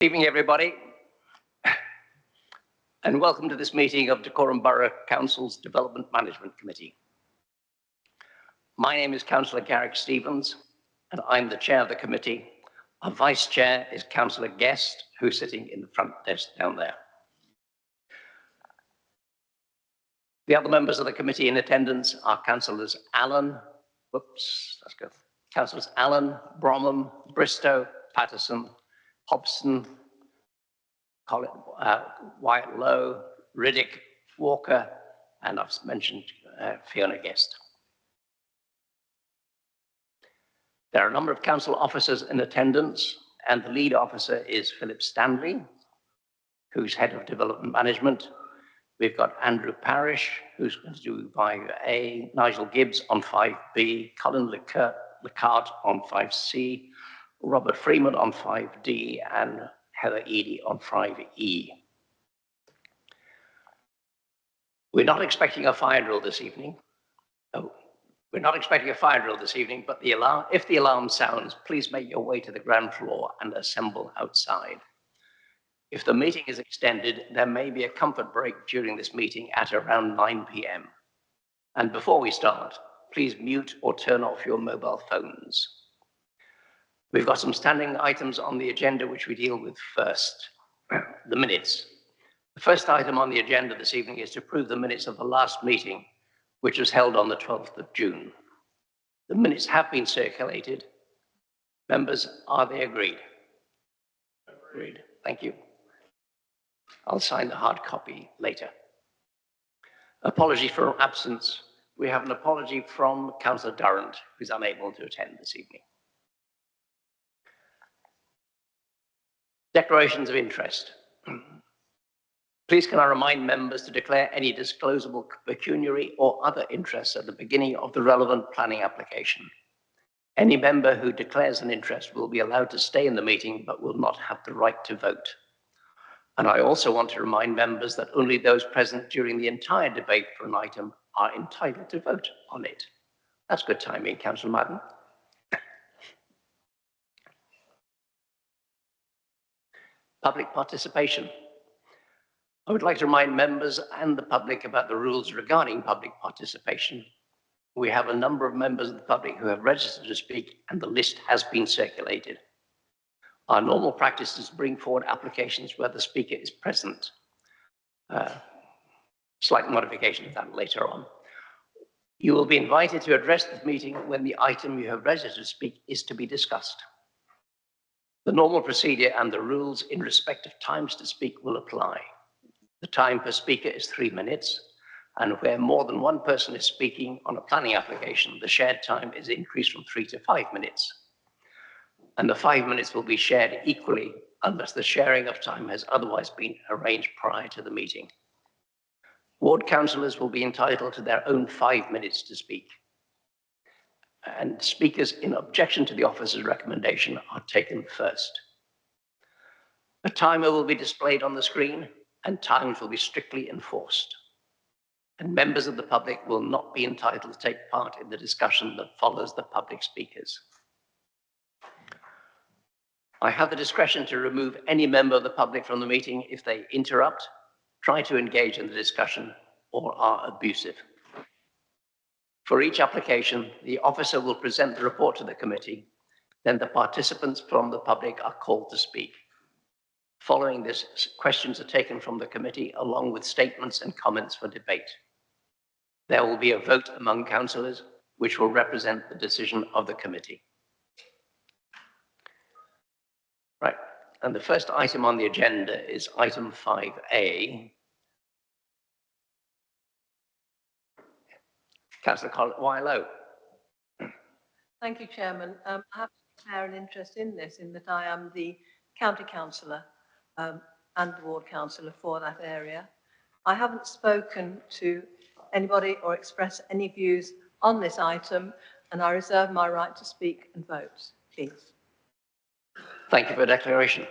Good evening, everybody, and welcome to this meeting of Dacorum Borough Council's Development Management Committee. My name is Councillor Garrick Stevens, and I'm the chair of the committee. Our vice chair is Councillor Guest, who's sitting in the front desk down there. The other members of the committee in attendance are Councillors Allen, Councillors Allen, Bromham, Bristow, Patterson, Hobson, Wyatt Lowe, Riddick, Walker, and I've mentioned Fiona Guest. There are a number of council officers in attendance, and the lead officer is Philip Stanley, who's head of development management. We've got Andrew Parrish, who's going to do 5A, Nigel Gibbs on 5B, Colin Lecart on 5C, Robert Freeman on 5D, and Heather Eady on 5E. We're not expecting a fire drill this evening. Oh, we're not expecting a fire drill this evening, but if the alarm sounds, please make your way to the ground floor and assemble outside. If the meeting is extended, there may be a comfort break during this meeting at around 9 p.m. And before we start, please mute or turn off your mobile phones. We've got some standing items on the agenda which we deal with first, the minutes. The first item on the agenda this evening is to approve the minutes of the last meeting, which was held on the 12th of June. The minutes have been circulated. Members, are they agreed? Agreed. Thank you. I'll sign the hard copy later. Apology for absence. We have an apology from Councillor Durrant, who's unable to attend this evening. Declarations of interest. Please can I remind members to declare any disclosable pecuniary or other interests at the beginning of the relevant planning application. Any member who declares an interest will be allowed to stay in the meeting but will not have the right to vote. And I also want to remind members that only those present during the entire debate for an item are entitled to vote on it. That's good timing, Councillor Madden. Public participation. I would like to remind members and the public about the rules regarding public participation. We have a number of members of the public who have registered to speak, and the list has been circulated. Our normal practice is to bring forward applications where the speaker is present. Slight modification of that later on. You will be invited to address the meeting when the item you have registered to speak is to be discussed. The normal procedure and the rules in respect of times to speak will apply. The time per speaker is 3 minutes, and where more than one person is speaking on a planning application, the shared time is increased from 3 to 5 minutes. And the 5 minutes will be shared equally unless the sharing of time has otherwise been arranged prior to the meeting. Ward councillors will be entitled to their own 5 minutes to speak. And speakers in objection to the officer's recommendation are taken first. A timer will be displayed on the screen, and times will be strictly enforced. And members of the public will not be entitled to take part in the discussion that follows the public speakers. I have the discretion to remove any member of the public from the meeting if they interrupt, try to engage in the discussion, or are abusive. For each application, the officer will present the report to the committee. Then the participants from the public are called to speak. Following this, questions are taken from the committee along with statements and comments for debate. There will be a vote among councillors, which will represent the decision of the committee. Right, and the first item on the agenda is item 5A. Councillor Wylow. Thank you, Chairman. I have to declare an interest in this, in that I am the county councillor and the ward councillor for that area. I haven't spoken to anybody or expressed any views on this item, and I reserve my right to speak and vote, please. Thank you for the declaration.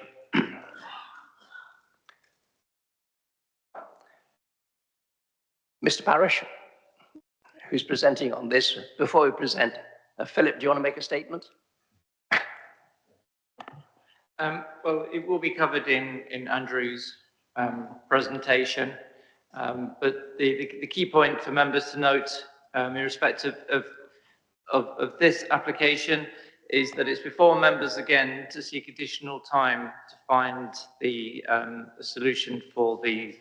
Mr. Parrish, who's presenting on this. Before we present, Philip, do you want to make a statement? Well, it will be covered in Andrew's presentation, but the key point for members to note in respect of this application is that it's before members again to seek additional time to find the solution for the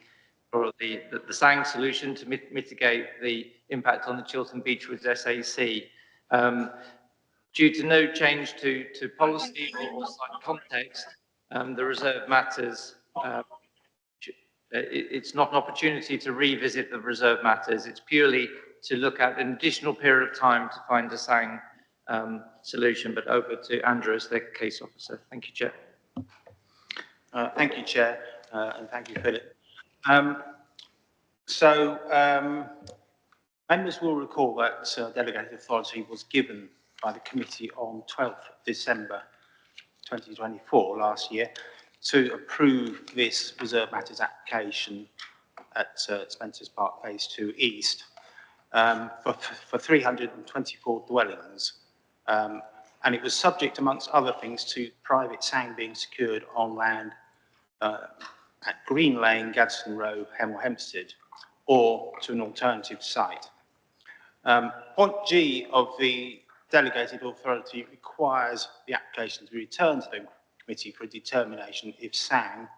SANG solution to mitigate the impact on the Chiltern Beechwood SAC. Due to no change to policy or site context, the reserve matters, it's not an opportunity to revisit the reserve matters. It's purely to look at an additional period of time to find a SANG solution. But over to Andrew as the case officer. Thank you, Chair. Thank you, Chair, and thank you, Philip. Members will recall that delegated authority was given by the committee on 12th December 2024 last year to approve this reserve matters application at Spencer's Park Phase 2 East for 324 dwellings. And it was subject, amongst other things, to private SANG being secured on land at Green Lane, Gadsden Row, Hemel Hempstead, or to an alternative site. Point G of the delegated authority requires the application to be returned to the committee for a determination if SANG,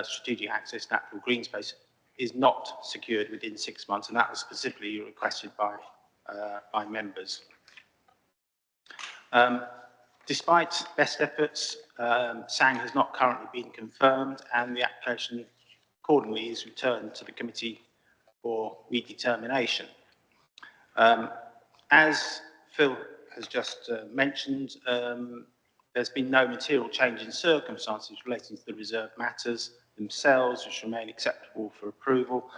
strategic access natural green space, is not secured within 6 months, and that was specifically requested by members. Despite best efforts, SANG has not currently been confirmed, and the application accordingly is returned to the committee for redetermination. As Phil has just mentioned, there's been no material change in circumstances relating to the reserve matters themselves, which remain acceptable for approval,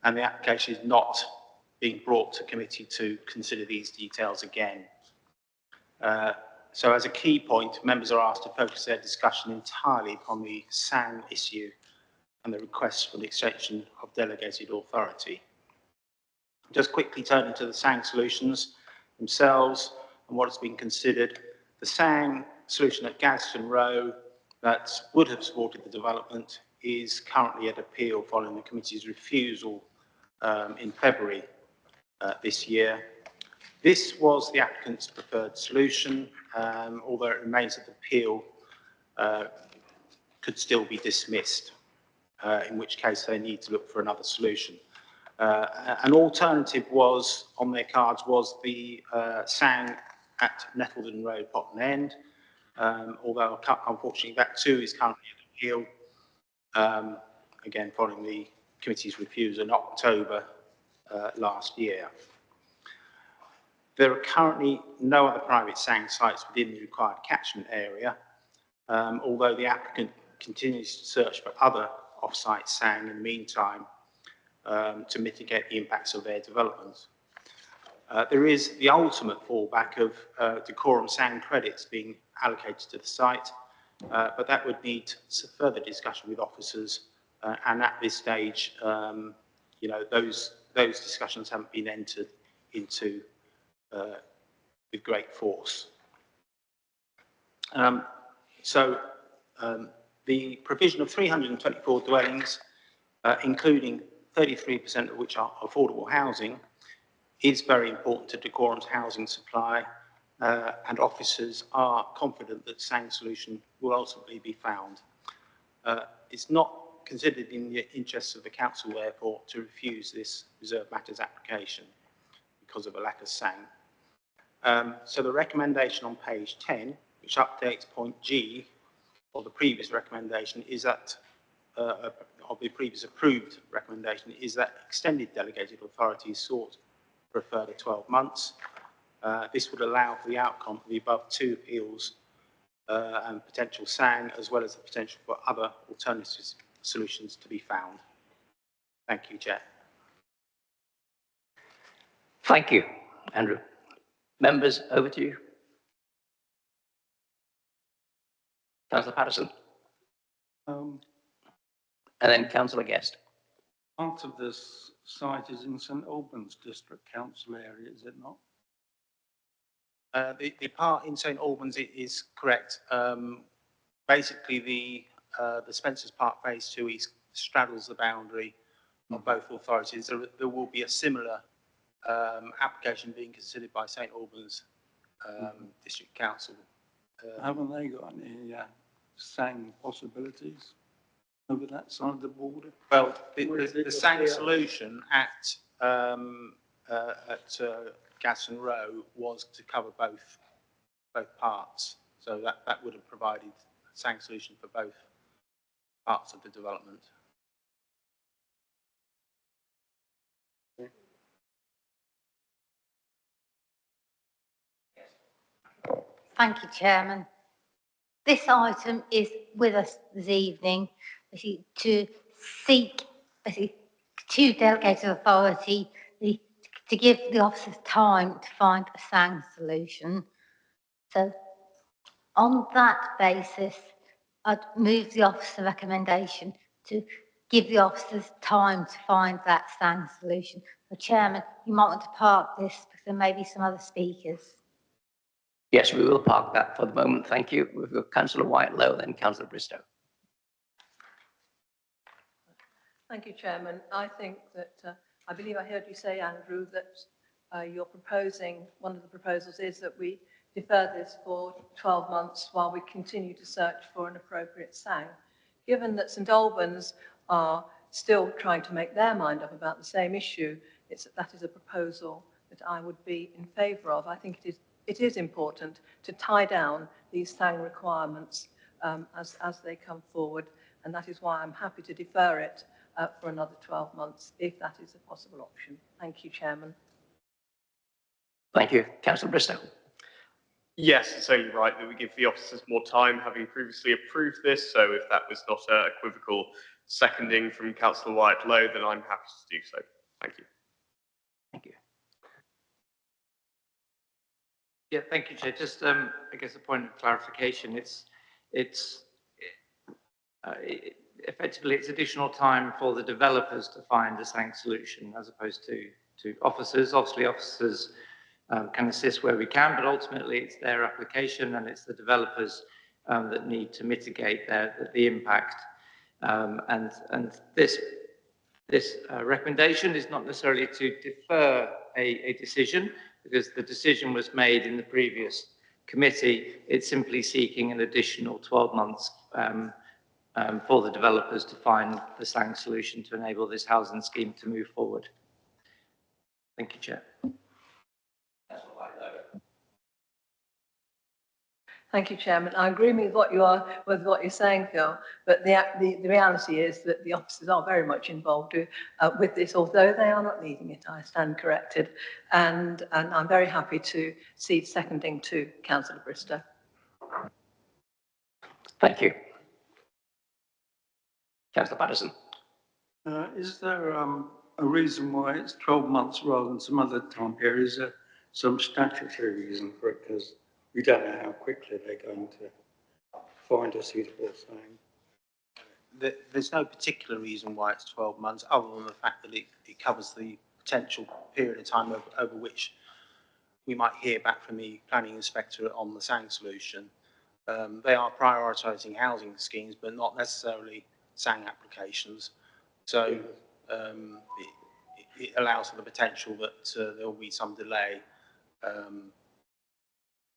and the application is not being brought to committee to consider these details again. So as a key point, members are asked to focus their discussion entirely upon the SANG issue and the request for the extension of delegated authority. Just quickly turning to the SANG solutions themselves and what has been considered. The SANG solution at Gadsden Row that would have supported the development is currently at appeal following the committee's refusal in February this year. This was the applicant's preferred solution, although it remains that the appeal could still be dismissed, in which case they need to look for another solution. An alternative was, on their cards, was the SANG at Nettleton Road, Piccotts End, although unfortunately that too is currently at appeal, again following the committee's refusal in October last year. There are currently no other private SANG sites within the required catchment area, although the applicant continues to search for other off-site SANG in the meantime to mitigate the impacts of their development. There is the ultimate fallback of decorum SANG credits being allocated to the site, but that would need further discussion with officers, and at this stage, you know, those discussions haven't been entered into with great force. The provision of 324 dwellings, including 33% of which are affordable housing, is very important to Decorum's housing supply, and officers are confident that SANG solution will ultimately be found. It's not considered in the interests of the council, therefore, to refuse this reserve matters application because of a lack of SANG. So the recommendation on page 10, which updates point G of the previous recommendation, is that of the previous approved recommendation, is that extended delegated authority is sought for a further 12 months. This would allow for the outcome of the above two appeals and potential SANG, as well as the potential for other alternative solutions to be found. Thank you, Chair. Thank you, Andrew. Members, over to you. Councillor Patterson. And then Councillor Guest. Part of this site is in St Albans District Council area, is it not? The part in St Albans is correct. basically the Spencer's Park Phase 2 straddles the boundary of both authorities. There will be a similar application being considered by St Albans District Council. Haven't they got any sang possibilities over that side of the border? Well, the sang solution at Gadsden Row was to cover both parts, so that would have provided a sang solution for both parts of the development. Thank you, Chairman. This item is with us this evening to seek to delegated authority to give the officers time to find a sang solution. So on that basis, I'd move the officer recommendation to give the officers time to find that sang solution. But Chairman, you might want to park this because there may be some other speakers. Yes, we will park that for the moment. Thank you. We've got Councillor White-Low, then Councillor Bristow. Thank you, Chairman. I think that, I believe I heard you say, Andrew, that you're proposing, one of the proposals is that we defer this for 12 months while we continue to search for an appropriate sang. Given that St Albans are still trying to make their mind up about the same issue, that is a proposal that I would be in favour of. I think it is important to tie down these sang requirements as they come forward, and that is why I'm happy to defer it for another 12 months, if that is a possible option. Thank you, Chairman. Thank you. Councillor Bristow. Yes, it's only right that we give the officers more time, having previously approved this. So if that was not an equivocal seconding from Councillor White-Low, then I'm happy to do so. Thank you. Thank you. Yeah, thank you, Chair. Just, I guess, a point of clarification. Effectively, it's additional time for the developers to find a sang solution as opposed to officers. Obviously, officers can assist where we can, but ultimately it's their application and it's the developers that need to mitigate the impact. And this recommendation is not necessarily to defer a decision, because the decision was made in the previous committee. It's simply seeking an additional 12 months for the developers to find the sang solution to enable this housing scheme to move forward. Thank you, Chair. Thank you, Chairman. I agree with what you're saying, Phil, but the reality is that the officers are very much involved with this, although they are not leading it. I stand corrected, and I'm very happy to cede seconding to Councillor Bristow. Thank you. Councillor Patterson. Is there a reason why it's 12 months rather than some other time period? Is there some statutory reason for it? Because we don't know how quickly they're going to find a suitable thing. There's no particular reason why it's 12 months, other than the fact that it covers the potential period of time over which we might hear back from the planning inspector on the sang solution. They are prioritising housing schemes, but not necessarily sang applications. So it allows for the potential that there will be some delay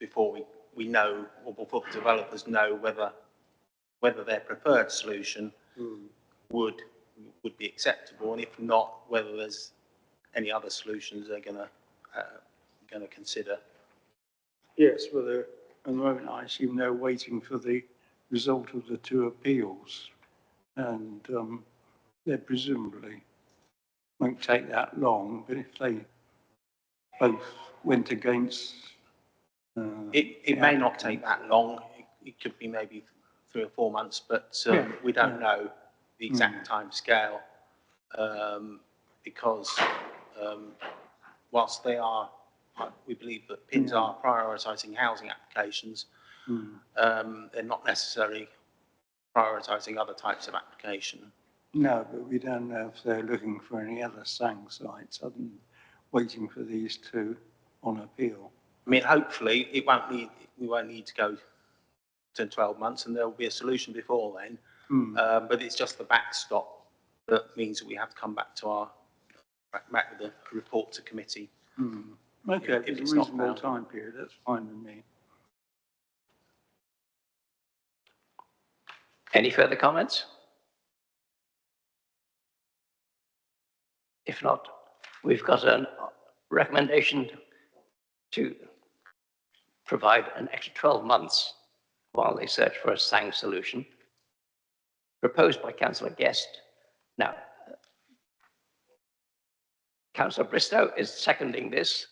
before we know, or before the developers know whether their preferred solution would be acceptable, and if not, whether there's any other solutions they're going to consider. Yes, well, at the moment I assume they're waiting for the result of the 2 appeals, and they presumably won't take that long, but if they both went against... It may not take that long. It could be maybe 3 or 4 months, but we don't know the exact time scale, because whilst they are, we believe that PINs are prioritising housing applications, they're not necessarily prioritising other types of application. No, but we don't know if they're looking for any other sang sites other than waiting for these 2 on appeal. I mean, hopefully we won't need to go to 12 months, and there will be a solution before then. But it's just the backstop that means that we have to come back to back with a report to committee. Okay, if it's it's a not reasonable found. time period, that's fine with me. Any further comments? If not, we've got a recommendation to provide an extra 12 months while they search for a SANG solution, proposed by Councillor Guest. Now, Councillor Bristow is seconding this.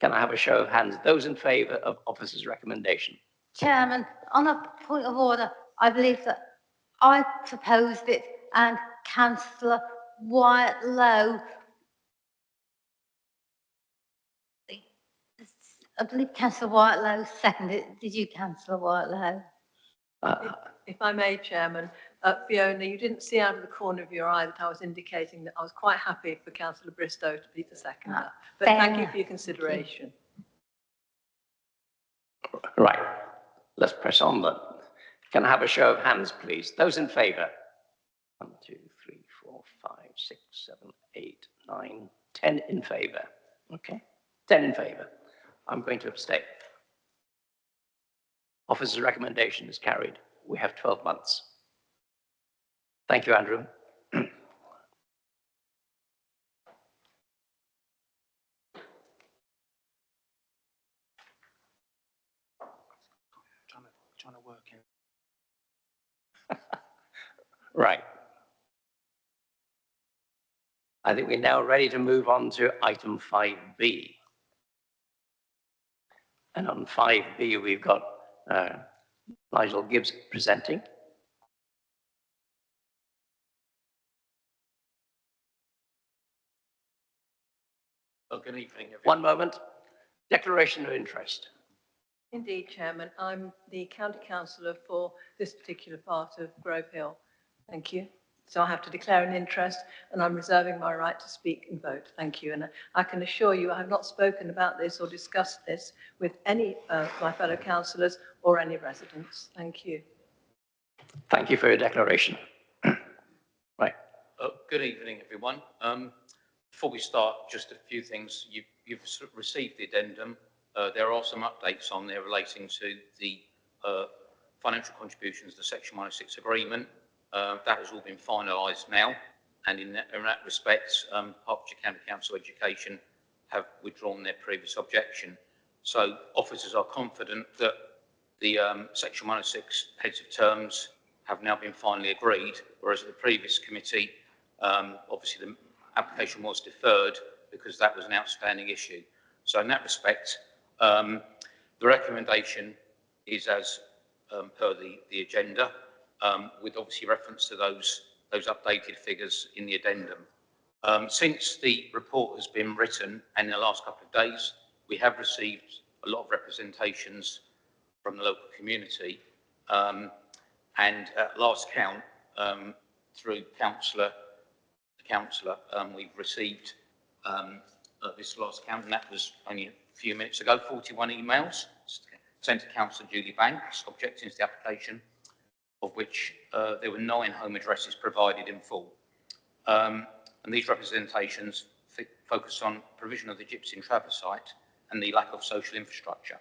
Can I have a show of hands? Those in favour of officer's recommendation? Chairman, on a point of order, I believe that I proposed it and Councillor Wyatt Lowe, I believe Councillor Wyatt Lowe seconded it. Did you, Councillor Wyatt Lowe? If I may, Chairman, Fiona, you didn't see out of the corner of your eye that I was indicating that I was quite happy for Councillor Bristow to be the seconder. But thank you for your consideration. Right, let's press on then. Can I have a show of hands, please? Those in favour? 1, 2, 3, 4, 5, 6, 7, 8, 9, 10 in favour. Okay, 10 in favour. I'm going to abstain. Officer's recommendation is carried. We have 12 months. Thank you, Andrew. Trying to work out. Right. I think we're now ready to move on to item 5B. And on 5B, we've got Nigel Gibbs presenting. Well, good evening, everyone. One moment. Declaration of interest. Indeed, Chairman. I'm the County Councillor for this particular part of Grove Hill. Thank you. So I have to declare an interest, and I'm reserving my right to speak and vote. Thank you. And I can assure you I have not spoken about this or discussed this with any of my fellow councillors or any residents. Thank you. Thank you for your declaration. Right. Good evening, everyone. Before we start, just a few things. You've received the addendum. There are some updates on there relating to the financial contributions to Section 106 agreement. That has all been finalised now, and in that respect, Hertfordshire County Council Education have withdrawn their previous objection. So officers are confident that the Section 106 heads of terms have now been finally agreed, whereas at the previous committee, obviously the application was deferred because that was an outstanding issue. So in that respect, the recommendation is as per the agenda, with obviously reference to those updated figures in the addendum. Since the report has been written and in the last couple of days, we have received a lot of representations from the local community, and at last count, through councillor to councillor, we've received this last count, and that was only a few minutes ago, 41 emails sent to Councillor Julie Banks objecting to the application, of which there were 9 home addresses provided in full. And these representations focus on provision of the gypsy and travel site and the lack of social infrastructure.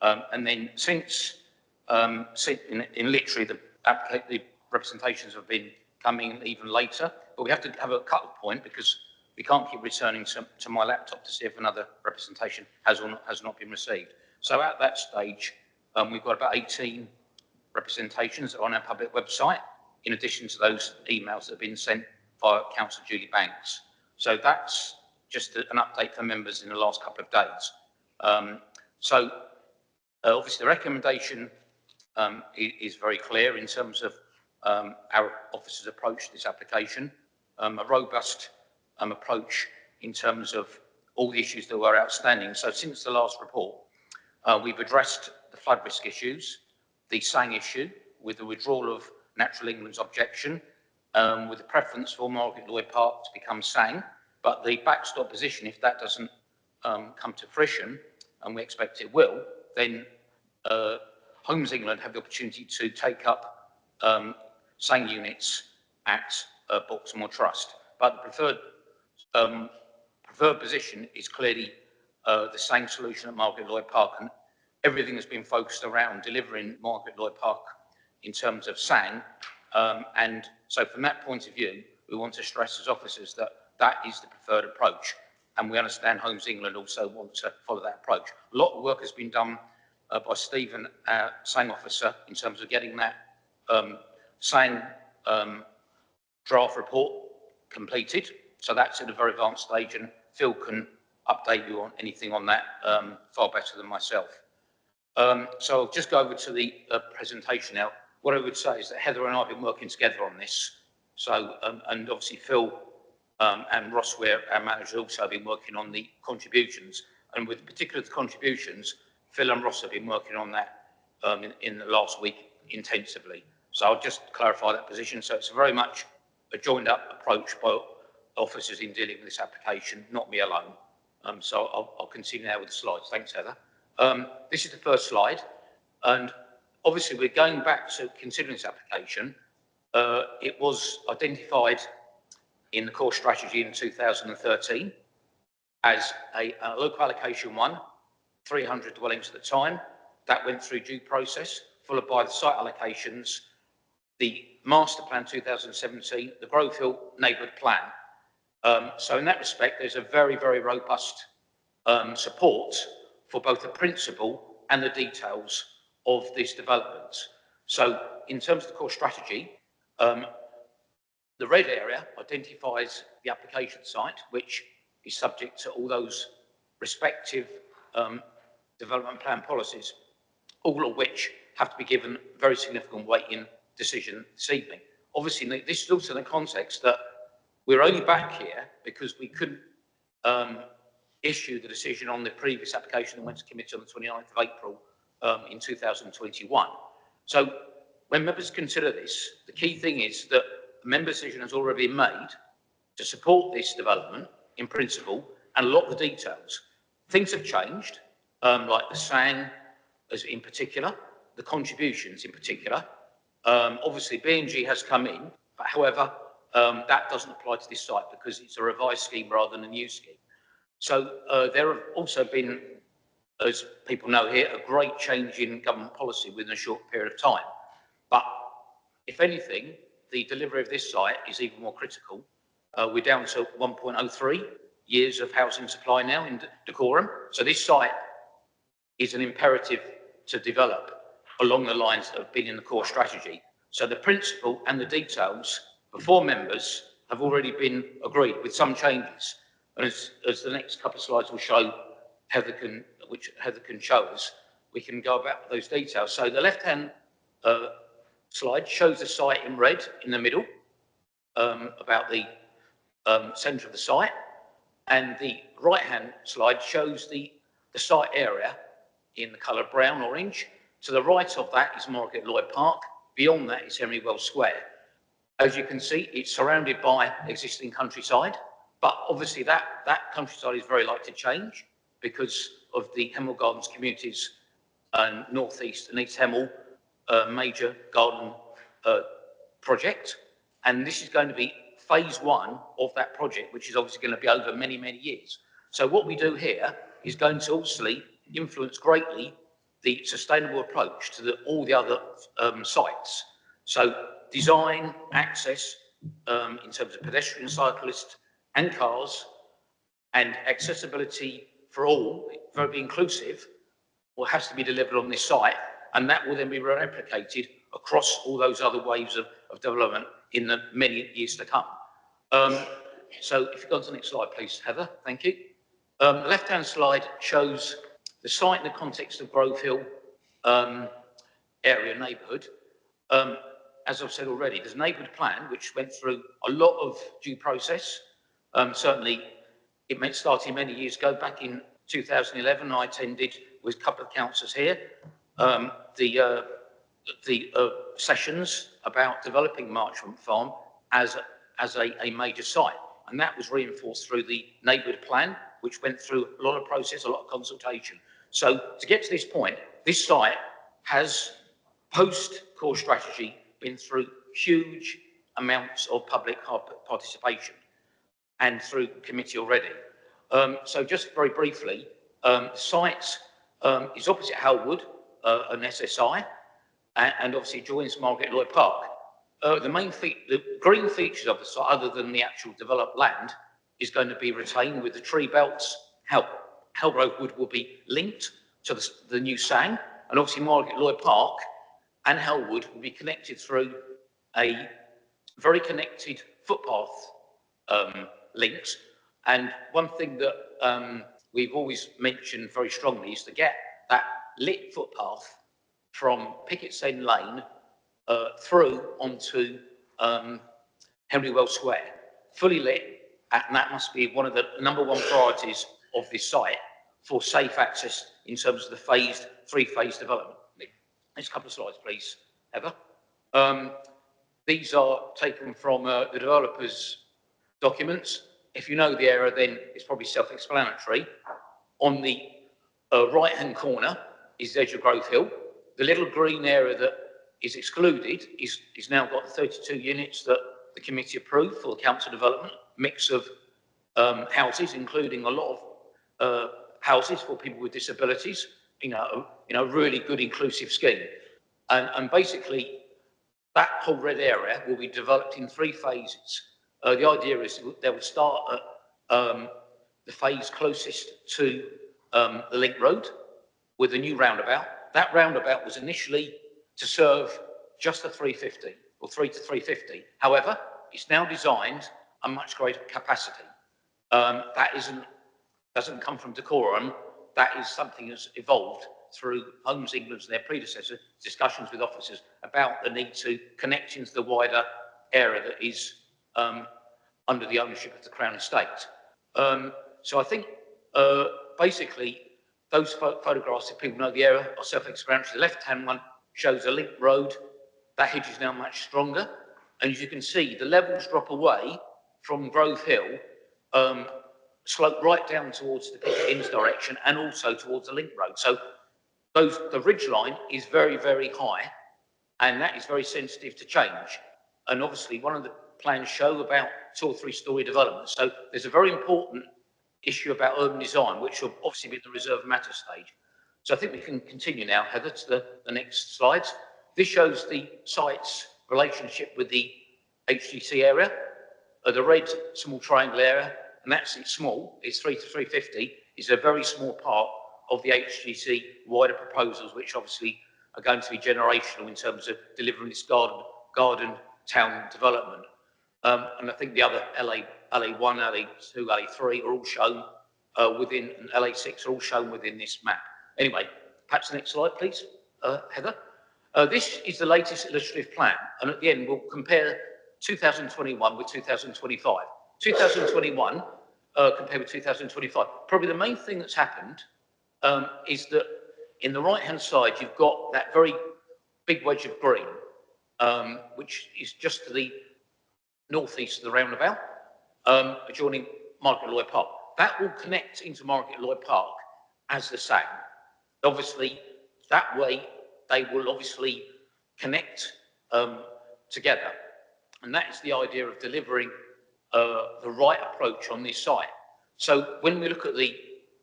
And then since in literally the representations have been coming even later, but we have to have a cut-off point because we can't keep returning to my laptop to see if another representation has or has not been received. So at that stage, we've got about 18 representations that are on our public website, in addition to those emails that have been sent via Councillor Julie Banks. So that's just an update for members in the last couple of days. Obviously the recommendation is very clear in terms of our officers' approach to this application, a robust approach in terms of all the issues that were outstanding. So since the last report, we've addressed the flood risk issues, the SANG issue with the withdrawal of Natural England's objection, with the preference for Margaret Lloyd Park to become SANG, but the backstop position, if that doesn't come to fruition, and we expect it will, then Homes England have the opportunity to take up SANG units at Baltimore Trust. But the preferred position is clearly the SANG solution at Margaret Lloyd Park, and everything has been focused around delivering Margaret Lloyd Park in terms of SANG. And so from that point of view, we want to stress as officers that that is the preferred approach. And we understand Homes England also want to follow that approach. A lot of work has been done by Stephen, our SANG officer, in terms of getting that SANG draft report completed. So that's at a very advanced stage, and Phil can update you on anything on that far better than myself. So I'll just go over to the presentation now. What I would say is that Heather and I have been working together on this. So, and obviously Phil and Ross, our manager, also have been working on the contributions. And with particular the contributions, Phil and Ross have been working on that in the last week intensively. So I'll just clarify that position. So it's very much a joined up approach by officers in dealing with this application, not me alone. So I'll continue now with the slides. Thanks, Heather. This is the first slide. And obviously we're going back to considering this application. It was identified in the core strategy in 2013 as a local allocation 1, 300 dwellings at the time. That went through due process, followed by the site allocations, the master plan 2017, the Grove Hill neighbourhood plan. So in that respect, there's a very, very robust support for both the principle and the details of this development. So in terms of the core strategy, the red area identifies the application site, which is subject to all those respective development plan policies, all of which have to be given very significant weight in decision this evening. Obviously, this is also in the context that we're only back here because we couldn't issue the decision on the previous application that went to committee on the 29th of April in 2021. So when members consider this, the key thing is that the member decision has already been made to support this development in principle and a lot of the details. Things have changed, like the SANG as in particular, the contributions in particular. Obviously, B&G has come in, but however, that doesn't apply to this site because it's a revised scheme rather than a new scheme. So there have also been, as people know here, a great change in government policy within a short period of time. But if anything, the delivery of this site is even more critical. We're down to 1.03 years of housing supply now in decorum. So this site is an imperative to develop along the lines that have been in the core strategy. So the principle and the details before members have already been agreed with some changes. And as the next couple of slides will show, which Heather can show us, we can go about those details. So the left-hand slide shows the site in red in the middle, about the centre of the site. And the right-hand slide shows the site area in the colour brown, orange. To the right of that is Margaret Lloyd Park. Beyond that is Hemel Square. As you can see, it's surrounded by existing countryside, but obviously that countryside is very likely to change because of the Hemel Gardens communities and North East and East Hemel major garden project. And this is going to be phase 1 of that project, which is obviously going to be over many, many years. So what we do here is going to obviously influence greatly the sustainable approach to all the other sites. So design, access, in terms of pedestrian, cyclists and cars, and accessibility for all, very inclusive, what has to be delivered on this site, and that will then be replicated across all those other waves of development in the many years to come. So if you go to the next slide, please, Heather, thank you. The left-hand slide shows the site in the context of Grove Hill area neighbourhood. As I've said already, there's a neighbourhood plan which went through a lot of due process. Certainly, it meant starting many years ago. Back in 2011, I attended with a couple of councillors here the sessions about developing Marchmont Farm as a major site, and that was reinforced through the neighbourhood plan, which went through a lot of process, a lot of consultation. So to get to this point, this site has, post-core strategy, been through huge amounts of public participation and through committee already. So just very briefly, site is opposite Halewood, an SSI, and obviously joins Margaret Lloyd Park. The green features of the site, other than the actual developed land, is going to be retained with the tree belts. Halewood Wood will be linked to the new SANG, and obviously Margaret Lloyd Park and Halewood will be connected through a very connected footpath links. And one thing that we've always mentioned very strongly is to get that lit footpath from Piccotts End Lane through onto Hemel Square, fully lit, and that must be one of the #1 priorities of this site for safe access in terms of the three-phase development. Next couple of slides, please, Heather. These are taken from the developer's documents. If you know the area, then it's probably self-explanatory. On the right-hand corner is the edge of Grove Hill. The little green area that is excluded is now got the 32 units that the committee approved for the council development, mix of houses, including a lot of houses for people with disabilities, really good inclusive scheme. And basically, that whole red area will be developed in 3 phases. The idea is they will start at the phase closest to the link road with a new roundabout. That roundabout was initially to serve just the 350 or 3 to 350. However, it's now designed a much greater capacity. That doesn't come from decorum. That is something that's evolved through Homes England and their predecessor discussions with officers about the need to connect into the wider area that is under the ownership of the Crown Estate. So I think basically those photographs, if people know the area, are self-explanatory. The left-hand one shows a link road. That hedge is now much stronger. And as you can see, the levels drop away from Grove Hill, slope right down towards the Piccotts End direction and also towards the link road. So the ridge line is very, very high, and that is very sensitive to change. And obviously, one of the plans show about 2 or 3 story developments. So there's a very important issue about urban design, which will obviously be at the reserve matter stage. So I think we can continue now, Heather, to the next slides. This shows the site's relationship with the HDC area. The red small triangle area, and that's small, it's 3 to 350, is a very small part of the HDC wider proposals, which obviously are going to be generational in terms of delivering this garden town development. And I think the other LA1, LA2, LA3 are all shown within, and LA6 are all shown within this map. Anyway, perhaps the next slide, please, Heather. This is the latest illustrative plan, and at the end we'll compare 2021 with 2025. 2021 compared with 2025. Probably the main thing that's happened is that in the right-hand side, you've got that very big wedge of green, which is just to the northeast of the roundabout, adjoining Margaret Lloyd Park. That will connect into Margaret Lloyd Park as the SAG. Obviously, that way they will obviously connect together. And that is the idea of delivering the right approach on this site. So when we look at the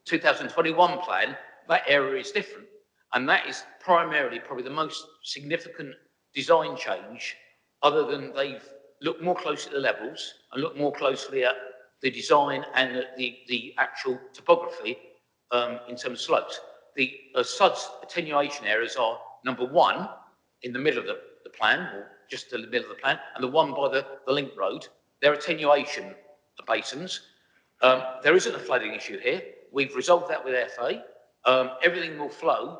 2021 plan, that area is different. And that is primarily probably the most significant design change, other than they've looked more closely at the levels and looked more closely at the design and the actual topography in terms of slopes. The SUDS attenuation areas are #1 in the middle of the plan, or just in the middle of the plan, and the one by the link road. They're attenuation basins. There isn't a flooding issue here. We've resolved that with FA. Everything will flow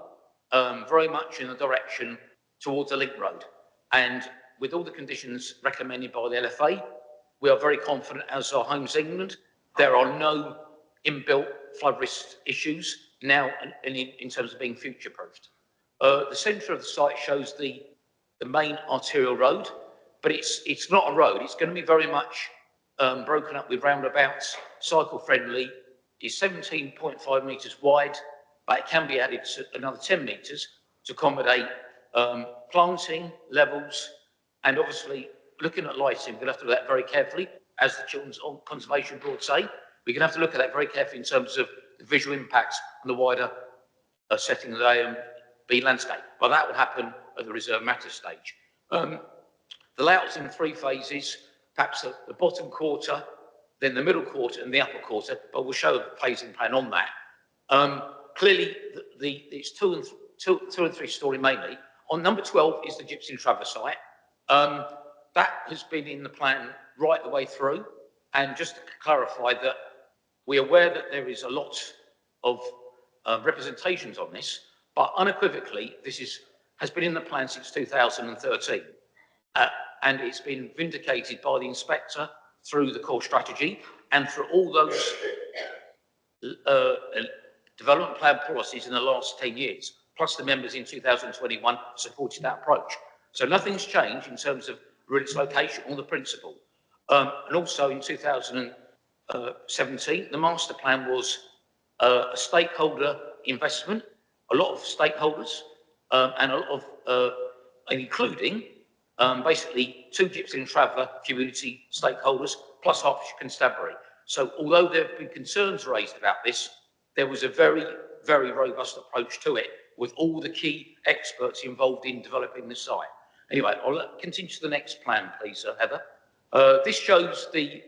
very much in the direction towards the link road. And with all the conditions recommended by the LFA, we are very confident, as are Homes England. There are no inbuilt flood risk issues now in terms of being future-proofed. The centre of the site shows the main arterial road, but it's not a road. It's going to be very much broken up with roundabouts, cycle-friendly. It's 17.5 metres wide, but it can be added to another 10 metres. to accommodate planting levels, and obviously looking at lighting. We'll have to look at that very carefully, as the Children's Conservation Board say. We're going to have to look at that very carefully in terms of the visual impacts on the wider setting of the A&B landscape. But that will happen at the reserve matter stage. The layout's in 3 phases, perhaps at the bottom quarter, then the middle quarter and the upper quarter, but we'll show a phasing plan on that. Clearly, it's two and three story mainly. On number 12 is the Gypsy and Traver site. That has been in the plan right the way through. And just to clarify that we're aware that there is a lot of representations on this, but unequivocally, this has been in the plan since 2013. And it's been vindicated by the inspector through the core strategy and through all those development plan policies in the last 10 years, plus the members in 2021 supported that approach. So nothing's changed in terms of its location or the principle. And also in 2017, the master plan was a stakeholder investment, a lot of stakeholders, and a lot of, including basically 2 Gypsy and Traveller community stakeholders, plus Hertfordshire Constabulary. So although there have been concerns raised about this, there was a very, very robust approach to it with all the key experts involved in developing the site. Anyway, I'll continue to the next plan, please, Heather. This shows the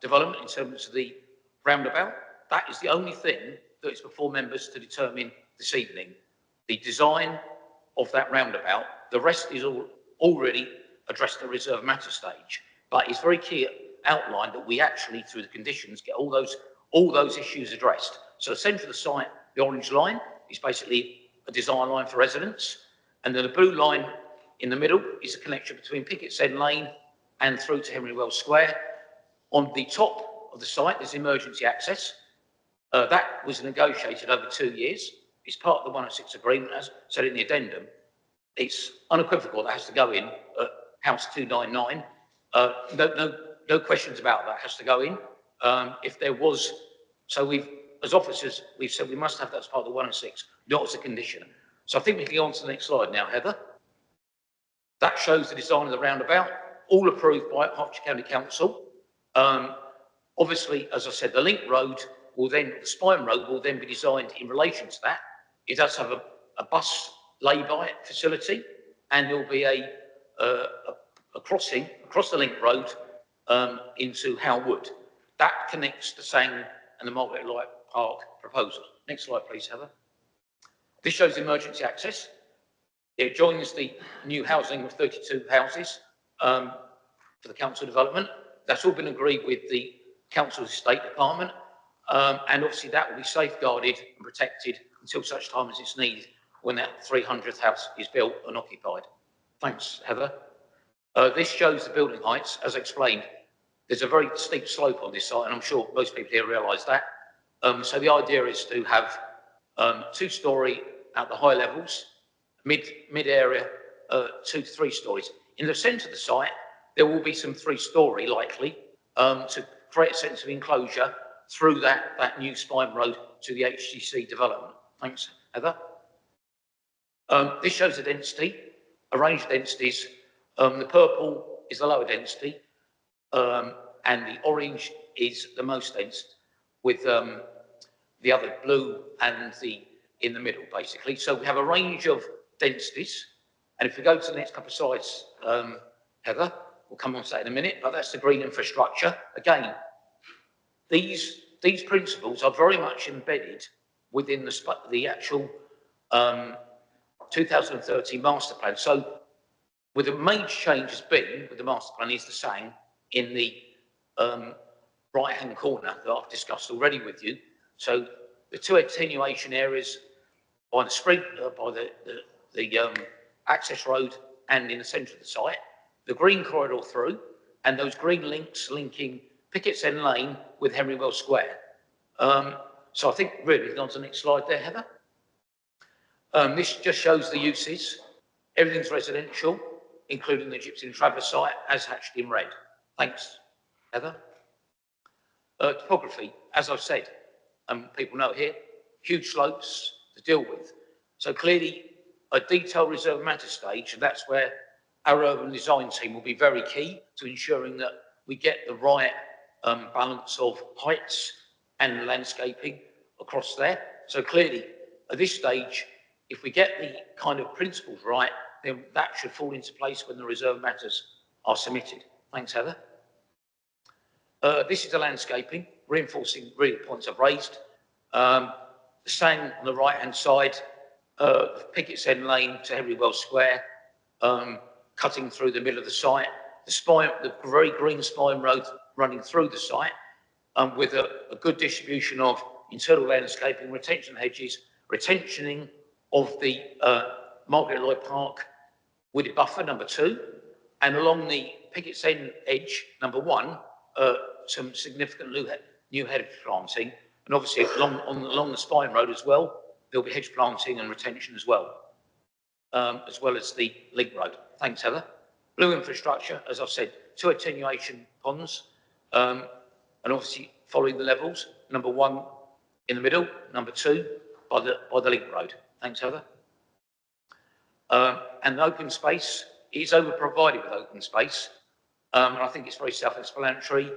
development in terms of the roundabout. That is the only thing that is before members to determine this evening. The design of that roundabout, the rest is all already addressed at the reserve matter stage. But it's very key outlined that we actually, through the conditions, get all those issues addressed. So the centre of the site, the orange line, is basically a design line for residents. And then the blue line in the middle is a connection between Piccotts End Lane and through to Hemel Square. On the top of the site, there's emergency access. That was negotiated over 2 years. It's part of the 106 agreement, as said in the addendum. It's unequivocal that has to go in at House 299. No questions about that, has to go in. If there was, so as officers, we've said we must have that as part of the 106, not as a condition. So I think we can go on to the next slide now, Heather. That shows the design of the roundabout, all approved by Hertfordshire County Council. Obviously, as I said, the link road will then, the spine road will then be designed in relation to that. It does have a bus lay-by facility, and there will be a crossing across the link road into Howell Wood. That connects the Sang and the Margaret Lloyd Park proposals. Next slide, please, Heather. This shows emergency access. It joins the new housing of 32 houses for the council development. That's all been agreed with the council's estate department. And obviously that will be safeguarded and protected until such time as it's needed when that 300th house is built and occupied. Thanks, Heather. This shows the building heights. As explained, there's a very steep slope on this site, and I'm sure most people here realise that. So the idea is to have 2-storey at the high levels, mid-area 2 to 3 stories. In the centre of the site, there will be some 3-storey likely to create a sense of enclosure through that new spine road to the HGC development. Thanks, Heather. This shows the density, a range of densities. The purple is the lower density, and the orange is the most dense, with the other blue and in the middle, basically. So we have a range of densities, and if we go to the next couple of slides, Heather, we'll come on to that in a minute, but that's the green infrastructure. Again, these principles are very much embedded within the actual 2030 master plan. So with the major change has been with the master plan is the same in the right-hand corner that I've discussed already with you. So the 2 attenuation areas by the spring, by the access road and in the centre of the site, the green corridor through, and those green links linking Piccotts End Lane with Hemel Square. So I think really, on to the next slide there, Heather. This just shows the uses. Everything's residential, including the Gypsy and Traver site, as hatched in red. Thanks, Heather. Topography, as I've said, people know here, huge slopes to deal with. So clearly, a detailed reserve matter stage, and that's where our urban design team will be very key to ensuring that we get the right balance of heights and landscaping across there. So clearly, at this stage, if we get the kind of principles right, then that should fall into place when the reserve matters are submitted. Thanks, Heather. This is the landscaping, reinforcing really points I've raised. The same on the right-hand side, Piccotts End Lane to Hemel Square, cutting through the middle of the site. The very green spine road running through the site, with a good distribution of internal landscaping, retention hedges, retentioning of the Margaret Lloyd Park wooded buffer, number 2, and along the Piccotts End edge, number 1, some significant new hedge planting, and obviously along the spine road as well, there'll be hedge planting and retention as well as the link road. Thanks, Heather. Blue infrastructure, as I've said, 2 attenuation ponds, and obviously following the levels, number 1 in the middle, number 2 by the link road. Thanks, Heather. And the open space is over-provided with open space, and I think it's very self-explanatory.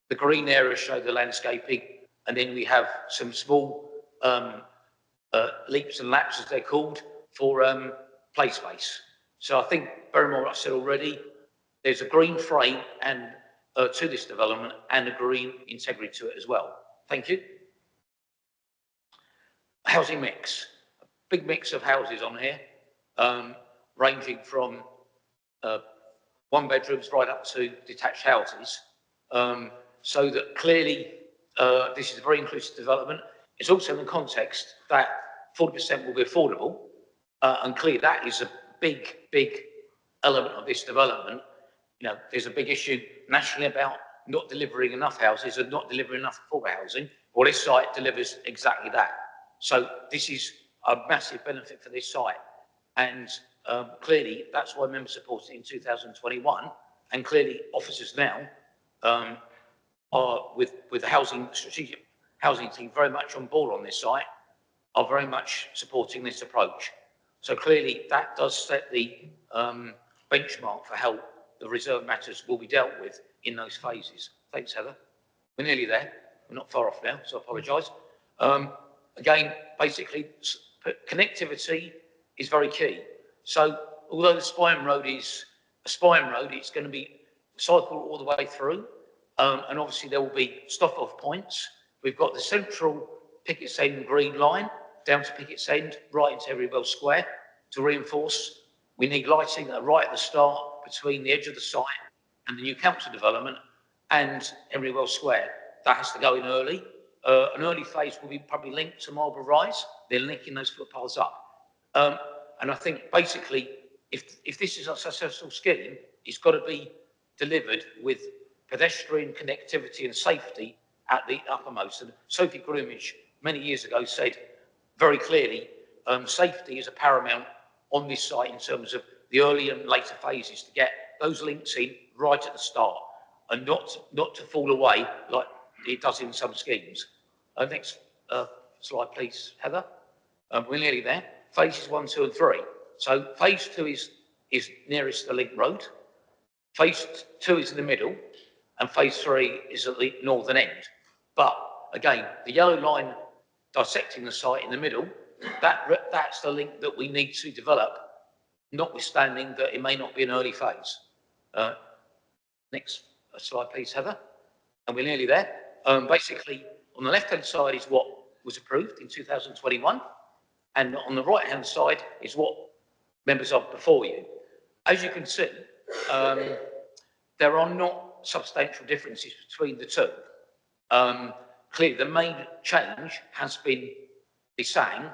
The green areas show the landscaping, and then we have some small leaps and laps, as they're called, for play space. So I think, very much what I said already, there's a green frame and to this development and a green integrity to it as well. Thank you. Housing mix, a big mix of houses on here, ranging from 1 bedrooms right up to detached houses. So that clearly this is a very inclusive development. It's also in the context that 40% will be affordable, and clearly that is a big element of this development. You know, there's a big issue nationally about not delivering enough houses and not delivering enough affordable housing. Well, this site delivers exactly that. So this is a massive benefit for this site, and clearly that's why members supported it in 2021, and clearly officers now are with the strategic housing team very much on board on this site, are very much supporting this approach. So clearly that does set the benchmark for how the reserve matters will be dealt with in those phases. Thanks, Heather. We're nearly there. We're not far off now, so I apologise. Again, basically, connectivity is very key. So although the spine road is a spine road, it's going to be cycled all the way through, and obviously there will be stop-off points. We've got the central Piccotts End green line down to Piccotts End, right into Hemel Square to reinforce. We need lighting right at the start between the edge of the site and the new council development and Hemel Square. That has to go in early. An early phase will be probably linked to Marlborough Rise. They're linking those footpaths up. And I think basically, if this is a successful scheme, it's got to be delivered with pedestrian connectivity and safety at the uppermost. And Sophie Groomage many years ago said very clearly, safety is a paramount on this site in terms of the early and later phases to get those links in right at the start and not to fall away like it does in some schemes. Next slide, please, Heather. We're nearly there. Phases 1, 2, and 3. So phase 2 is nearest the link road. Phase 2 is in the middle, and phase 3 is at the northern end. But again, the yellow line dissecting the site in the middle, that's the link that we need to develop, notwithstanding that it may not be an early phase. Next slide, please, Heather. And we're nearly there. Basically, on the left-hand side is what was approved in 2021, and on the right-hand side is what members are before you. As you can see, there are not substantial differences between the two. Clearly, the main change has been the sang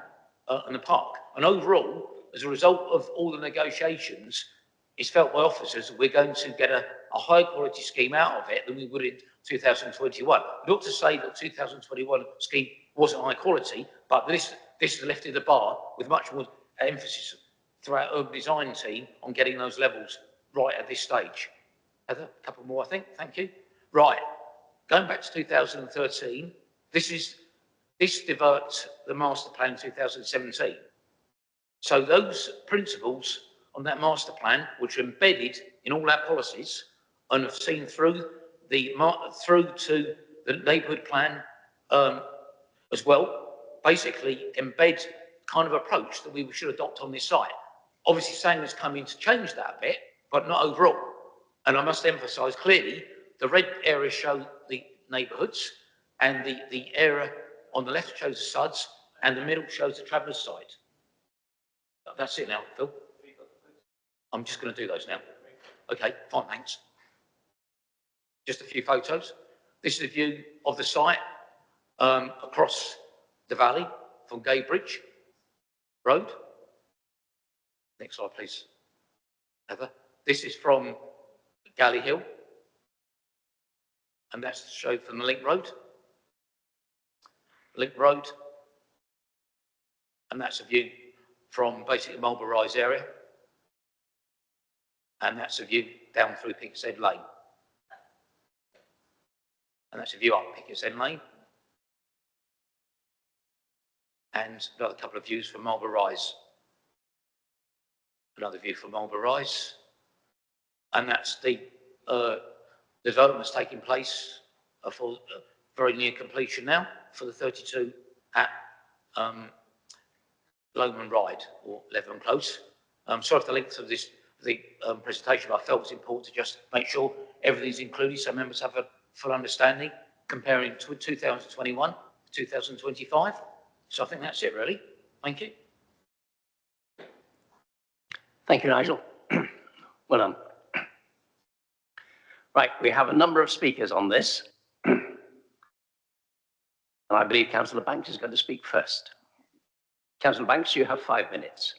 and the park. And overall, as a result of all the negotiations, it's felt by officers that we're going to get a high quality scheme out of it than we would in 2021. Not to say that 2021 scheme wasn't high quality, but this has lifted the bar with much more emphasis throughout urban design team on getting those levels right at this stage. Heather, a couple more, I think. Thank you. Right, going back to 2013, this developed the master plan in 2017. So those principles on that master plan, which are embedded in all our policies and have seen through to the neighbourhood plan as well, basically embed kind of approach that we should adopt on this site. Obviously, Sanga's come in to change that a bit, but not overall. And I must emphasise clearly, the red areas show the neighbourhoods, and the area on the left shows the suds, and the middle shows the travellers' site. That's it now, Phil. I'm just going to do those now. Okay, fine, thanks. Just a few photos. This is a view of the site across the valley from Gaybridge Road. Next slide, please. Heather. This is from Galley Hill, and that's shown from the Link Road. Link Road, and that's a view from basically Marlborough Rise area, and that's a view down through Piccotts End Lane, and that's a view up Piccotts End Lane, and another couple of views from Marlborough Rise, another view from Marlborough Rise, and that's the developments taking place for very near completion now for the 32 at Lowman Ride or Leatherham Close. Sorry for the length of this presentation, but I felt it was important to just make sure everything's included so members have a full understanding comparing to 2021 to 2025. So I think that's it really. Thank you. Thank you, Nigel. Well done. Right, we have a number of speakers on this. And I believe Councillor Banks is going to speak first. Councillor Banks, you have 5 minutes.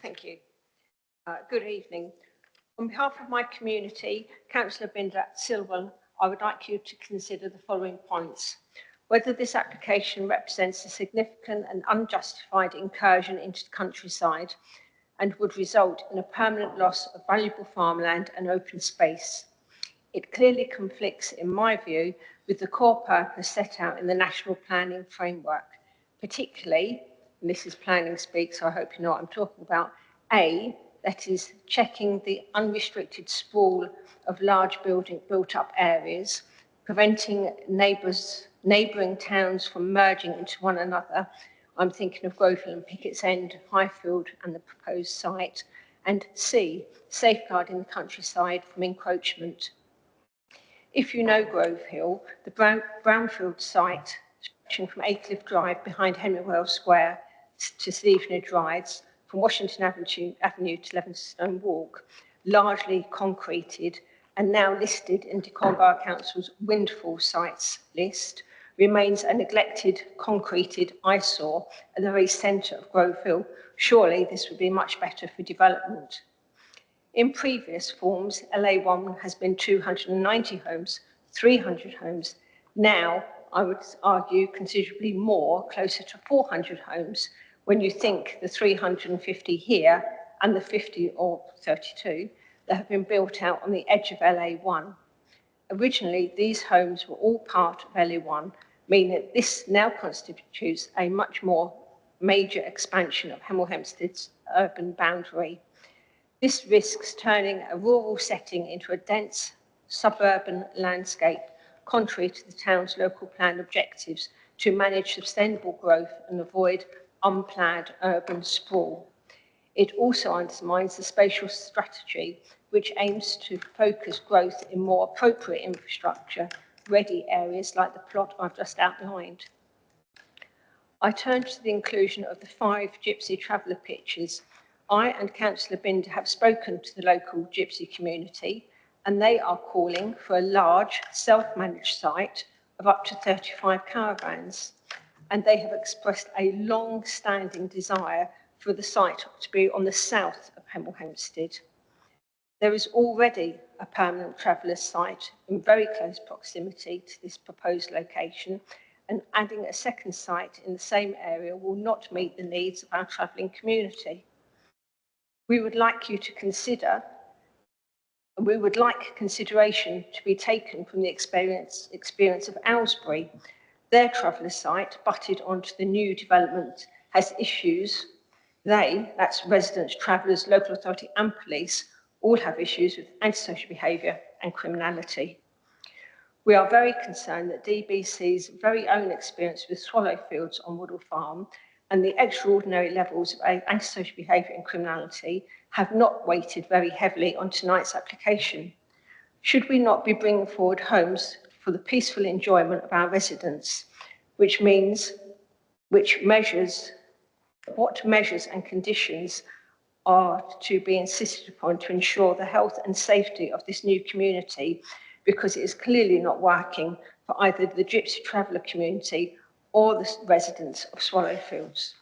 Thank you. Good evening. On behalf of my community, Councillor Binder at Silwell, I would like you to consider the following points. Whether this application represents a significant and unjustified incursion into the countryside and would result in a permanent loss of valuable farmland and open space. It clearly conflicts, in my view, with the core purpose set out in the National Planning Framework, particularly, and this is planning speak, so I hope you know what I'm talking about, A, that is checking the unrestricted sprawl of large built-up areas, preventing neighbouring towns from merging into one another. I'm thinking of Groveville and Piccotts End, Highfield and the proposed site. And C, safeguarding the countryside from encroachment. If you know Grove Hill, the brownfield site stretching from Aycliffe Drive behind Hemel Square to Stevenage Rides, from Washington Avenue to Levenstone Walk, largely concreted and now listed in Decorn Borough Council's windfall sites list, remains a neglected, concreted eyesore at the very centre of Grove Hill. Surely this would be much better for development. In previous forms, LA1 has been 290 homes, 300 homes. Now, I would argue considerably more, closer to 400 homes, when you think the 350 here and the 50 or 32 that have been built out on the edge of LA1. Originally, these homes were all part of LA1, meaning that this now constitutes a much more major expansion of Hemel Hempstead's urban boundary. This risks turning a rural setting into a dense suburban landscape, contrary to the town's local plan objectives to manage sustainable growth and avoid unplanned urban sprawl. It also undermines the spatial strategy, which aims to focus growth in more appropriate infrastructure-ready areas like the plot I've just outlined. I turn to the inclusion of the 5 gypsy traveller pitches. I and Councillor Binder have spoken to the local gypsy community, and they are calling for a large self-managed site of up to 35 caravans. And they have expressed a long-standing desire for the site to be on the south of Hemel Hempstead. There is already a permanent travellers' site in very close proximity to this proposed location, and adding a second site in the same area will not meet the needs of our travelling community. We would like you to consider, and we would like consideration to be taken from the experience of Aylesbury. Their traveller site butted onto the new development has issues. They, that's residents, travellers, local authority and police, all have issues with antisocial behaviour and criminality. We are very concerned that DBC's very own experience with swallowfields on Woodall Farm and the extraordinary levels of antisocial behaviour and criminality have not weighted very heavily on tonight's application. Should we not be bringing forward homes for the peaceful enjoyment of our residents, what measures and conditions are to be insisted upon to ensure the health and safety of this new community, because it is clearly not working for either the gypsy traveller community or the residents of Swallowfields.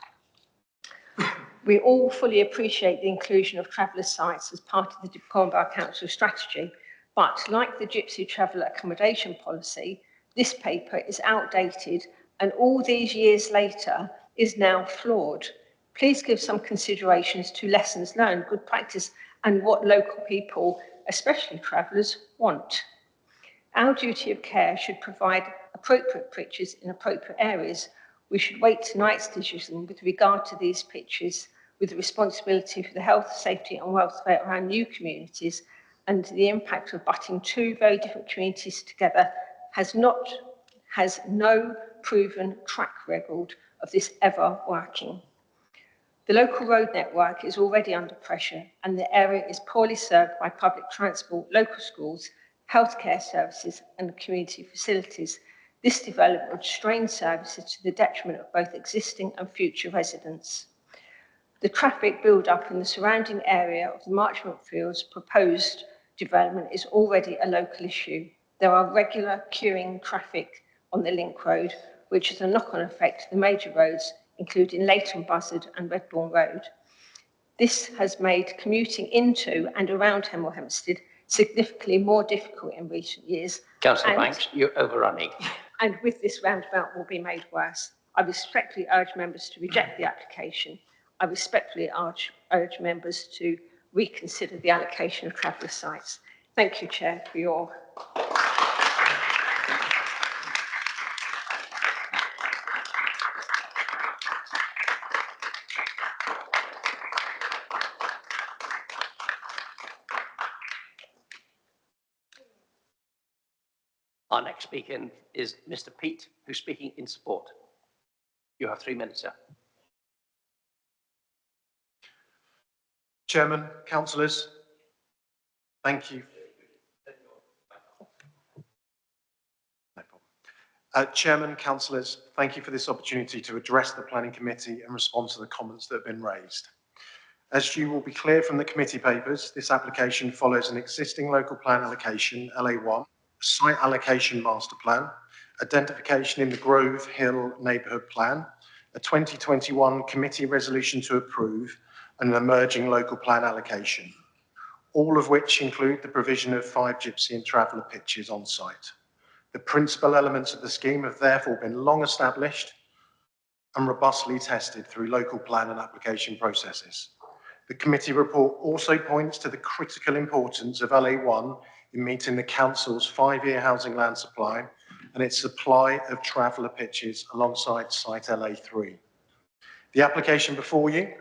We all fully appreciate the inclusion of traveller sites as part of the Cornwall Borough Council strategy, but like the gypsy traveller accommodation policy, this paper is outdated and all these years later is now flawed. Please give some considerations to lessons learned, good practice, and what local people, especially travellers, want. Our duty of care should provide appropriate pitches in appropriate areas. We should wait tonight's decision with regard to these pitches with the responsibility for the health, safety and welfare of our new communities, and the impact of butting two very different communities together has no proven track record of this ever working. The local road network is already under pressure and the area is poorly served by public transport, local schools, healthcare services and community facilities. This development would strain services to the detriment of both existing and future residents. The traffic build-up in the surrounding area of the Marchmont Fields proposed development is already a local issue. There are regular queuing traffic on the link road, which has a knock-on effect to the major roads, including Laidon, Buzzard and Redbourne Road. This has made commuting into and around Hemel Hempstead significantly more difficult in recent years. Councillor Banks, you're overrunning. And with this roundabout will be made worse. I respectfully urge members to reject the application. I respectfully urge members to reconsider the allocation of traveller sites. Thank you, Chair, for your... Our next speaker is Mr. Pete, who's speaking in support. You have 3 minutes, sir. Chairman, councillors, thank you. No problem. Chairman, councillors, thank you for this opportunity to address the Planning Committee and respond to the comments that have been raised. As you will be clear from the committee papers, this application follows an existing local plan allocation, LA1, site allocation master plan, identification in the Grove Hill neighbourhood plan, a 2021 committee resolution to approve, and an emerging local plan allocation, all of which include the provision of 5 gypsy and traveller pitches on site. The principal elements of the scheme have therefore been long established and robustly tested through local plan and application processes. The committee report also points to the critical importance of LA1 in meeting the council's 5-year housing land supply and its supply of traveller pitches alongside site LA3. The application before you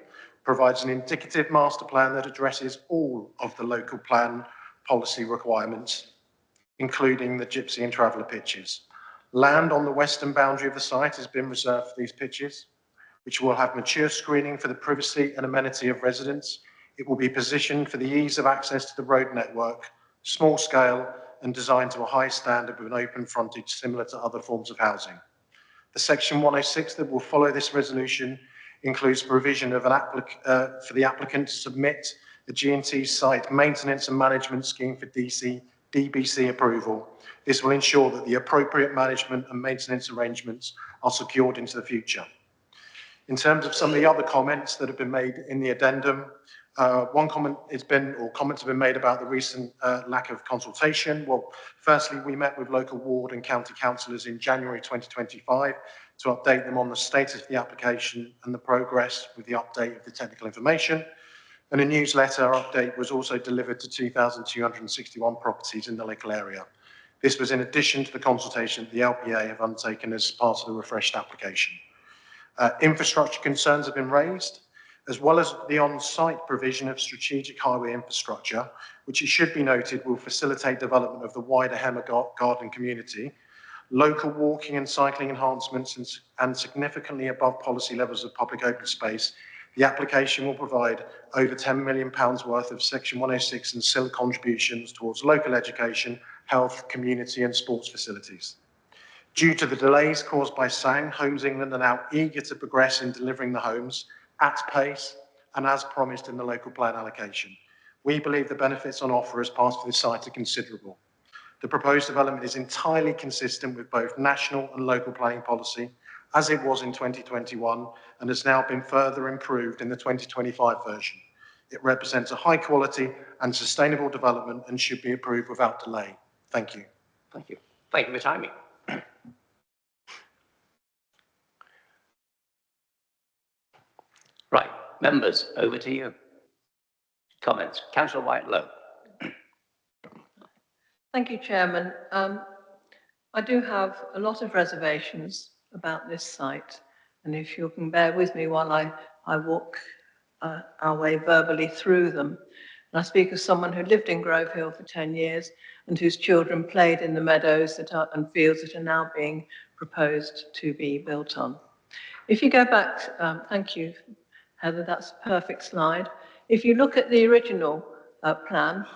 provides an indicative master plan that addresses all of the local plan policy requirements, including the gypsy and traveller pitches. Land on the western boundary of the site has been reserved for these pitches, which will have mature screening for the privacy and amenity of residents. It will be positioned for the ease of access to the road network, small scale and designed to a high standard with an open frontage similar to other forms of housing. The section 106 that will follow this resolution includes provision of for the applicant to submit the G&T site maintenance and management scheme for DBC approval. This will ensure that the appropriate management and maintenance arrangements are secured into the future. In terms of some of the other comments that have been made in the addendum, one comment comments have been made about the recent lack of consultation. Well, firstly, we met with local ward and county councillors in January 2025 to update them on the status of the application and the progress with the update of the technical information. And a newsletter update was also delivered to 2,261 properties in the local area. This was in addition to the consultation the LPA have undertaken as part of the refreshed application. Infrastructure concerns have been raised, as well as the on-site provision of strategic highway infrastructure, which it should be noted will facilitate development of the wider Hemel Garden community, local walking and cycling enhancements and significantly above policy levels of public open space. The application will provide over £10 million worth of Section 106 and SIL contributions towards local education, health, community and sports facilities. Due to the delays caused by SANG, Homes England are now eager to progress in delivering the homes at pace and as promised in the local plan allocation. We believe the benefits on offer as part of this site are considerable. The proposed development is entirely consistent with both national and local planning policy, as it was in 2021, and has now been further improved in the 2025 version. It represents a high quality and sustainable development and should be approved without delay. Thank you. Thank you. Thank you for timing. Right, members, over to you. Comments. Councillor White-Low. Thank you, Chairman. I do have a lot of reservations about this site, and if you can bear with me while I walk our way verbally through them. And I speak as someone who lived in Grove Hill for 10 years and whose children played in the meadows and fields that are now being proposed to be built on. If you go back, thank you, Heather, that's a perfect slide. If you look at the original plan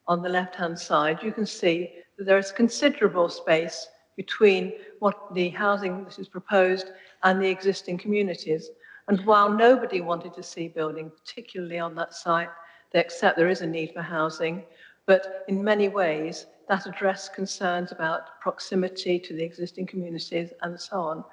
on the left-hand side, you can see that there is considerable space between what the housing that is proposed and the existing communities. And while nobody wanted to see building, particularly on that site, they accept there is a need for housing, but in many ways that addressed concerns about proximity to the existing communities and so on.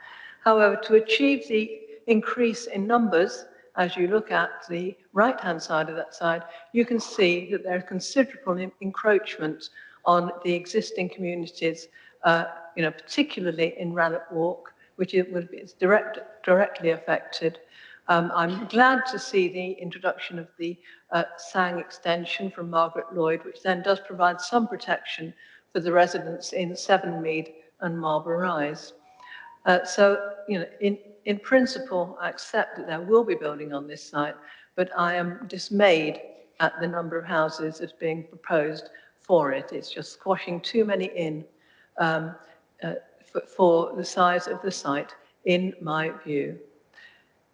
However, to achieve the increase in numbers, as you look at the right-hand side of that side, you can see that there is considerable encroachment on the existing communities, particularly in Rannoch Walk, which is directly affected. I'm glad to see the introduction of the SANG extension from Margaret Lloyd, which then does provide some protection for the residents in Sevenmead and Marlborough Rise. In principle, I accept that there will be building on this site, but I am dismayed at the number of houses that's being proposed for it. It's just squashing too many in for the size of the site, in my view.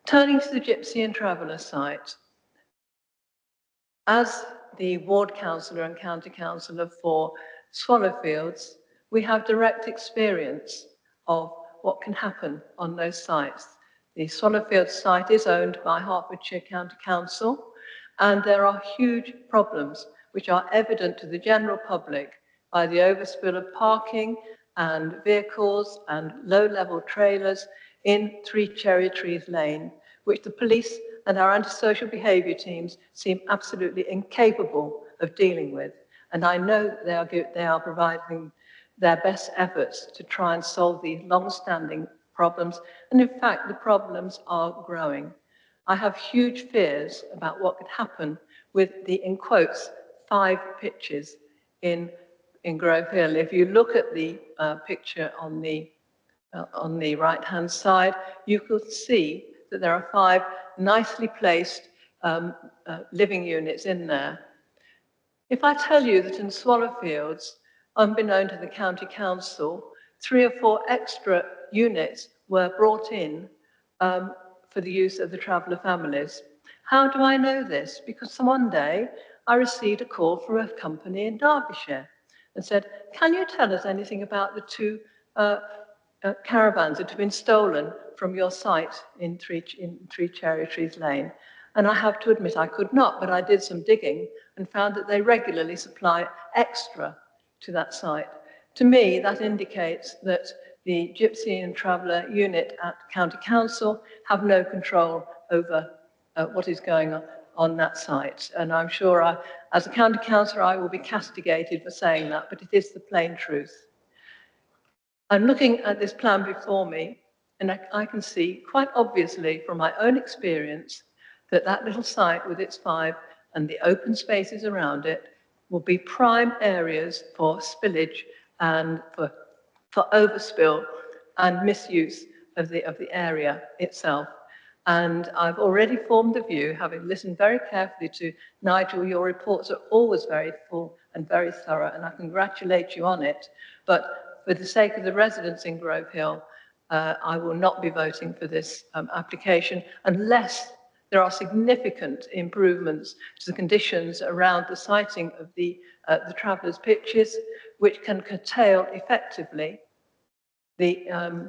Turning to the Gypsy and Traveller site, as the ward councillor and county councillor for Swallowfields, we have direct experience of what can happen on those sites. The Swallowfields site is owned by Hertfordshire County Council, and there are huge problems which are evident to the general public by the overspill of parking and vehicles and low-level trailers in 3 Cherry Trees Lane, which the police and our antisocial behaviour teams seem absolutely incapable of dealing with. And I know that they are providing their best efforts to try and solve these long-standing problems, and in fact the problems are growing. I have huge fears about what could happen with the, in quotes, 5 pitches in Grove Hill. If you look at the picture on the right-hand side, you could see that there are 5 nicely placed living units in there. If I tell you that in Swallowfields, unbeknown to the county council, 3 or 4 extra units were brought in for the use of the traveller families. How do I know this? Because one day I received a call from a company in Derbyshire and said, can you tell us anything about the 2 caravans that have been stolen from your site in 3 Cherry Trees Lane? And I have to admit I could not, but I did some digging and found that they regularly supply extra to that site. To me, that indicates that the Gypsy and Traveller unit at County Council have no control over what is going on that site. And I'm sure as a County Councillor, I will be castigated for saying that, but it is the plain truth. I'm looking at this plan before me, and I can see quite obviously from my own experience that that little site with its 5 and the open spaces around it will be prime areas for spillage and for overspill and misuse the area itself. And I've already formed a view, having listened very carefully to Nigel. Your reports are always very full and very thorough, and I congratulate you on it. But for the sake of the residents in Grove Hill, I will not be voting for this application unless there are significant improvements to the conditions around the siting of the travellers' pitches, which can curtail effectively any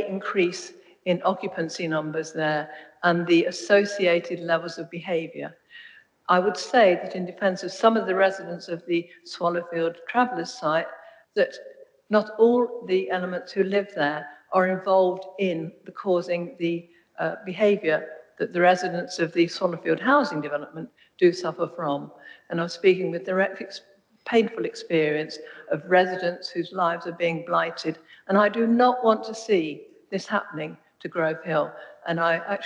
increase in occupancy numbers there and the associated levels of behaviour. I would say that in defence of some of the residents of the Swallowfield Travellers site, that not all the elements who live there are involved in the causing the behaviour that the residents of the Swallowfield housing development do suffer from. And I'm speaking with direct painful experience of residents whose lives are being blighted. And I do not want to see this happening to Grove Hill. And I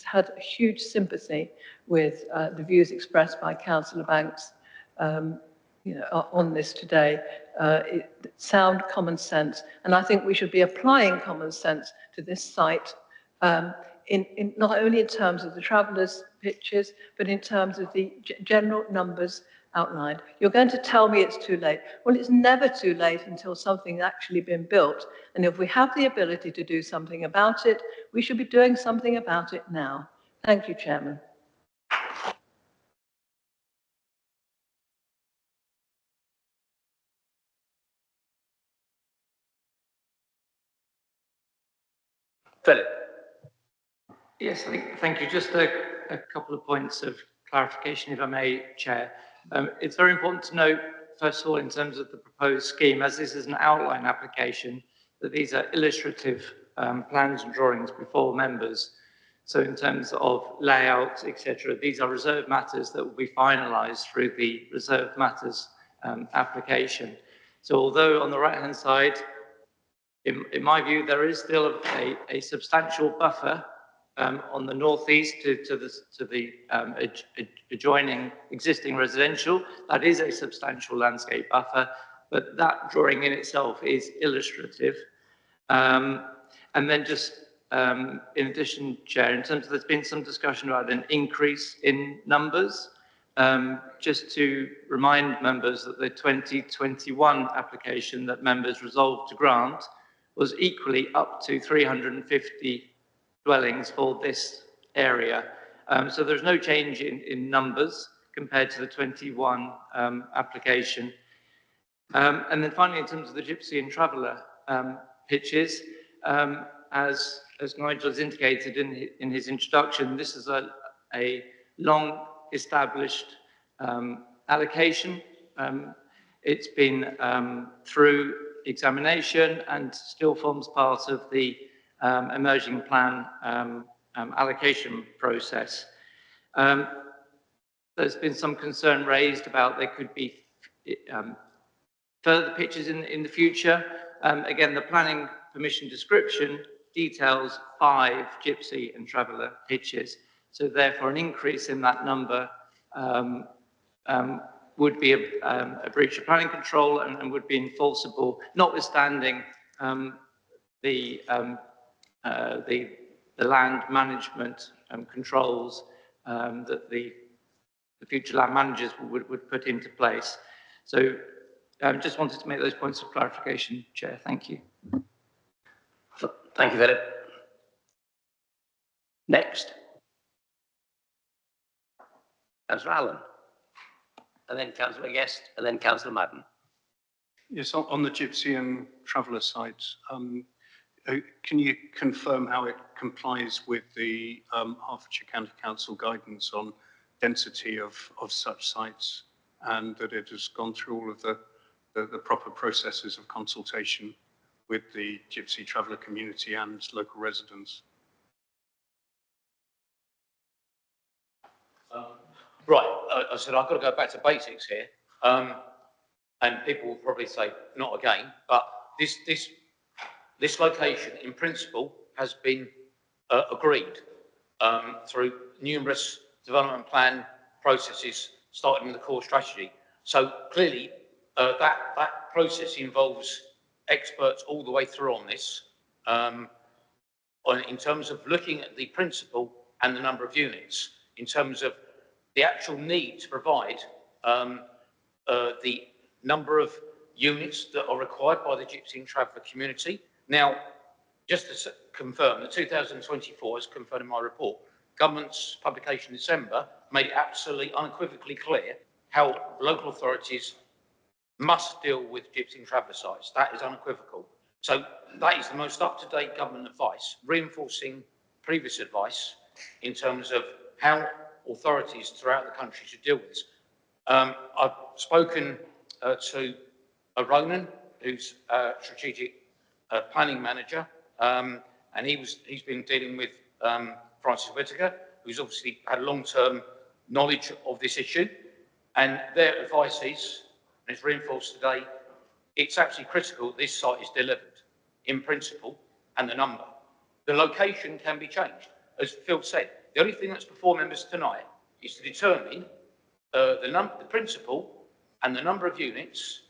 had a huge sympathy with the views expressed by Councillor Banks on this today. Sound common sense. And I think we should be applying common sense to this site, not only in terms of the travellers' pitches, but in terms of the general numbers outlined. You're going to tell me it's too late. Well, it's never too late until something's actually been built. And if we have the ability to do something about it, we should be doing something about it now. Thank you, Chairman. Philip. Yes, thank you. Just a couple of points of clarification, if I may, Chair. It's very important to note, first of all, in terms of the proposed scheme, as this is an outline application, that these are illustrative plans and drawings before members. So in terms of layout, etc., these are reserved matters that will be finalised through the reserved matters application. So although on the right-hand side, in my view, there is still a substantial buffer on the northeast to the adjoining existing residential. That is a substantial landscape buffer, but that drawing in itself is illustrative. And then just in addition, Chair, in terms of there's been some discussion about an increase in numbers. Just to remind members that the 2021 application that members resolved to grant was equally up to 350 dwellings for this area. So there's no change in numbers compared to the 21 application. And then finally, in terms of the gypsy and traveller pitches, as Nigel has indicated in his introduction, this is a long established allocation. It's been through examination and still forms part of the emerging plan allocation process. There's been some concern raised about there could be further pitches in the future. Again, the planning permission description details 5 gypsy and traveller pitches. So therefore an increase in that number would be a breach of planning control and would be enforceable, notwithstanding the land management controls that the future land managers would put into place. So just wanted to make those points of clarification, Chair. Thank you. Thank you, Philip. Next. Councillor Allen, and then Councillor Guest, and then Councillor Madden. Yes, on the gypsy and traveller sites, can you confirm how it complies with the Hertfordshire County Council guidance on density of such sites, and that it has gone through all of the proper processes of consultation with the gypsy traveller community and local residents? Right, I said I've got to go back to basics here, and people will probably say not again, but this location in principle has been agreed through numerous development plan processes starting with the core strategy. So clearly that process involves experts all the way through on this, in terms of looking at the principle and the number of units, in terms of the actual need to provide the number of units that are required by the Gypsy and Traveller community. Now, just to confirm, the 2024, as confirmed in my report, government's publication in December made it absolutely unequivocally clear how local authorities must deal with Gypsy and Traveller sites. That is unequivocal. So that is the most up-to-date government advice, reinforcing previous advice in terms of how authorities throughout the country should deal with this. I've spoken to Ronan, who's strategic planning manager, and he's been dealing with Francis Whitaker, who's obviously had long-term knowledge of this issue, and their advice is, and it's reinforced today, it's absolutely critical that this site is delivered in principle and the number. The location can be changed. As Phil said, the only thing that's before members tonight is to determine the principle and the number of units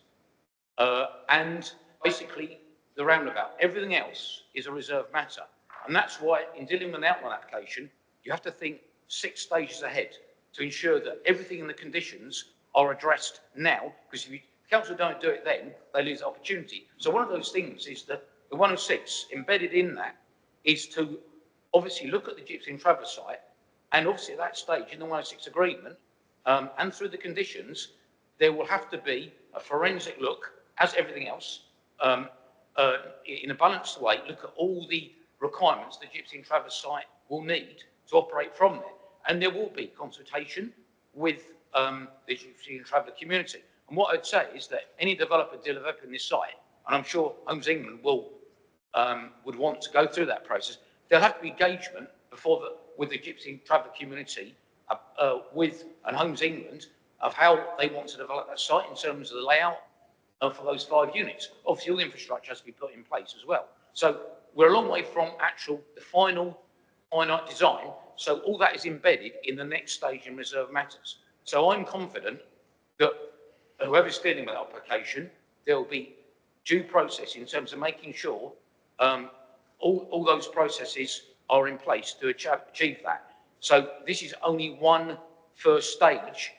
and basically the roundabout. Everything else is a reserved matter. And that's why in dealing with an outline application, you have to think 6 stages ahead to ensure that everything in the conditions are addressed now, because if council don't do it then, they lose the opportunity. So one of those things is that the 106 embedded in that is to obviously look at the Gypsy and Traveller site, and obviously at that stage in the 106 agreement and through the conditions, there will have to be a forensic look, as everything else, in a balanced way, look at all the requirements the Gypsy and Traveller site will need to operate from there. And there will be consultation with the Gypsy and Traveller community. And what I'd say is that any developer developing this site, and I'm sure Homes England would want to go through that process, there'll have to be engagement with the Gypsy and Traveller community, with and Homes England, of how they want to develop that site in terms of the layout for those 5 units. Obviously, all the infrastructure has to be put in place as well. So we're a long way from the final finite design. So all that is embedded in the next stage in reserve matters. So I'm confident that whoever's dealing with that application, there will be due process in terms of making sure all those processes are in place to achieve that. So this is only one first stage,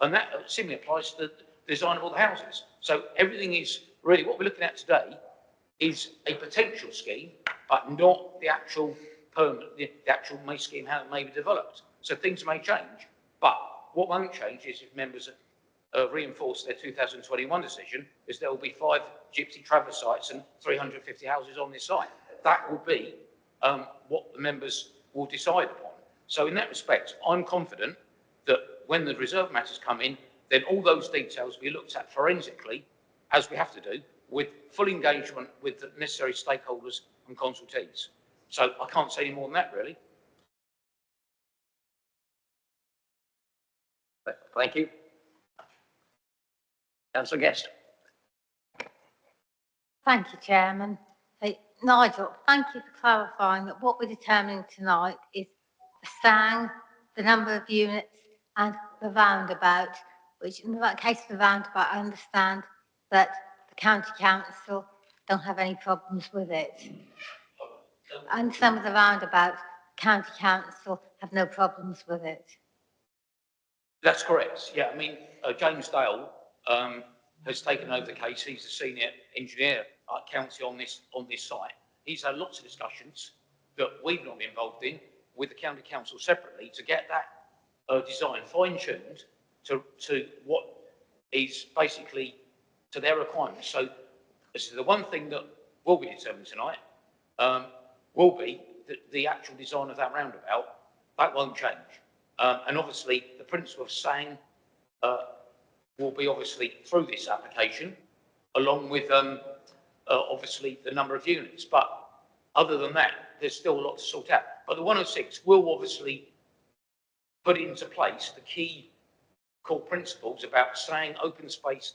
and that similarly applies to the design of all the houses. So everything is really, what we're looking at today is a potential scheme, but not the actual permanent, the actual scheme, how it may be developed. So things may change, but what won't change is if members reinforce their 2021 decision, is there will be 5 Gypsy Traveller sites and 350 houses on this site. That will be what the members will decide upon. So in that respect, I'm confident that when the reserve matters come in, then all those details will be looked at forensically, as we have to do, with full engagement with the necessary stakeholders and consultees. So I can't say any more than that, really. Thank you. Councillor Guest. Thank you, Chairman. Nigel, thank you for clarifying that what we're determining tonight is the stand, the number of units and the roundabout, which in the case of the roundabout, I understand that the County Council don't have any problems with it. And some of the roundabout, County Council have no problems with it. That's correct. Yeah, I mean, James Dale has taken over the case. He's the senior engineer at County on this site. He's had lots of discussions that we've not been involved in with the County Council separately to get that design fine-tuned to what is basically to their requirements. So this is the one thing that will be determined tonight, will be the actual design of that roundabout. That won't change. And obviously the principle of saying will be obviously through this application, along with obviously the number of units. But other than that, there's still a lot to sort out. But the 106 will obviously put into place the key core principles about saying open space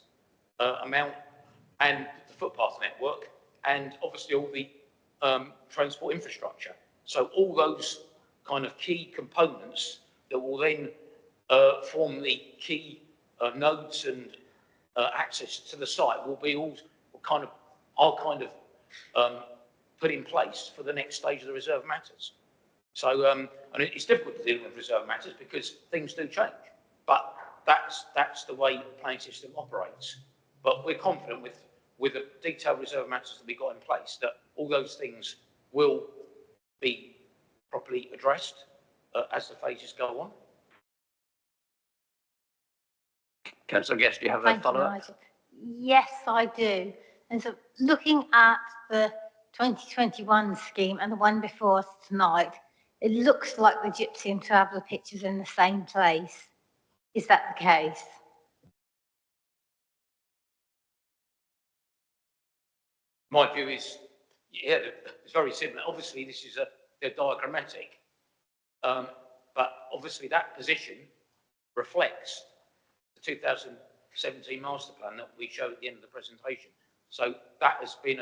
amount and the footpath network, and obviously all the transport infrastructure. So all those kind of key components that will then form the key nodes and access to the site will be all kind of are kind of put in place for the next stage of the reserve matters. So, and it's difficult to deal with reserve matters because things do change, but that's the way the planning system operates. But we're confident with the detailed reserve matters that we've got in place that all those things will be properly addressed as the phases go on. Councillor Guest, do you have a Thank you, follow-up? Nigel. Yes, I do. And so looking at the 2021 scheme and the one before us tonight, it looks like the gypsy and traveller pictures in the same place. Is that the case? My view is, yeah, it's very similar. Obviously, this is they're diagrammatic, but obviously that position reflects the 2017 master plan that we showed at the end of the presentation. So that has been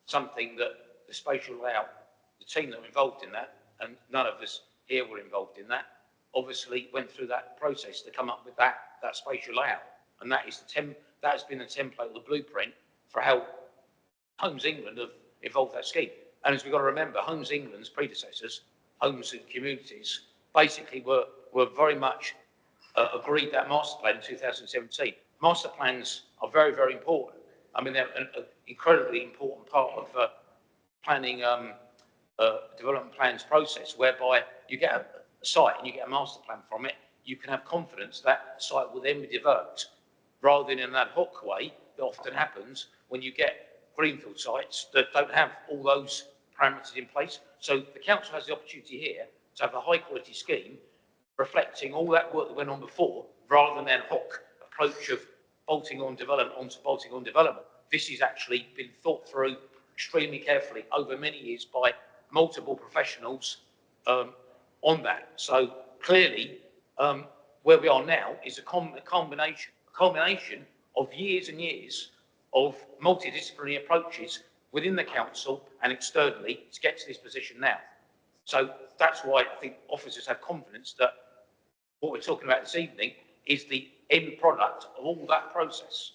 something that the spatial layout, the team that were involved in that, and none of us here were involved in that, obviously went through that process to come up with that spatial layout. And that is that has been the template, the blueprint for how Homes England have evolved that scheme. And as we've got to remember, Homes England's predecessors, Homes and Communities, basically were very much agreed that master plan in 2017. Master plans are very, very important. I mean, they're an incredibly important part of planning development plans process, whereby you get a site and you get a master plan from it, you can have confidence that site will then be developed, rather than in that hook way that often happens when you get greenfield sites that don't have all those parameters in place. So the council has the opportunity here to have a high quality scheme reflecting all that work that went on before, rather than an hook approach of bolting on development onto bolting on development. This has actually been thought through extremely carefully over many years by multiple professionals on that. So clearly, where we are now is a combination of years and years of multidisciplinary approaches within the council and externally to get to this position now. So that's why I think officers have confidence that what we're talking about this evening is the end product of all that process.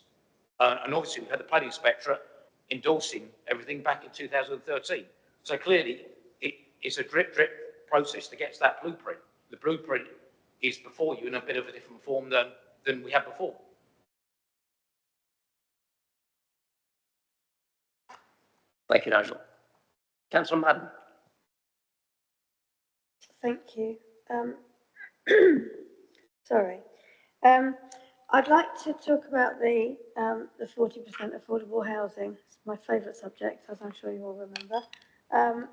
And obviously we've had the planning inspectorate endorsing everything back in 2013. So clearly it's a drip process to get to that blueprint. The blueprint is before you in a bit of a different form than we had before. Thank you, Nigel. Councillor Madden. Thank you. Sorry. I'd like to talk about the 40% affordable housing. It's my favourite subject, as I'm sure you all remember.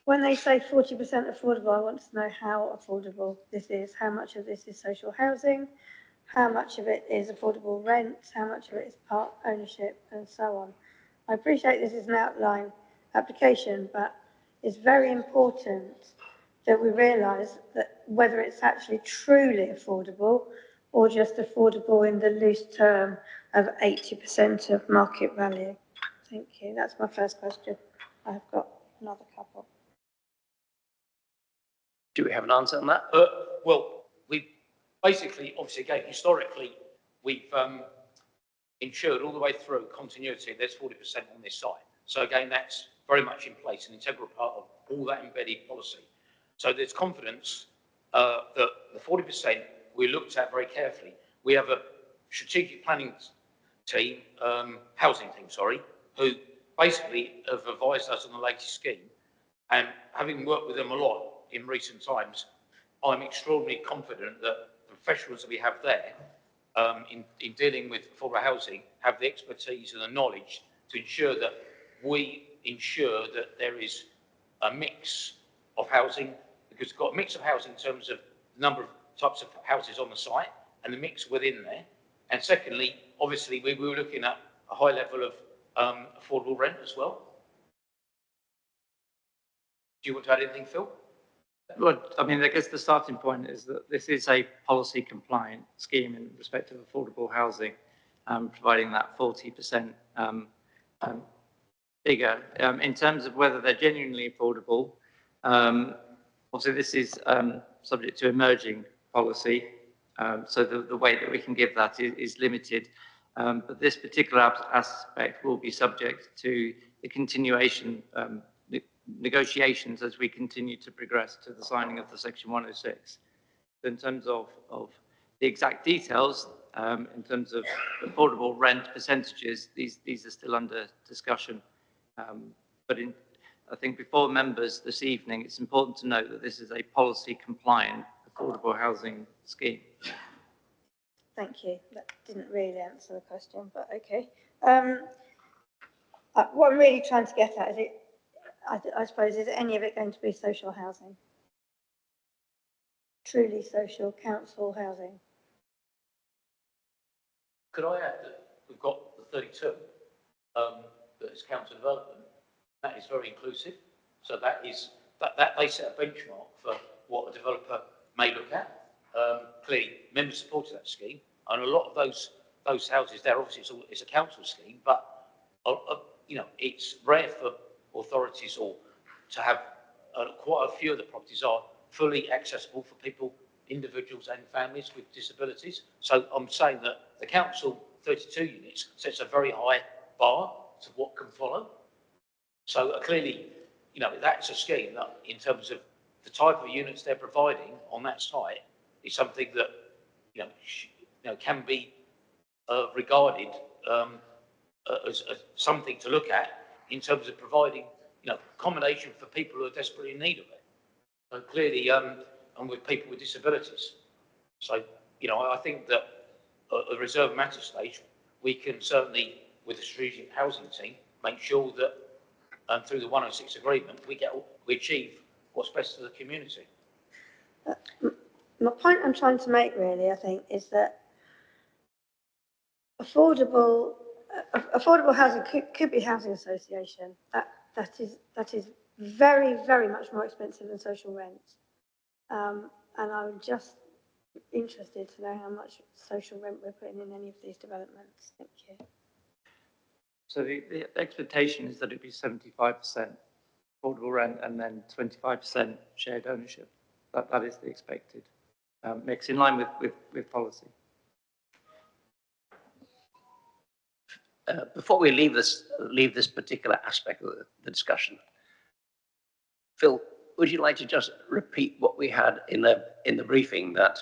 When they say 40% affordable, I want to know how affordable this is. How much of this is social housing? How much of it is affordable rent? How much of it is part ownership, and so on? I appreciate this is an outline application, but it's very important that we realise that whether it's actually truly affordable or just affordable in the loose term of 80% of market value. Thank you. That's my first question. I've got another couple. Do we have an answer on that? Well, we basically, obviously, again, historically, we've ensured all the way through continuity, there's 40% on this site. So again, that's very much in place, an integral part of all that embedded policy. So there's confidence that the 40% we looked at very carefully. We have a strategic planning team, housing team, sorry, who basically have advised us on the latest scheme. And having worked with them a lot in recent times, I'm extraordinarily confident that the professionals that we have there in dealing with affordable housing have the expertise and the knowledge to ensure that we ensure that there is a mix of housing, because we've got a mix of housing in terms of the number of types of houses on the site and the mix within there. And secondly, obviously, we were looking at a high level of affordable rent as well. Do you want to add anything, Phil? Well, I mean, I guess the starting point is that this is a policy compliant scheme in respect of affordable housing, providing that 40% figure. In terms of whether they're genuinely affordable, obviously this is subject to emerging policy, so the way that we can give that is limited. But this particular aspect will be subject to the continuation negotiations as we continue to progress to the signing of the Section 106. In terms of the exact details, in terms of affordable rent percentages, these are still under discussion. But I think before members this evening, it's important to note that this is a policy compliant affordable housing scheme. Thank you. That didn't really answer the question, but okay. What I'm really trying to get at is I suppose, is any of it going to be social housing? Truly social council housing? Could I add that we've got the 32 that is council development. That is very inclusive. So that they set a benchmark for what a developer may look at. Clearly, members supported that scheme, and a lot of those houses there, obviously, it's a council scheme, but you know, it's rare for authorities or to have quite a few of the properties are fully accessible for people, individuals and families with disabilities. So I'm saying that the council 32 units sets a very high bar to what can follow. So clearly, you know, that's a scheme that in terms of the type of units they're providing on that site is something that, you know, can be regarded as something to look at in terms of providing, you know, accommodation for people who are desperately in need of it. So clearly, and with people with disabilities. So, you know, I think that at the reserve matter stage, we can certainly, with the strategic housing team, make sure that through the 106 agreement, we achieve what's best for the community. The point I'm trying to make really, I think, is that affordable housing could be housing association. That is very, very much more expensive than social rent. And I'm just interested to know how much social rent we're putting in any of these developments. Thank you. So the expectation is that it'd be 75% affordable rent and then 25% shared ownership. That is the expected mix in line with policy. Before we leave this particular aspect of the discussion, Phil, would you like to just repeat what we had in the briefing, that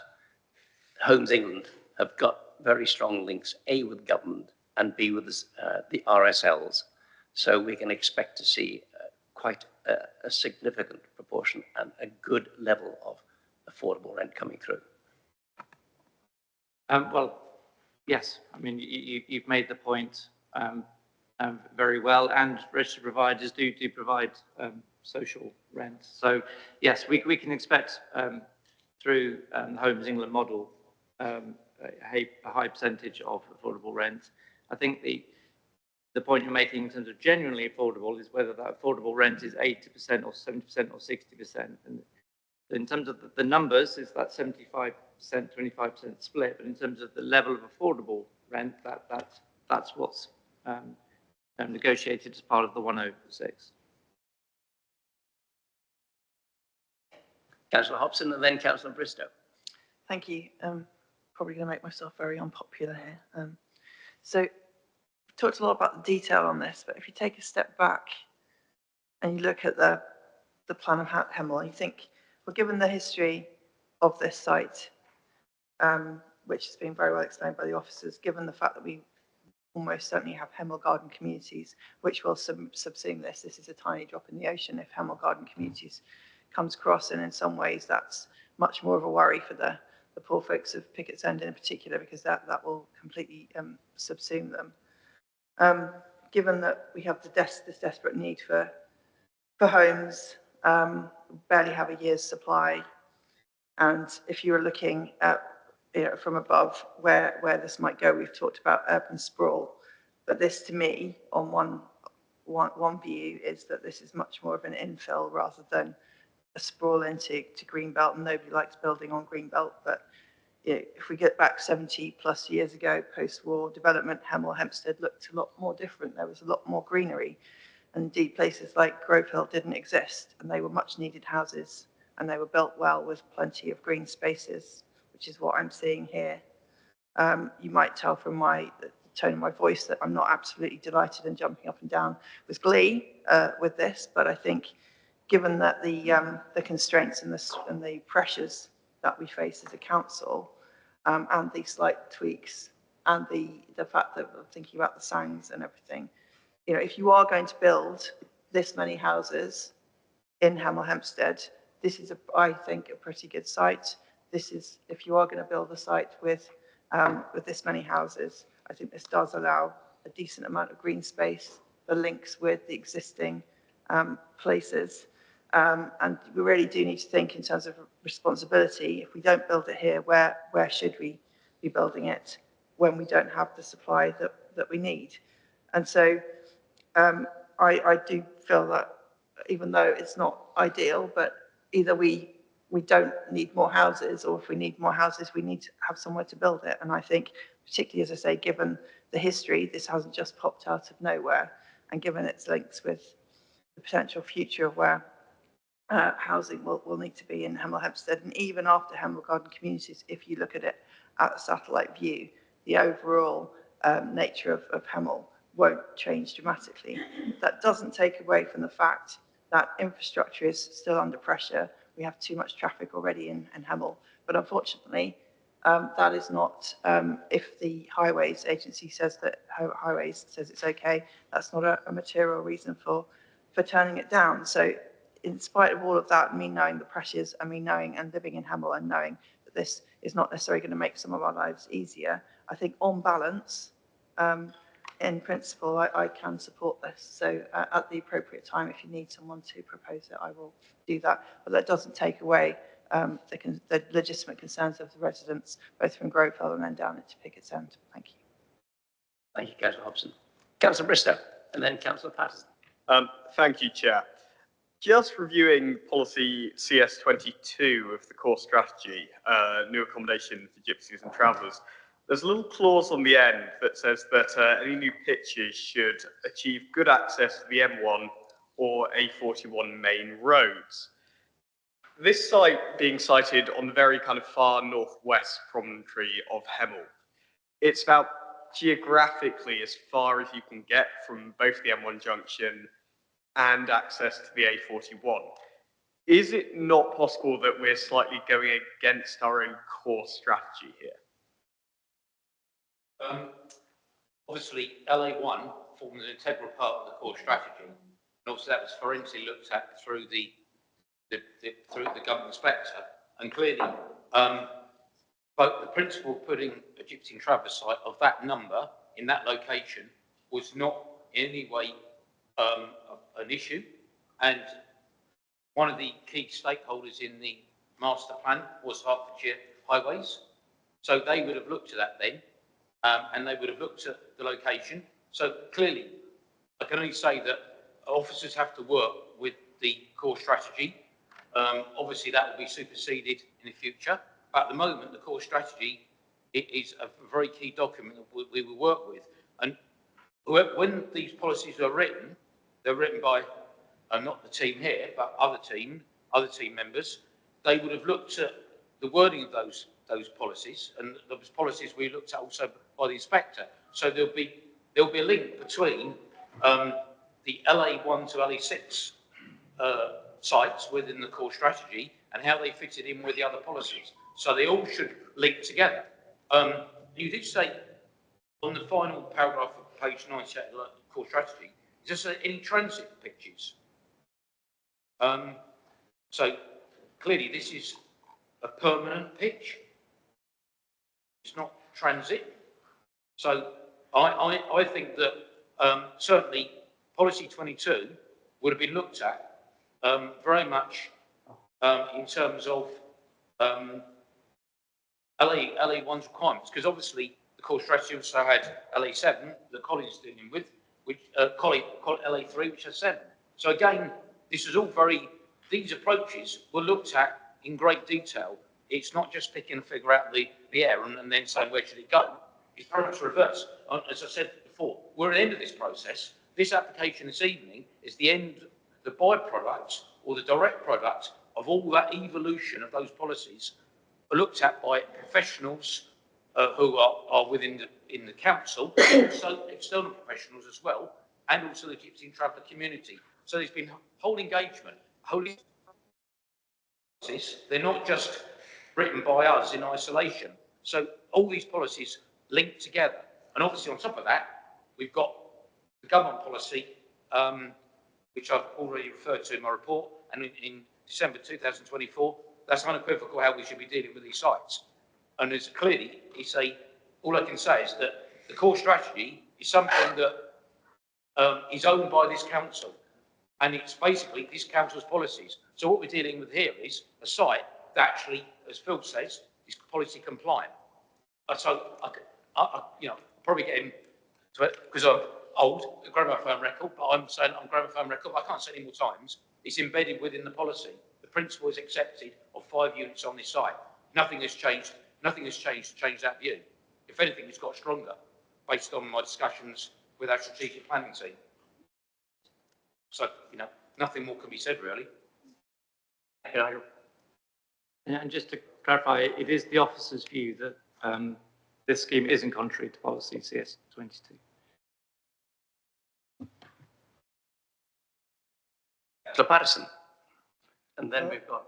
Homes England have got very strong links, A, with government and B, with the RSLs. So we can expect to see quite a significant proportion and a good level of affordable rent coming through. Well, yes. I mean, you've made the point very well, and registered providers do provide social rent. So yes, we can expect through the Homes England model a high percentage of affordable rent. I think the point you're making in terms of genuinely affordable is whether that affordable rent is 80% or 70% or 60%. And in terms of the numbers, is that 75%, 25% split. But in terms of the level of affordable rent, that's what's negotiated as part of the 106. Councillor Hobson and then Councillor Bristow. Thank you. Probably going to make myself very unpopular here. So we've talked a lot about the detail on this, but if you take a step back and you look at the plan of Hemel, you think, well, given the history of this site, which has been very well explained by the officers, given the fact that we almost certainly have Hemel Garden communities, which will subsume this. This is a tiny drop in the ocean if Hemel Garden communities comes across, and in some ways that's much more of a worry for the poor folks of Piccotts End in particular, because that will completely subsume them. Given that we have this desperate need for homes, barely have a year's supply, and if you were looking at, you know, from above where this might go, we've talked about urban sprawl, but this to me on one view is that this is much more of an infill rather than a sprawl into Greenbelt, and nobody likes building on Greenbelt. But you know, if we get back 70 plus years ago, post-war development, Hemel Hempstead looked a lot more different. There was a lot more greenery, and indeed places like Grove Hill didn't exist, and they were much needed houses, and they were built well with plenty of green spaces, which is what I'm seeing here. You might tell from my tone of my voice that I'm not absolutely delighted and jumping up and down with glee with this, but I think given that the constraints and the pressures that we face as a council, and the slight tweaks and the fact that we're thinking about the sounds and everything, you know, if you are going to build this many houses in Hemel Hempstead, this is, I think, a pretty good site. This is, if you are going to build a site with this many houses, I think this does allow a decent amount of green space, the links with the existing places. And we really do need to think in terms of responsibility. If we don't build it here, where should we be building it when we don't have the supply that we need? And so I do feel that even though it's not ideal, but either we don't need more houses, or if we need more houses, we need to have somewhere to build it. And I think, particularly, as I say, given the history, this hasn't just popped out of nowhere, and given its links with the potential future of where housing will need to be in Hemel Hempstead, and even after Hemel Garden Communities, if you look at it at a satellite view, the overall nature of Hemel won't change dramatically. That doesn't take away from the fact that infrastructure is still under pressure. We have too much traffic already in Hemel, but unfortunately, that is not, if the Highways Agency says that Highways says it's okay, that's not a material reason for turning it down. So in spite of all of that, me knowing the pressures, and me knowing and living in Hemel and knowing that this is not necessarily going to make some of our lives easier, I think on balance, in principle, I can support this. So at the appropriate time, if you need someone to propose it, I will do that. But that doesn't take away the legitimate concerns of the residents, both from Grovefell and then down into Piccotts End. Thank you. Thank you, Councillor Hobson. Councillor Bristow, and then Councillor Patterson. Thank you, Chair. Just reviewing policy CS22 of the core strategy, new accommodation for gypsies and travellers, there's a little clause on the end that says that any new pitches should achieve good access to the M1 or A41 main roads. This site being sited on the very kind of far northwest promontory of Hemel, it's about geographically as far as you can get from both the M1 junction and access to the A41. Is it not possible that we're slightly going against our own core strategy here? Obviously, LA1 forms an integral part of the core strategy, and also that was forensically looked at through the government inspector, and clearly, both the principle of putting a gypsy and traveller site of that number in that location was not in any way an issue, and one of the key stakeholders in the master plan was Hertfordshire Highways, so they would have looked at that then, and they would have looked at the location. So clearly, I can only say that officers have to work with the core strategy. Obviously, that will be superseded in the future, but at the moment, the core strategy is a very key document that we will work with. And when these policies are written, they're written by not the team here, but other team members. They would have looked at the wording of those policies, and those policies we looked at also by the inspector. So there'll be a link between the LA1 to LA6 sites within the core strategy and how they fitted in with the other policies. So they all should link together. You did say on the final paragraph of page 98 of the core strategy, just any transit pitches. So clearly this is a permanent pitch. It's not transit. So I think that certainly policy 22 would have been looked at very much in terms of LA1's requirements, because obviously the core strategy also had LA7 that Colin's dealing with, which LA3, which has 7. So again, this is all these approaches were looked at in great detail. It's not just picking a figure out of the air and then saying where should it go. It's very much reverse. As I said before, we're at the end of this process. This application this evening is the end, the byproduct or the direct product of all that evolution of those policies looked at by professionals who are within in the council, also external professionals as well, and also the gypsy and traveller community. So there's been whole engagement, they're not just written by us in isolation. So all these policies link together. And obviously on top of that, we've got the government policy, which I've already referred to in my report, and in December 2024, that's unequivocal how we should be dealing with these sites. And there's clearly, all I can say is that the core strategy is something that is owned by this council. And it's basically this council's policies. So what we're dealing with here is a site that actually, as Phil says, is policy compliant. So I'll probably get him to it because I'm old, a gramophone record, but I'm saying I'm gramophone record, but I can't say any more times. It's embedded within the policy. The principle is accepted of 5 units on this site. Nothing has changed. Nothing has changed to change that view. If anything, it's got stronger based on my discussions with our strategic planning team. So, nothing more can be said, really. And just to clarify, it is the officer's view that this scheme isn't contrary to policy CS22. So Patterson, and then we've got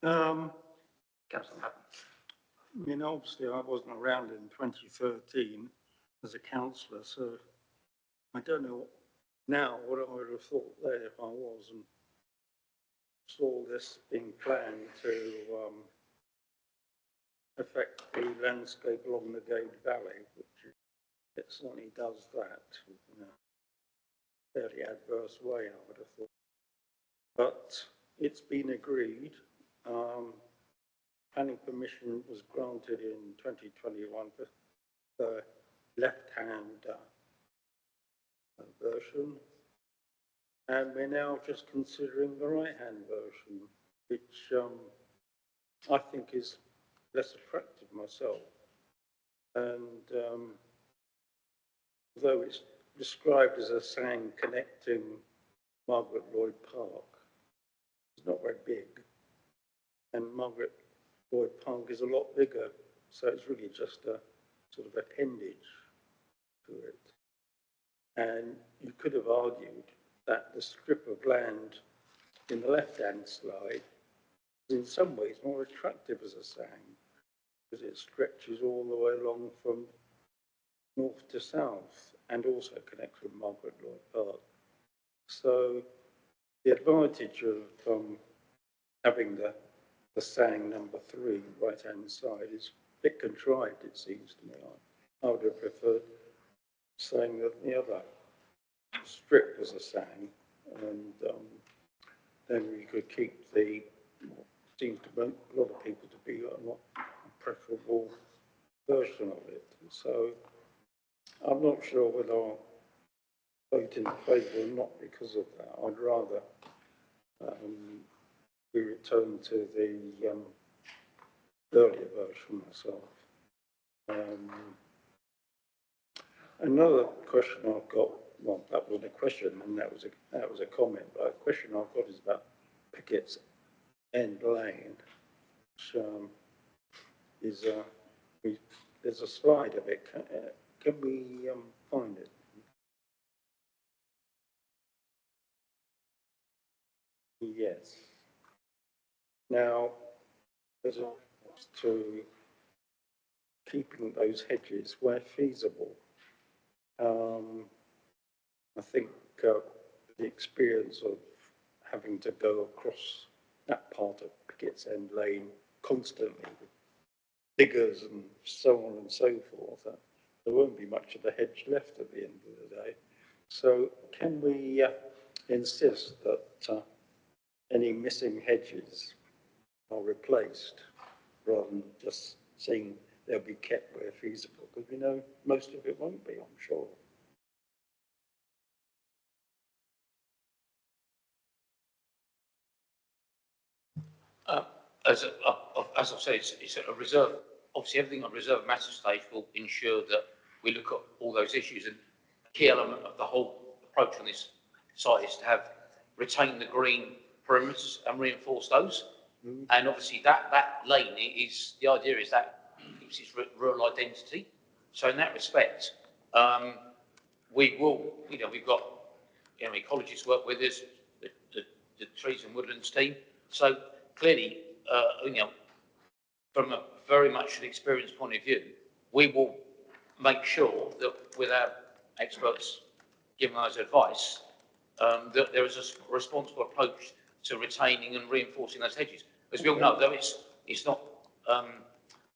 Councillor Hatton. Obviously I wasn't around in 2013 as a councillor, so I don't know now what I would have thought there if I was and saw this being planned to affect the landscape along the Gade Valley, which it certainly does that in a fairly adverse way, I would have thought. But it's been agreed. Planning permission was granted in 2021 for the left-hand version, and we're now just considering the right-hand version, which I think is less attractive myself. And although it's described as a sang connecting Margaret Lloyd Park, it's not very big, and Margaret Lloyd Park is a lot bigger, so it's really just a sort of appendage to it. And you could have argued that the strip of land in the left-hand slide is in some ways more attractive as a sang, because it stretches all the way along from north to south and also connects with Margaret Lloyd Park. So the advantage of having the sang number 3 right-hand side is a bit contrived, it seems to me. I would have preferred saying that the other strip was a sang, and then we could keep the, what seems to a lot of people to be a more preferable version of it. So I'm not sure whether I'll vote in favour or not because of that. I'd rather we return to the earlier version myself. Another question I've got, well, that wasn't a question, and that was a comment, but a question I've got is about Piccotts End Lane, which is there's a slide of it. Can we find it? Yes. Now, there's a to keeping those hedges where feasible. I think the experience of having to go across that part of Piccotts End Lane constantly with diggers and so on and so forth, there won't be much of the hedge left at the end of the day. So can we insist that any missing hedges are replaced rather than just saying they'll be kept where feasible? Because we know most of it won't be, I'm sure. As I've said, it's a reserve. Obviously, everything on reserve matter stage will ensure that we look at all those issues. And a key element of the whole approach on this site is to have retain the green perimeters and reinforce those. And obviously, that lane is the idea is that keeps its rural identity. So in that respect, we will, we've got, ecologists work with us, the trees and woodlands team. So clearly, from a very much an experience point of view, we will make sure that with our experts giving us advice, that there is a responsible approach to retaining and reinforcing those hedges. As we all know, though, it's not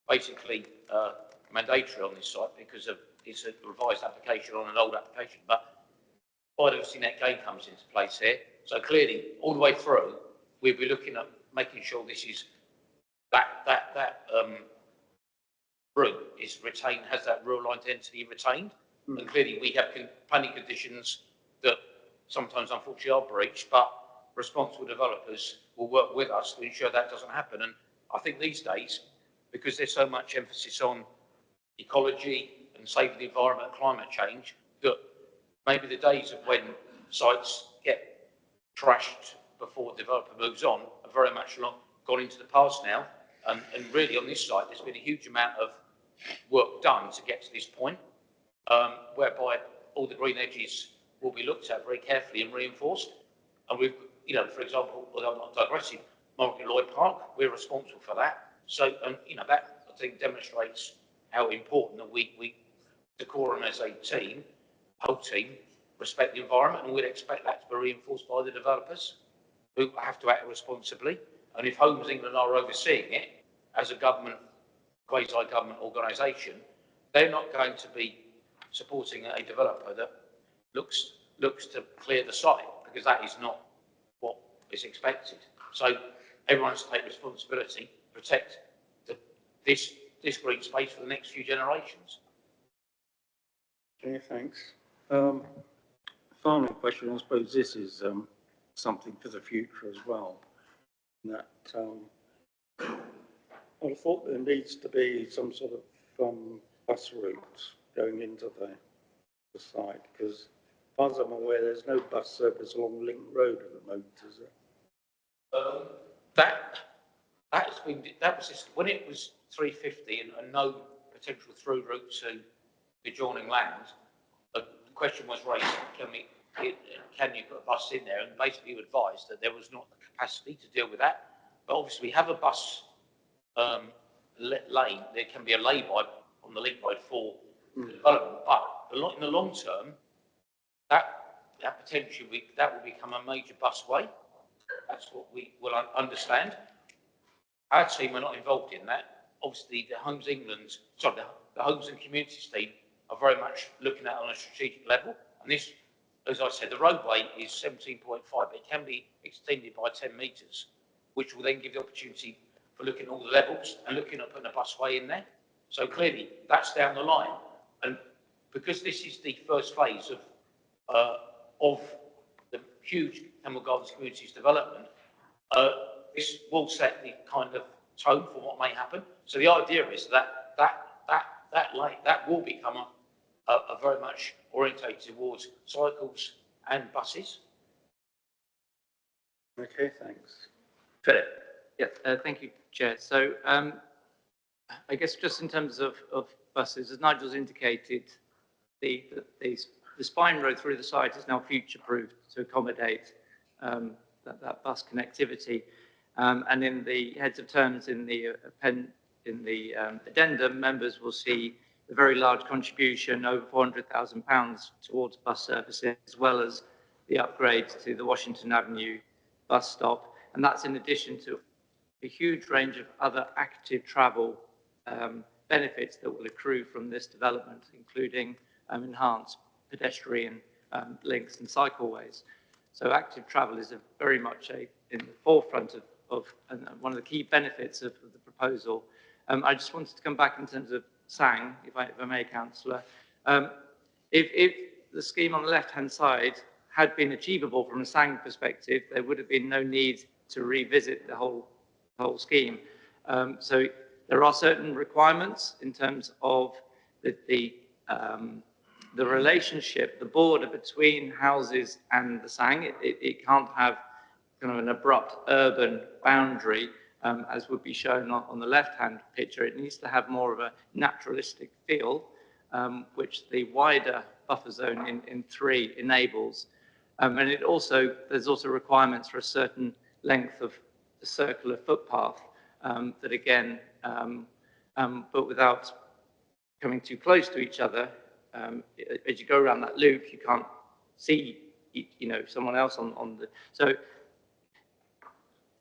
basically mandatory on this site because it's a revised application on an old application, but biodiversity net gain comes into place here. So clearly, all the way through, we'll be looking at making sure this is that route is retained, has that rural identity retained. And clearly, we have planning conditions that sometimes, unfortunately, are breached, but responsible developers will work with us to ensure that doesn't happen. And I think these days, because there's so much emphasis on ecology and saving the environment and climate change, that maybe the days of when sites get trashed before the developer moves on are very much gone into the past now. And really on this site, there's been a huge amount of work done to get to this point, whereby all the green edges will be looked at very carefully and reinforced. And we've, for example, although I'm not digressing, Margaret Lloyd Park, we're responsible for that. So, and that I think demonstrates how important that we Decorum as a team, whole team, respect the environment, and we'd expect that to be reinforced by the developers who have to act responsibly. And if Homes England are overseeing it as a government, quasi-government organisation, they're not going to be supporting a developer that looks to clear the site, because that is not what is expected. So everyone has to take responsibility, protect this green space for the next few generations. Okay, thanks. Final question, I suppose this is something for the future as well. That I thought there needs to be some sort of bus routes going into the site, because as far as I'm aware, there's no bus service along Link Road at the moment, is there? That was just, when it was 350 and no potential through route to the adjoining lands, the question was raised, can you put a bus in there? And basically you advised that there was not the capacity to deal with that. But obviously we have a bus lane, there can be a lay-by on the Link Road for the development, but in the long term, that potentially that will become a major busway. That's what we will understand. Our team are not involved in that. Obviously, the Homes and Communities team are very much looking at it on a strategic level. And this, as I said, the roadway is 17.5, but it can be extended by 10 metres, which will then give the opportunity for looking at all the levels and looking at putting a busway in there. So clearly, that's down the line. And because this is the first phase of the huge Hemel Gardens Communities development, this will set the kind of tone for what may happen. So the idea is that will become a very much orientated towards cycles and buses. Okay, thanks. Philip. Yeah, thank you, Chair. So I guess just in terms of buses, as Nigel's indicated, the spine road through the site is now future-proofed to accommodate that bus connectivity. And in the heads of terms in the addendum, members will see a very large contribution, over £400,000 towards bus services, as well as the upgrade to the Washington Avenue bus stop. And that's in addition to a huge range of other active travel benefits that will accrue from this development, including enhanced pedestrian links and cycleways. So active travel is very much in the forefront of one of the key benefits of the proposal. I just wanted to come back in terms of SANG, if I may, Councillor. If the scheme on the left-hand side had been achievable from a SANG perspective, there would have been no need to revisit the whole scheme. So there are certain requirements in terms of the relationship, the border between houses and the SANG. It can't have kind of an abrupt urban boundary, as would be shown on the left-hand picture. It needs to have more of a naturalistic feel, which the wider buffer zone in 3 enables. And there's also requirements for a certain length of the circular footpath that again, but without coming too close to each other, as you go around that loop, you can't see, someone else on the, so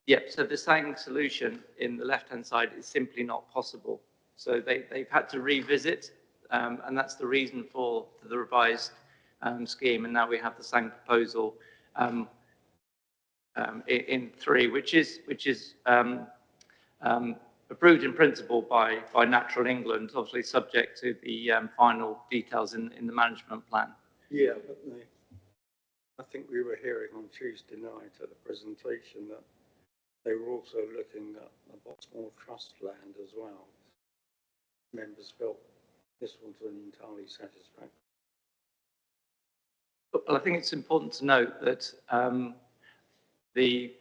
the SANG solution in the left-hand side is simply not possible. So they've had to revisit, and that's the reason for the revised scheme. And now we have the SANG proposal in 3, which is approved in principle by Natural England, obviously subject to the final details in the management plan. Yeah, but I think we were hearing on Tuesday night at the presentation that they were also looking at the Boxmoor Trust land as well. Members felt this wasn't entirely satisfactory. Well, I think it's important to note that the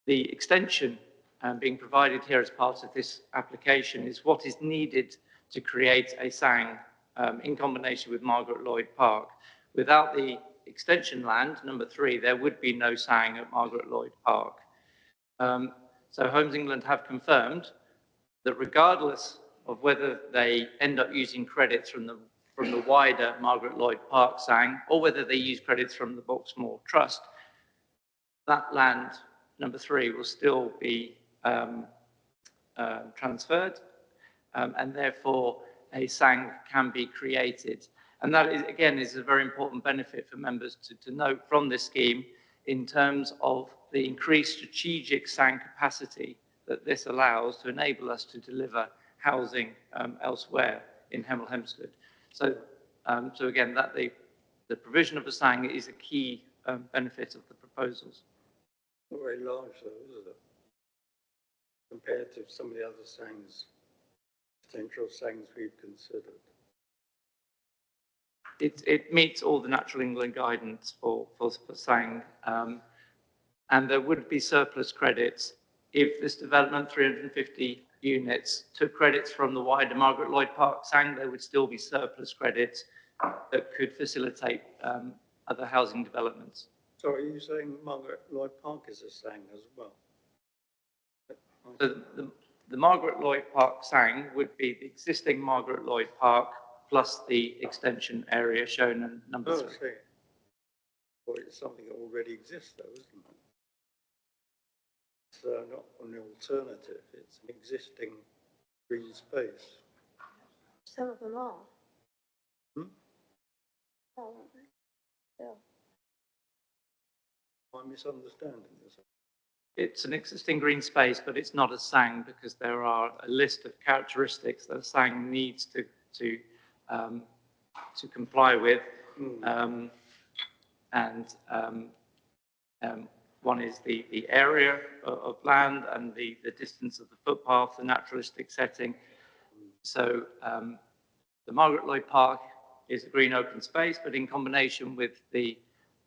extension being provided here as part of this application is what is needed to create a SANG in combination with Margaret Lloyd Park. Without the extension land, number 3, there would be no SANG at Margaret Lloyd Park. So Homes England have confirmed that regardless of whether they end up using credits from the wider Margaret Lloyd Park SANG or whether they use credits from the Boxmoor Trust, that land, number 3, will still be transferred, and therefore a SANG can be created. And that, is a very important benefit for members to note from this scheme in terms of the increased strategic SANG capacity that this allows to enable us to deliver housing elsewhere in Hemel Hempstead. So, again, that the provision of a SANG is a key benefit of the proposals. Not very large though, is it? Compared to some of the other SANGs, potential SANGs we've considered. It meets all the Natural England guidance for SANG, and there would be surplus credits if this development, 350 units, took credits from the wider Margaret Lloyd Park SANG. There would still be surplus credits that could facilitate other housing developments. So are you saying Margaret Lloyd Park is a SANG as well? So the Margaret Lloyd Park SANG would be the existing Margaret Lloyd Park plus the extension area shown in number 3. See. Well, it's something that already exists though, isn't it? It's not an alternative, it's an existing green space. Some of them are. Hmm? Oh, aren't they? Yeah. Am I misunderstanding this? It's an existing green space, but it's not a SANG because there are a list of characteristics that a SANG needs to comply with. One is the area of land and the distance of the footpath, the naturalistic setting. So the Margaret Lloyd Park is a green open space, but in combination with the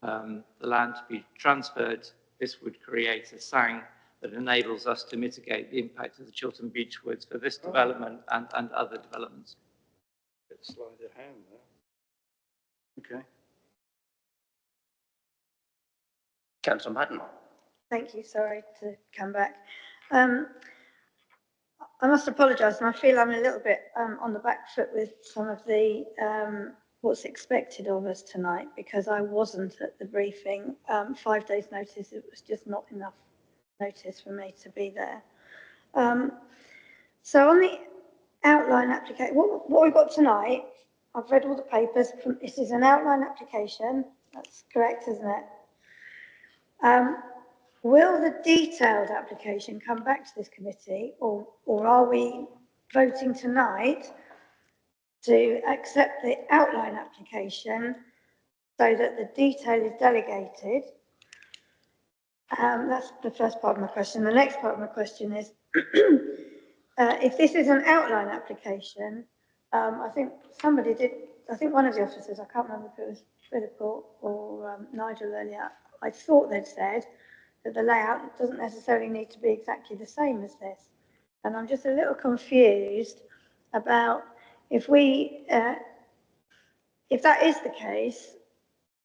land to be transferred, this would create a SANG that enables us to mitigate the impact of the Chiltern Beach Woods for this development and other developments. Let's slide a hand there. Okay. Councillor Madden. Thank you. Sorry to come back. I must apologise, and I feel I'm a little bit on the back foot with some of the what's expected of us tonight, because I wasn't at the briefing. 5 days notice, it was just not enough notice for me to be there. So on the outline application, what we've got tonight, I've read all the papers. This is an outline application. That's correct, isn't it? Will the detailed application come back to this committee, or are we voting tonight to accept the outline application so that the detail is delegated? That's the first part of my question. The next part of my question is, if this is an outline application, I think somebody did, I think one of the officers, I can't remember if it was Philip or Nigel earlier, I thought they'd said that the layout doesn't necessarily need to be exactly the same as this. And I'm just a little confused about if if that is the case,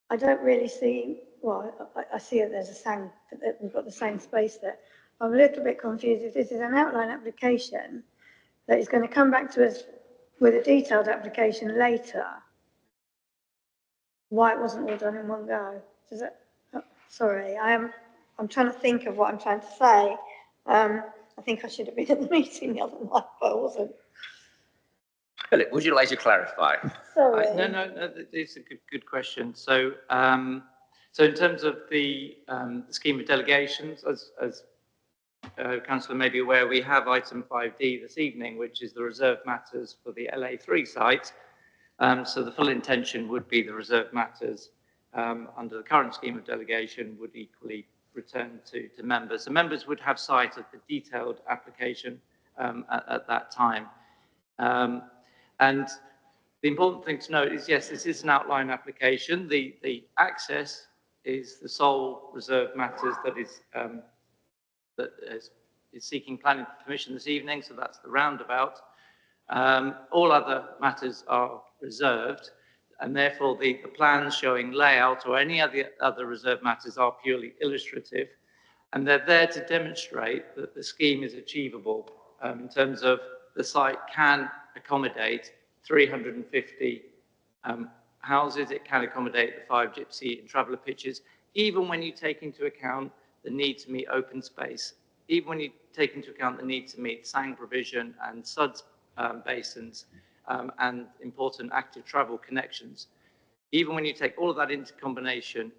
I don't really see, well, I see that that we've got the same space there. I'm a little bit confused if this is an outline application that is going to come back to us with a detailed application later, why it wasn't all done in one go. Does it, oh, sorry, I'm trying to think of what I'm trying to say. I think I should have been at the meeting the other night, but I wasn't. Philip, would you like to clarify? Sorry. No, it's a good question. So, so in terms of the scheme of delegations, as Councillor may be aware, we have item 5D this evening, which is the reserved matters for the LA3 site. So the full intention would be the reserved matters under the current scheme of delegation would equally return to members. So members would have sight of the detailed application at that time. And the important thing to note is, yes, this is an outline application. The access is the sole reserved matters that is seeking planning permission this evening, so that's the roundabout. All other matters are reserved, and therefore the plans showing layout or any other reserved matters are purely illustrative, and they're there to demonstrate that the scheme is achievable in terms of the site can accommodate 350 houses, it can accommodate the 5 gypsy and traveller pitches, even when you take into account the need to meet open space, even when you take into account the need to meet sang provision and suds basins and important active travel connections. Even when you take all of that into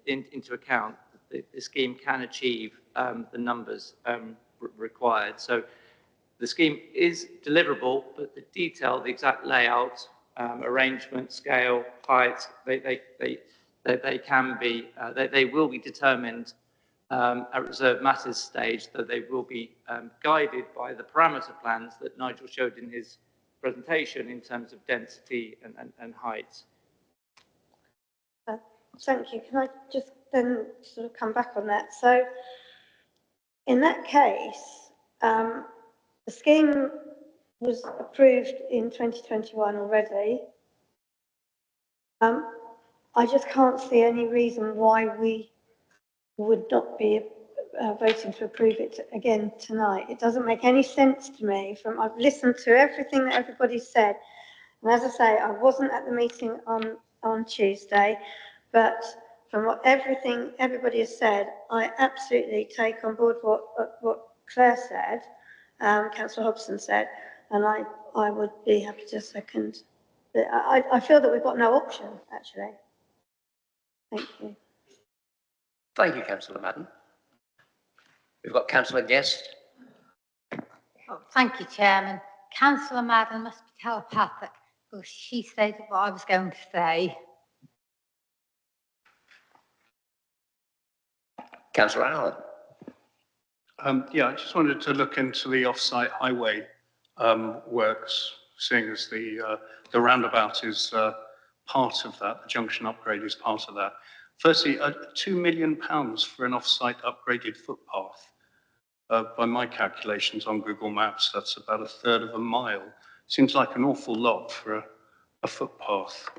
into account, the scheme can achieve the numbers required. So the scheme is deliverable, but the detail, the exact layout, arrangement, scale, height, they will be determined at reserved matters stage, though they will be guided by the parameter plans that Nigel showed in his presentation in terms of density and height. Thank you. Can I just then sort of come back on that? So in that case, the scheme was approved in 2021 already. I just can't see any reason why we would not be voting to approve it again tonight. It doesn't make any sense to me. I've listened to everything that everybody said, and as I say, I wasn't at the meeting on Tuesday, but from everything everybody has said, I absolutely take on board what Claire said, Councillor Hobson said, and I would be happy to second. I feel that we've got no option, actually. Thank you. Thank you, Councillor Madden. We've got Councillor Guest. Oh, thank you, Chairman. Councillor Madden must be telepathic, because she said what I was going to say. Councillor Allen. Yeah, I just wanted to look into the off-site highway works, seeing as the roundabout is part of that, the junction upgrade is part of that. Firstly, £2 million for an off-site upgraded footpath. By my calculations on Google Maps, that's about 1/3 of a mile. Seems like an awful lot for a footpath.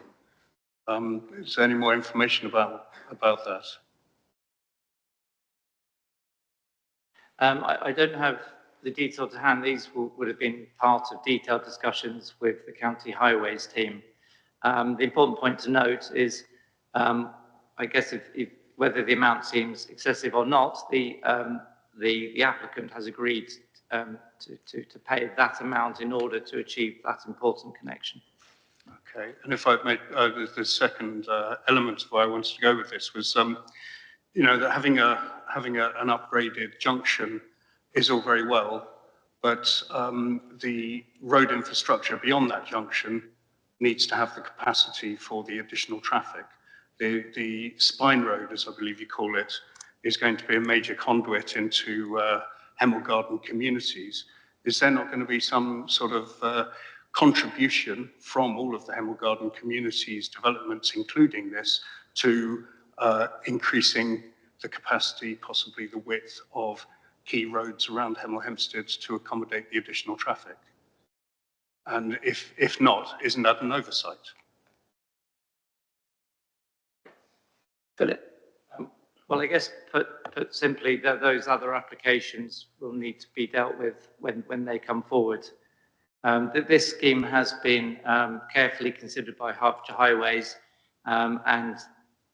Is there any more information about that? I don't have the detail to hand. These would have been part of detailed discussions with the county highways team. The important point to note is, I guess, if whether the amount seems excessive or not, the applicant has agreed to pay that amount in order to achieve that important connection. Okay, and if I may, the second element of why I wanted to go with this was, you know, that having an upgraded junction is all very well, but the road infrastructure beyond that junction needs to have the capacity for the additional traffic. The spine road, as I believe you call it, is going to be a major conduit into Hemel Garden communities. Is there not going to be some sort of contribution from all of the Hemel Garden communities developments, including this, to increasing the capacity, possibly the width of key roads around Hemel Hempstead to accommodate the additional traffic? And if not, isn't that an oversight? Philip? Well, I guess put simply, that those other applications will need to be dealt with when they come forward. This scheme has been carefully considered by Hertfordshire Highways, and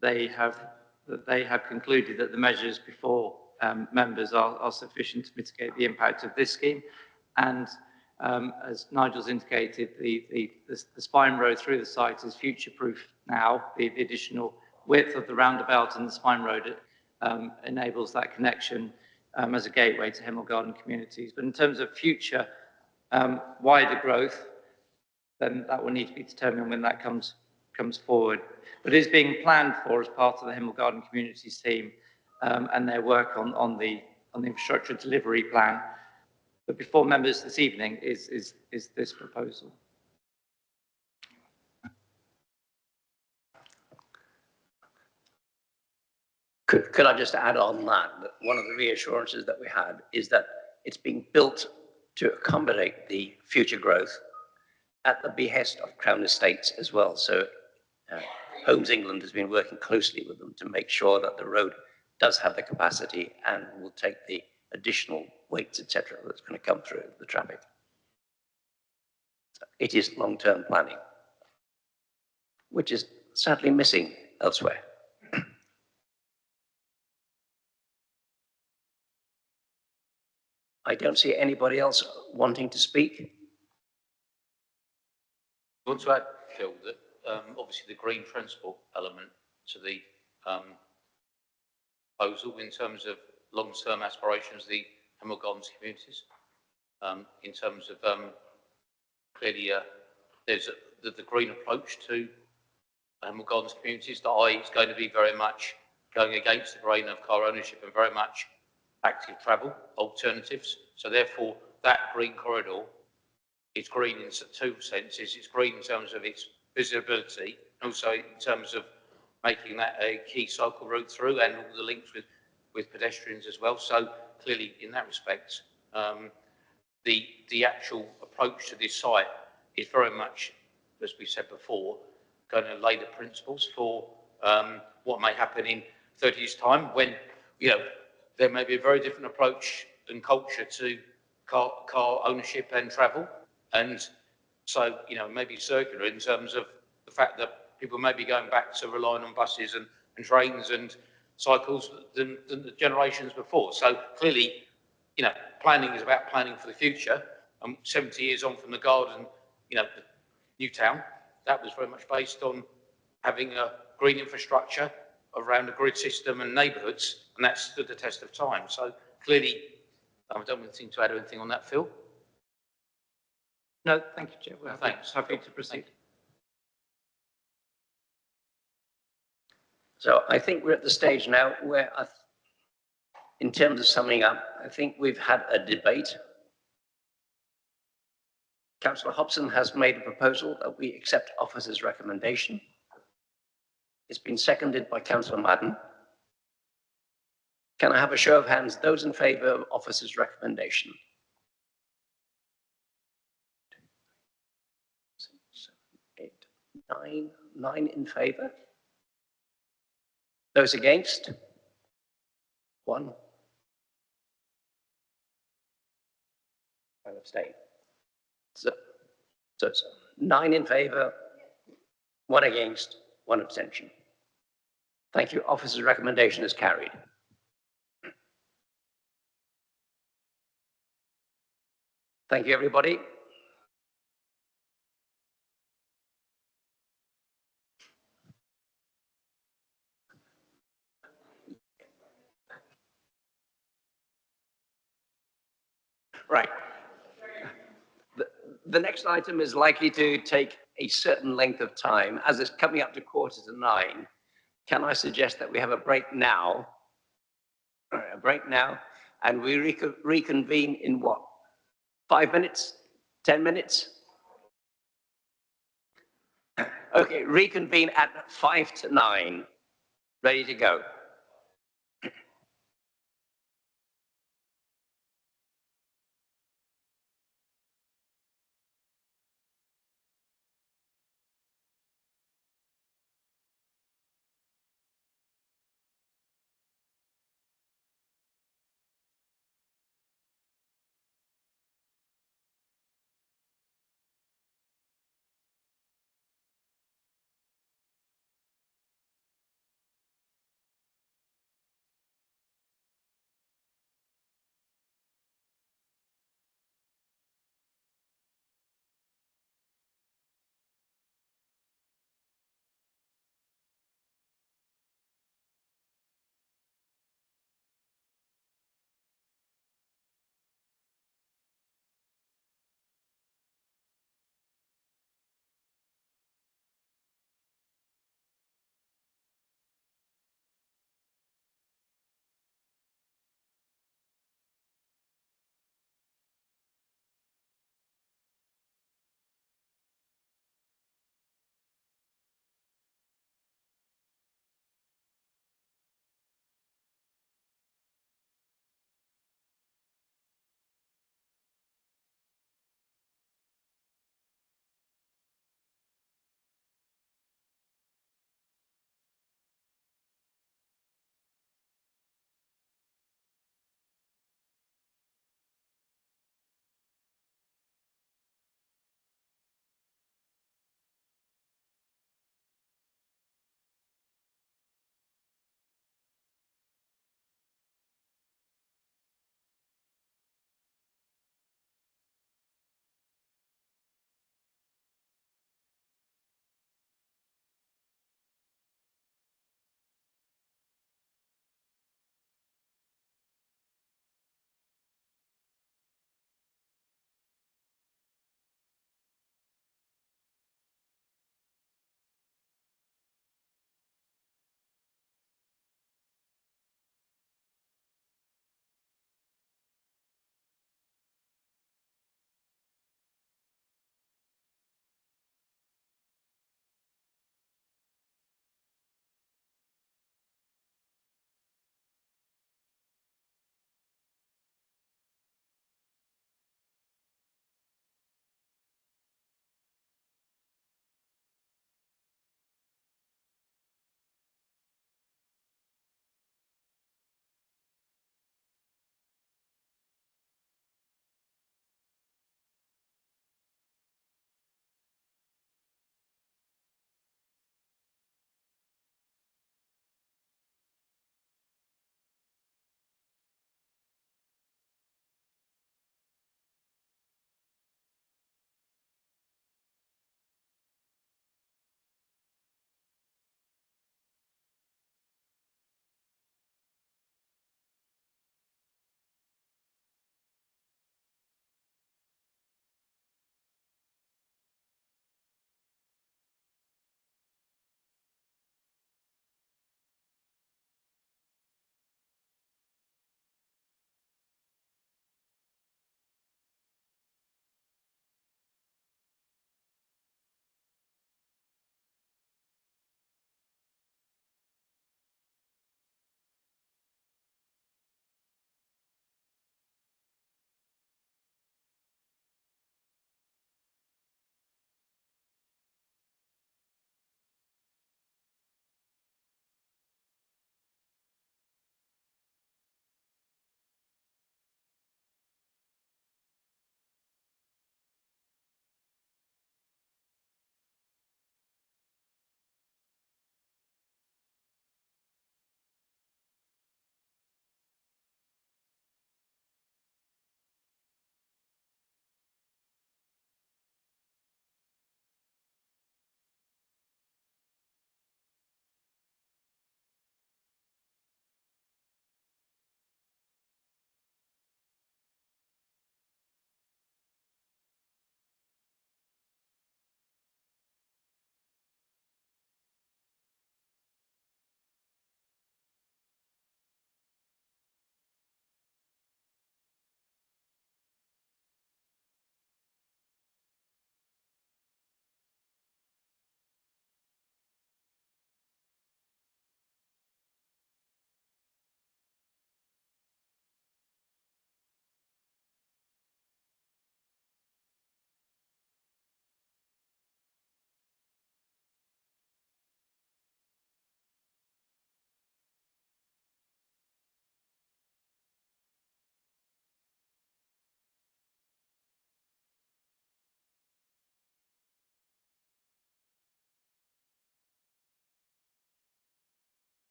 they have concluded that the measures before members are sufficient to mitigate the impact of this scheme. And as Nigel's indicated, the spine road through the site is future-proof now. The additional width of the roundabout and the spine road enables that connection as a gateway to Hemel Garden communities. But in terms of future wider growth, then that will need to be determined when that comes forward. But it is being planned for as part of the Hemel Garden communities team and their work on the infrastructure delivery plan. But before members this evening is this proposal. Could I just add on that one of the reassurances that we had is that it's being built to accommodate the future growth at the behest of Crown Estates as well. So Homes England has been working closely with them to make sure that the road does have the capacity and will take the additional weights, etc., that's going to come through the traffic. So it is long-term planning, which is sadly missing elsewhere. I don't see anybody else wanting to speak. I want to add, Phil, that obviously the green transport element to the proposal in terms of long-term aspirations of the Hemel Gardens communities. In terms of clearly there's the green approach to Hemel Gardens communities that is going to be very much going against the grain of car ownership and very much active travel alternatives. So therefore that green corridor is green in two senses. It's green in terms of its visibility, and also in terms of making that a key cycle route through and all the links with pedestrians as well. So clearly in that respect, the actual approach to this site is very much, as we said before, going to lay the principles for what may happen in 30 years' time when, you know, there may be a very different approach and culture to car ownership and travel. And so, you know, maybe circular in terms of the fact that people may be going back to relying on buses and trains and cycles than the generations before. So clearly, you know, planning is about planning for the future. 70 years on from the garden, you know, the new town, that was very much based on having a green infrastructure around a grid system and neighbourhoods, and that stood the test of time. So clearly, I don't want to add anything on that, Phil. No, thank you, Chair. We're Thanks. happy to proceed. So I think we're at the stage now where, in terms of summing up, I think we've had a debate. Councillor Hobson has made a proposal that we accept officer's recommendation. It's been seconded by Councillor Madden. Can I have a show of hands, those in favour of officer's recommendation? 6, 7, 8, 9 in favour. Those against? 1. And abstain. So it's 9 in favour, 1 against, 1 abstention. Thank you. Officer's recommendation is carried. Thank you, everybody. Right. The next item is likely to take a certain length of time. As it's coming up to 8:45, can I suggest that we have a break now? A break now, and we reconvene in what? 5 minutes? 10 minutes? Okay, reconvene at 8:55. Ready to go.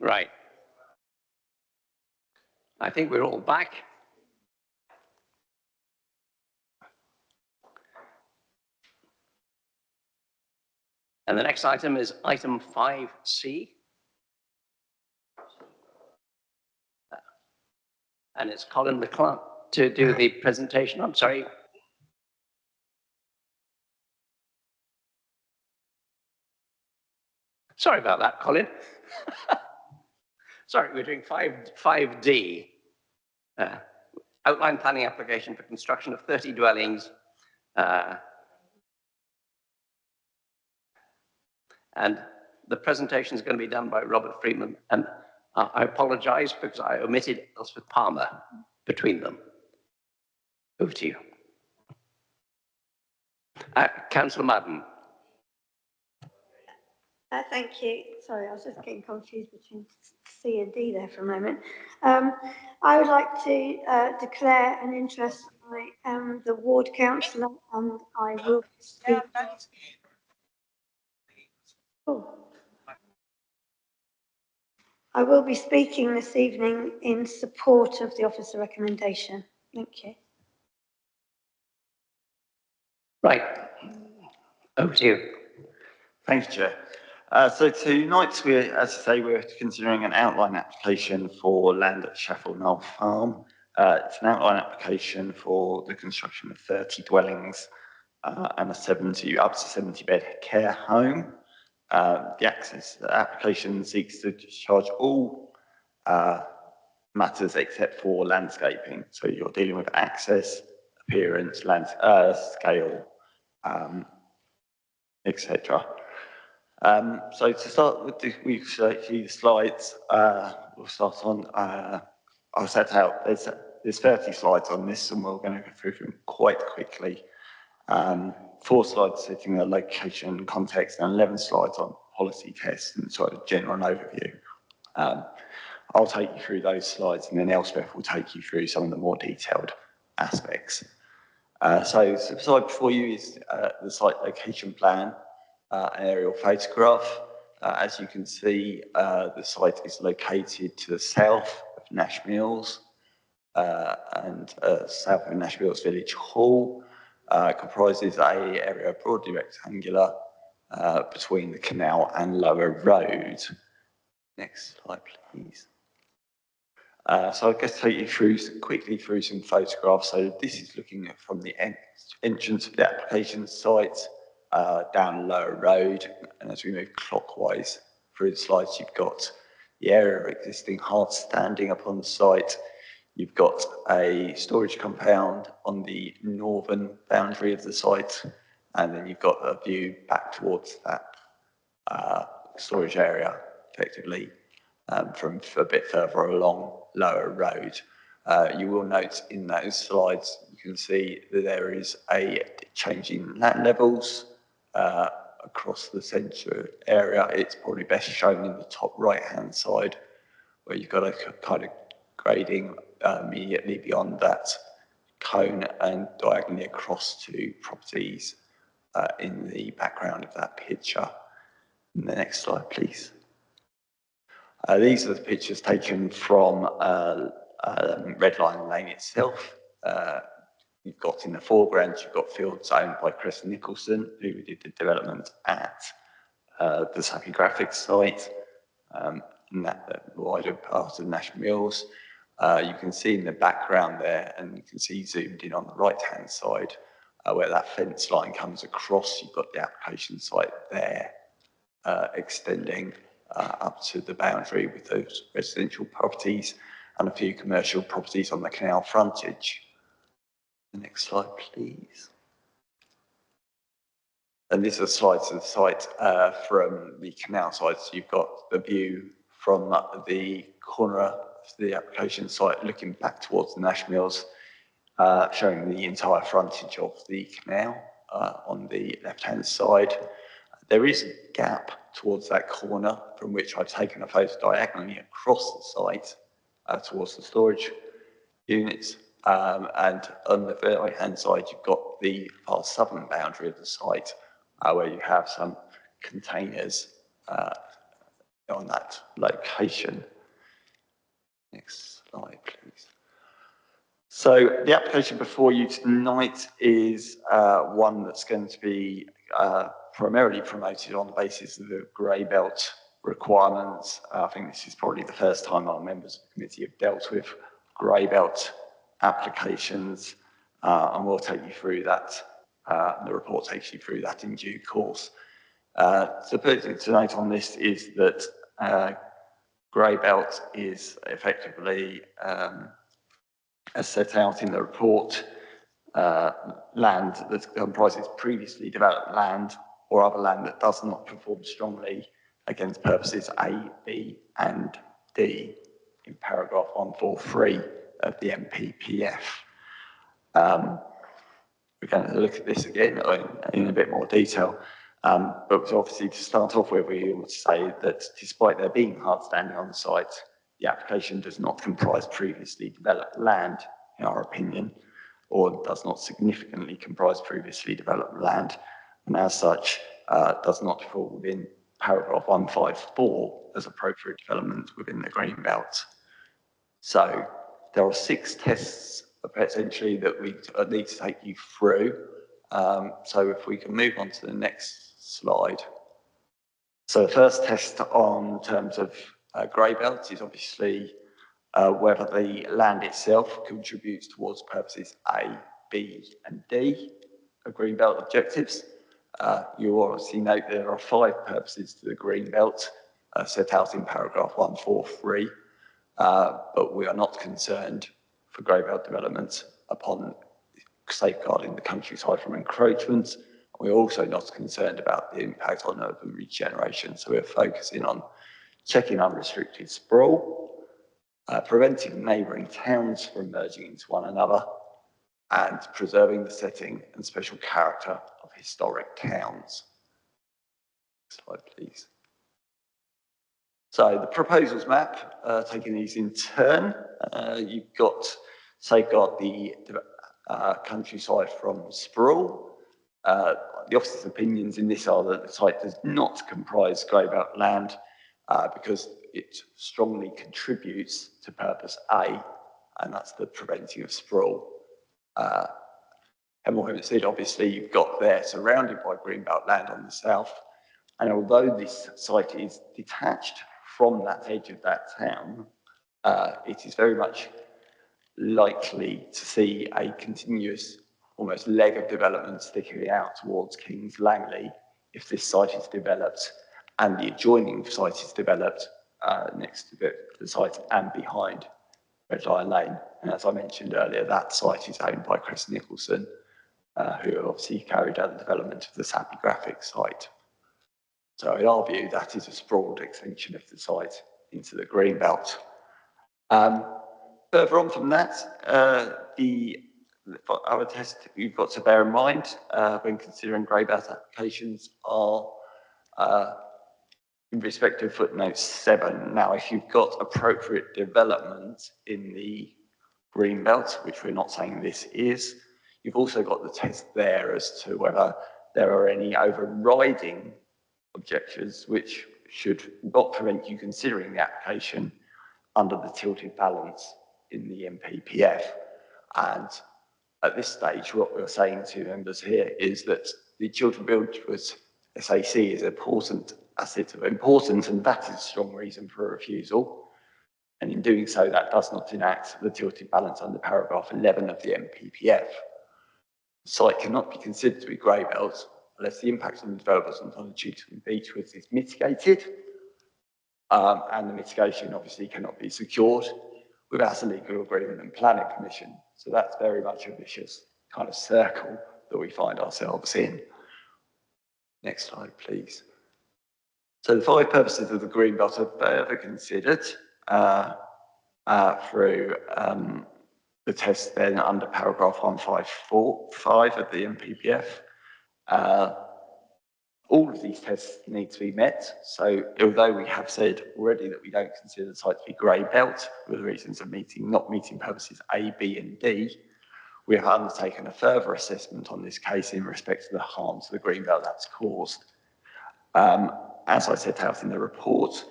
Right. I think we're all back. And the next item is item 5C. And it's Colin McClark to do the presentation. I'm sorry. Sorry about that, Colin. Sorry, we're doing 5D. Outline planning application for construction of 30 dwellings. And the presentation is going to be done by Robert Freeman. And I apologize because I omitted Elspeth Palmer between them. Over to you. Councillor Madden. Thank you. Sorry, I was just getting confused between C and D there for a moment. I would like to declare an interest. I am the ward councillor and I will speak. I will be speaking this evening in support of the officer recommendation. Thank you. Right. Over to you. Thank you, Chair. So tonight, as I say, we're considering an outline application for land at Marchmont Farm. It's an outline application for the construction of 30 dwellings and a up to 70 bed care home. The application seeks to discharge all matters except for landscaping. So you're dealing with access, appearance, scale, etc. So to start with, we've selected the slides. We'll start on, I'll set out, there's 30 slides on this and we're going to go through them quite quickly. 4 slides setting the location and context and 11 slides on policy tests and sort of general overview. I'll take you through those slides and then Elspeth will take you through some of the more detailed aspects. So the slide before you is the site location plan, an aerial photograph. As you can see, the site is located to the south of Nash Mills and south of Nash Mills Village Hall. Comprises an area broadly rectangular between the canal and Lower Road. Next slide, please. So I guess take you quickly through some photographs. So this is looking at from the entrance of the application site down Lower Road, and as we move clockwise through the slides, you've got the area of existing hard standing upon the site. You've got a storage compound on the northern boundary of the site, and then you've got a view back towards that storage area, effectively, from a bit further along Lower Road. You will note in those slides, you can see that there is a change in land levels across the centre area. It's probably best shown in the top right-hand side, where you've got a kind of grading immediately beyond that cone and diagonally across to properties in the background of that picture. And the next slide, please. These are the pictures taken from Laidon Lane itself. You've got in the foreground, you've got fields owned by Chris Nicholson, who did the development at the Sappy Graphics site, and that wider part of Nash Mills. You can see in the background there, and you can see zoomed in on the right-hand side, where that fence line comes across. You've got the application site there, extending up to the boundary with those residential properties and a few commercial properties on the canal frontage. The next slide, please. And this is slides of the site from the canal side. So you've got the view from the corner of the application site looking back towards the Nash Mills, showing the entire frontage of the canal on the left-hand side. There is a gap towards that corner from which I've taken a photo diagonally across the site towards the storage units. And on the right-hand side, you've got the far southern boundary of the site where you have some containers on that location. Next slide, please. So the application before you tonight is one that's going to be primarily promoted on the basis of the grey belt requirements. I think this is probably the first time our members of the committee have dealt with grey belt applications, and we'll take you through that. The report takes you through that in due course. So the to note on this is that grey belt is effectively, as set out in the report, land that comprises previously developed land or other land that does not perform strongly against purposes A, B, and D in paragraph 143 of the MPPF. We're going to look at this again in a bit more detail. But obviously, to start off with, we want to say that despite there being hard standing on the site, the application does not comprise previously developed land, in our opinion, or does not significantly comprise previously developed land, and as such, does not fall within paragraph 154 as appropriate development within the green belt. So there are 6 tests essentially that we need to take you through. So if we can move on to the next slide. So the first test on terms of grey belt is obviously whether the land itself contributes towards purposes A, B, and D of green belt objectives. You obviously note there are 5 purposes to the green belt set out in paragraph 143, but we are not concerned for grey belt development upon safeguarding the countryside from encroachment. We're also not concerned about the impact on urban regeneration, so we're focusing on checking unrestricted sprawl, preventing neighbouring towns from merging into one another, and preserving the setting and special character of historic towns. Next slide, please. So the proposals map, taking these in turn, you've got safeguard the countryside from sprawl. The officer's opinions in this are that the site does not comprise grey belt land because it strongly contributes to purpose A, and that's the preventing of sprawl. Hemel Hempstead, obviously, you've got there surrounded by green belt land on the south, and although this site is detached from that edge of that town, it is very much likely to see a continuous, almost leg of development sticking out towards Kings Langley if this site is developed and the adjoining site is developed next to the site and behind Red Lion Lane. And as I mentioned earlier, that site is owned by Chris Nicholson, who obviously carried out the development of the Sappy Graphics site. So in our view, that is a sprawled extension of the site into the green belt. Further on from that, the other test you've got to bear in mind when considering grey belt applications are in respect of footnote 7. Now, if you've got appropriate development in the green belt, which we're not saying this is, you've also got the test there as to whether there are any overriding objections which should not prevent you considering the application under the tilted balance in the MPPF. And at this stage, what we're saying to members here is that the Children Build with SAC is an important asset of importance, and that is a strong reason for a refusal. And in doing so, that does not enact the tilted balance under paragraph 11 of the MPPF. The site cannot be considered to be grey belt unless the impact on the developers on the Chewton Beechwoods is mitigated, and the mitigation obviously cannot be secured without a legal agreement and planning permission. So that's very much a vicious kind of circle that we find ourselves in. Next slide, please. So the 5 purposes of the green belt are further considered through the test then under paragraph 154.5 of the MPPF. All of these tests need to be met. So although we have said already that we don't consider the site to be grey belt for the reasons of not meeting purposes A, B, and D, we have undertaken a further assessment on this case in respect to the harm to the green belt that's caused. As I set out in the report,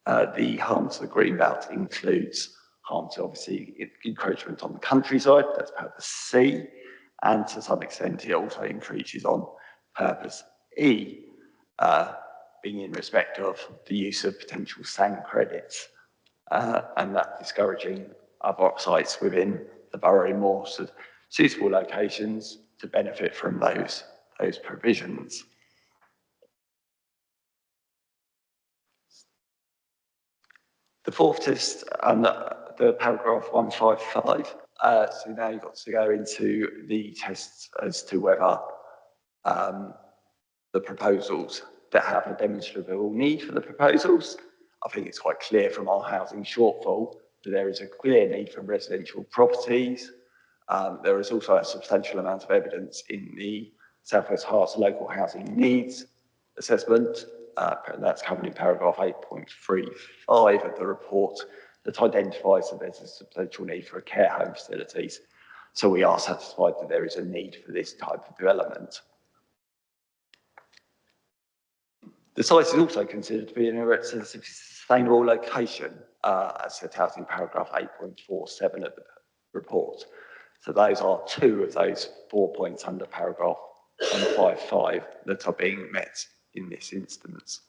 The harm to the greenbelt includes harm to obviously encroachment on the countryside, that's purpose C, and to some extent it also increases on purpose E, being in respect of the use of potential SAN credits, and that discouraging other sites within the borough in more suitable locations to benefit from those provisions. The fourth test, the paragraph 155, so now you've got to go into the tests as to whether the proposals that have a demonstrable need for the proposals. I think it's quite clear from our housing shortfall that there is a clear need for residential properties. There is also a substantial amount of evidence in the South West Herts local housing needs assessment, and that's covered in paragraph 8.35 of the report, that identifies that there's a substantial need for care home facilities. So we are satisfied that there is a need for this type of development. The site is also considered to be in a relatively sustainable location, as set out in paragraph 8.47 of the report. So those are two of those 4 points under paragraph 155 that are being met in this instance.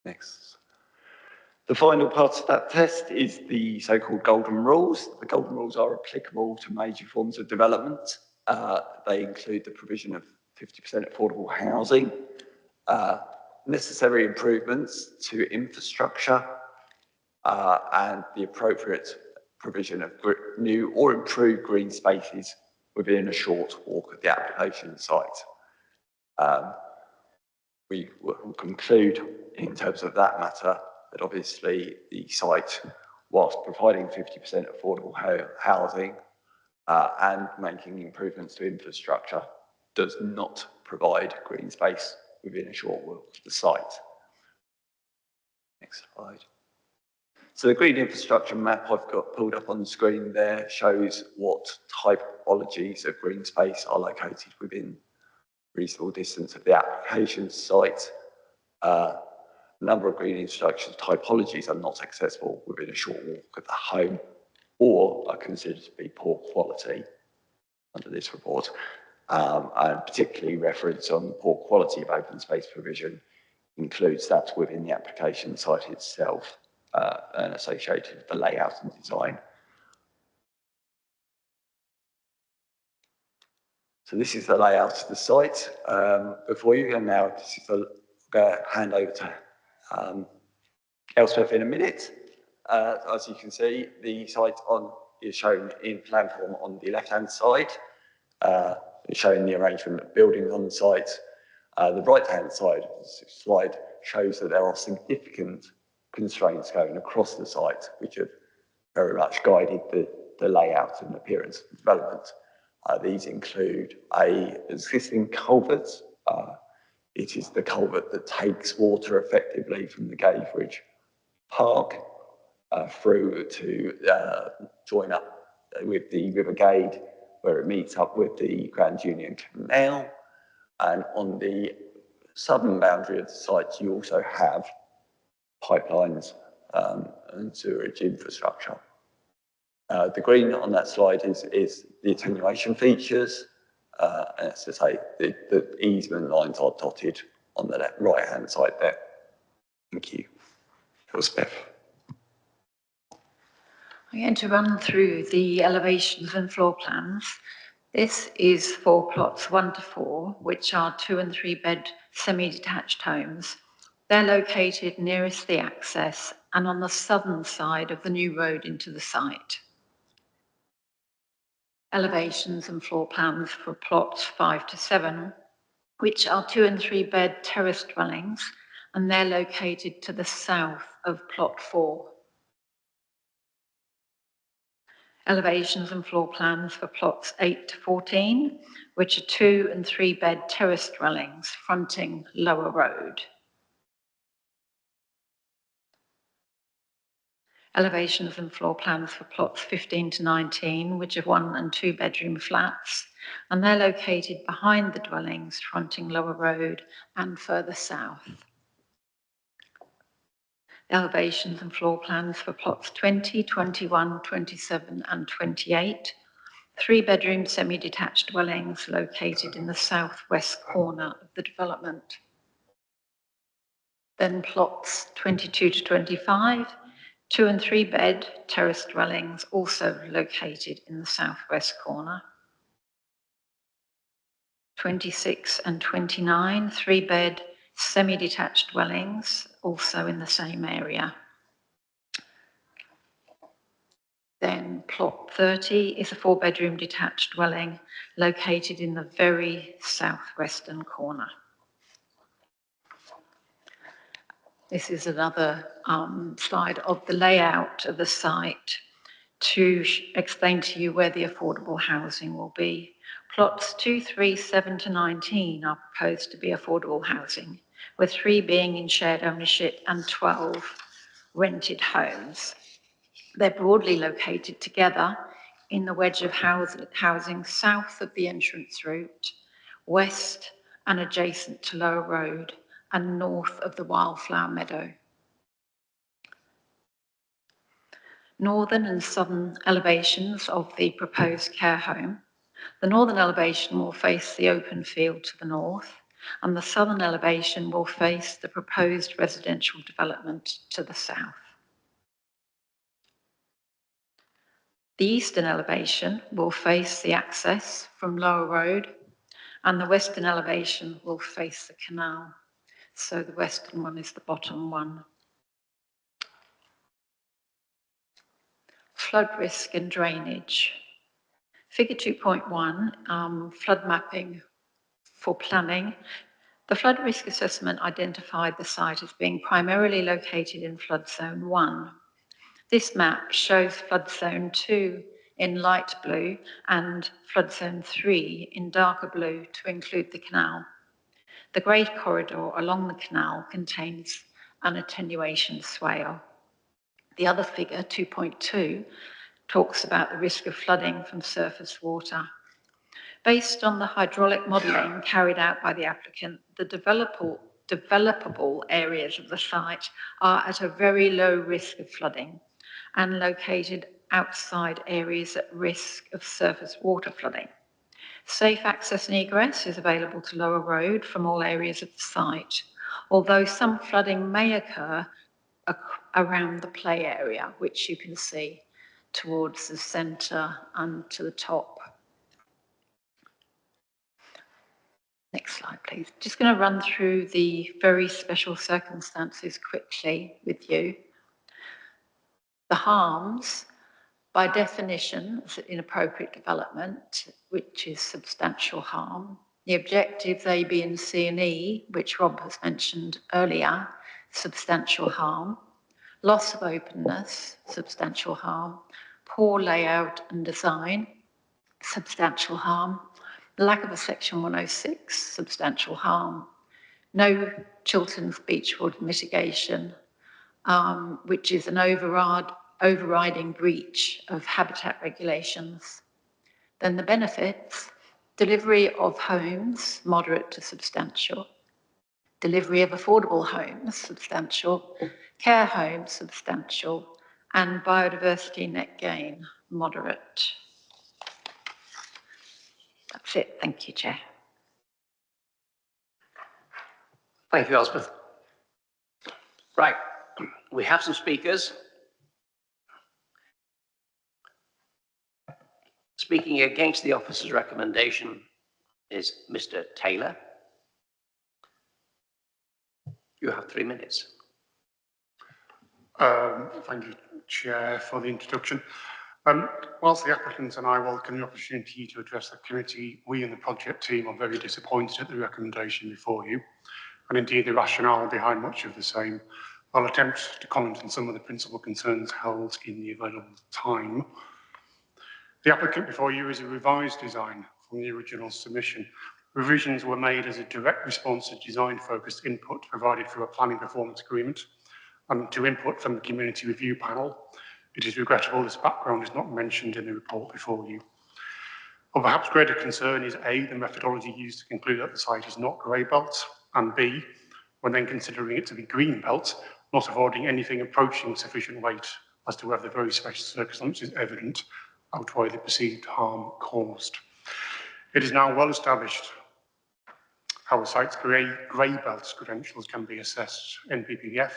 Next. The final part of that test is the so-called golden rules. The golden rules are applicable to major forms of development. They include the provision of 50% affordable housing, necessary improvements to infrastructure, and the appropriate provision of new or improved green spaces within a short walk of the application site. We will conclude in terms of that matter that obviously the site, whilst providing 50% affordable housing and making improvements to infrastructure, does not provide green space within a short walk of the site. Next slide. So the green infrastructure map I've got pulled up on the screen there shows what typologies of green space are located within reasonable distance of the application site. A number of green infrastructure typologies are not accessible within a short walk of the home or are considered to be poor quality under this report. And particularly reference on the poor quality of open space provision includes that within the application site itself and associated with the layout and design. So this is the layout of the site before you, and now this is the hand over to Elspeth in a minute. As you can see, the site is shown in plan form on the left-hand side, showing the arrangement of buildings on the site. The right-hand side of the slide shows that there are significant constraints going across the site, which have very much guided the layout and appearance of the development. These include an existing culvert. It is the culvert that takes water effectively from the Gavebridge Park through to join up with the River Gade, where it meets up with the Grand Union Canal. And on the southern boundary of the site, you also have pipelines and sewerage infrastructure. The green on that slide is the attenuation features. And as I say, the easement lines are dotted on the right-hand side there. Thank you. Elspeth. I'm going to run through the elevations and floor plans. This is for plots 1 to 4, which are 2 and 3 bed semi-detached homes. They're located nearest the access and on the southern side of the new road into the site. Elevations and floor plans for plots 5 to 7, which are 2 and 3 bed terrace dwellings, and they're located to the south of plot 4. Elevations and floor plans for plots 8 to 14, which are 2 and 3 bed terrace dwellings fronting Lower Road. Elevations and floor plans for plots 15 to 19, which are 1 and 2 bedroom flats, and they're located behind the dwellings fronting Lower Road and further south. elevations and floor plans for plots 20, 21, 27 and 28, 3-bedroom semi-detached dwellings located in the southwest corner of the development. Then plots 22 to 25, 2 and 3 bed terrace dwellings also located in the southwest corner. 26 and 29, 3-bed semi-detached dwellings also in the same area. Then plot 30 is a 4-bedroom detached dwelling located in the very southwestern corner. This is another slide of the layout of the site to explain to you where the affordable housing will be. Plots 2, 3, 7 to 19 are proposed to be affordable housing, with 3 being in shared ownership and 12 rented homes. They're broadly located together in the wedge of housing south of the entrance route, west and adjacent to Lower Road, and north of the Wildflower Meadow. Northern and southern elevations of the proposed care home. The northern elevation will face the open field to the north, and the southern elevation will face the proposed residential development to the south. The eastern elevation will face the access from Lower Road, and the western elevation will face the canal. So the western one is the bottom one. Flood risk and drainage. Figure 2.1, flood mapping for planning. The flood risk assessment identified the site as being primarily located in flood zone 1. This map shows flood zone 2 in light blue and flood zone 3 in darker blue to include the canal. The grade corridor along the canal contains an attenuation swale. The other figure, 2.2, talks about the risk of flooding from surface water. Based on the hydraulic modelling carried out by the applicant, the developable areas of the site are at a very low risk of flooding and located outside areas at risk of surface water flooding. Safe access and egress is available to Lower Road from all areas of the site, although some flooding may occur around the play area, which you can see towards the centre and to the top. Next slide, please. Just going to run through the very special circumstances quickly with you. The harms, by definition, is inappropriate development, which is substantial harm. The objectives A, B, and C and E, which Rob has mentioned earlier, substantial harm. Loss of openness, substantial harm. Poor layout and design, substantial harm. Lack of a section 106, substantial harm. No Chilterns Beechwood mitigation, which is an overriding breach of habitat regulations. Then the benefits, delivery of homes, moderate to substantial. Delivery of affordable homes, substantial. Care homes, substantial. And biodiversity net gain, moderate. That's it. Thank you, Chair. Thank you, Elspeth. Right, we have some speakers. Speaking against the officer's recommendation is Mr. Taylor. You have 3 minutes. Thank you, Chair, for the introduction. Whilst the applicant and I welcome the opportunity to address the committee, we in the project team are very disappointed at the recommendation before you, and indeed the rationale behind much of the same. I'll attempt to comment on some of the principal concerns held in the available time. The applicant before you is a revised design from the original submission. Revisions were made as a direct response to design-focused input provided through a planning performance agreement and to input from the community review panel. It is regrettable this background is not mentioned in the report before you. Of perhaps greater concern is A, the methodology used to conclude that the site is not grey belt, and B, when then considering it to be green belt, not affording anything approaching sufficient weight as to whether the very special circumstances evident outweigh the perceived harm caused. It is now well established how a site's grey belt credentials can be assessed. NPPF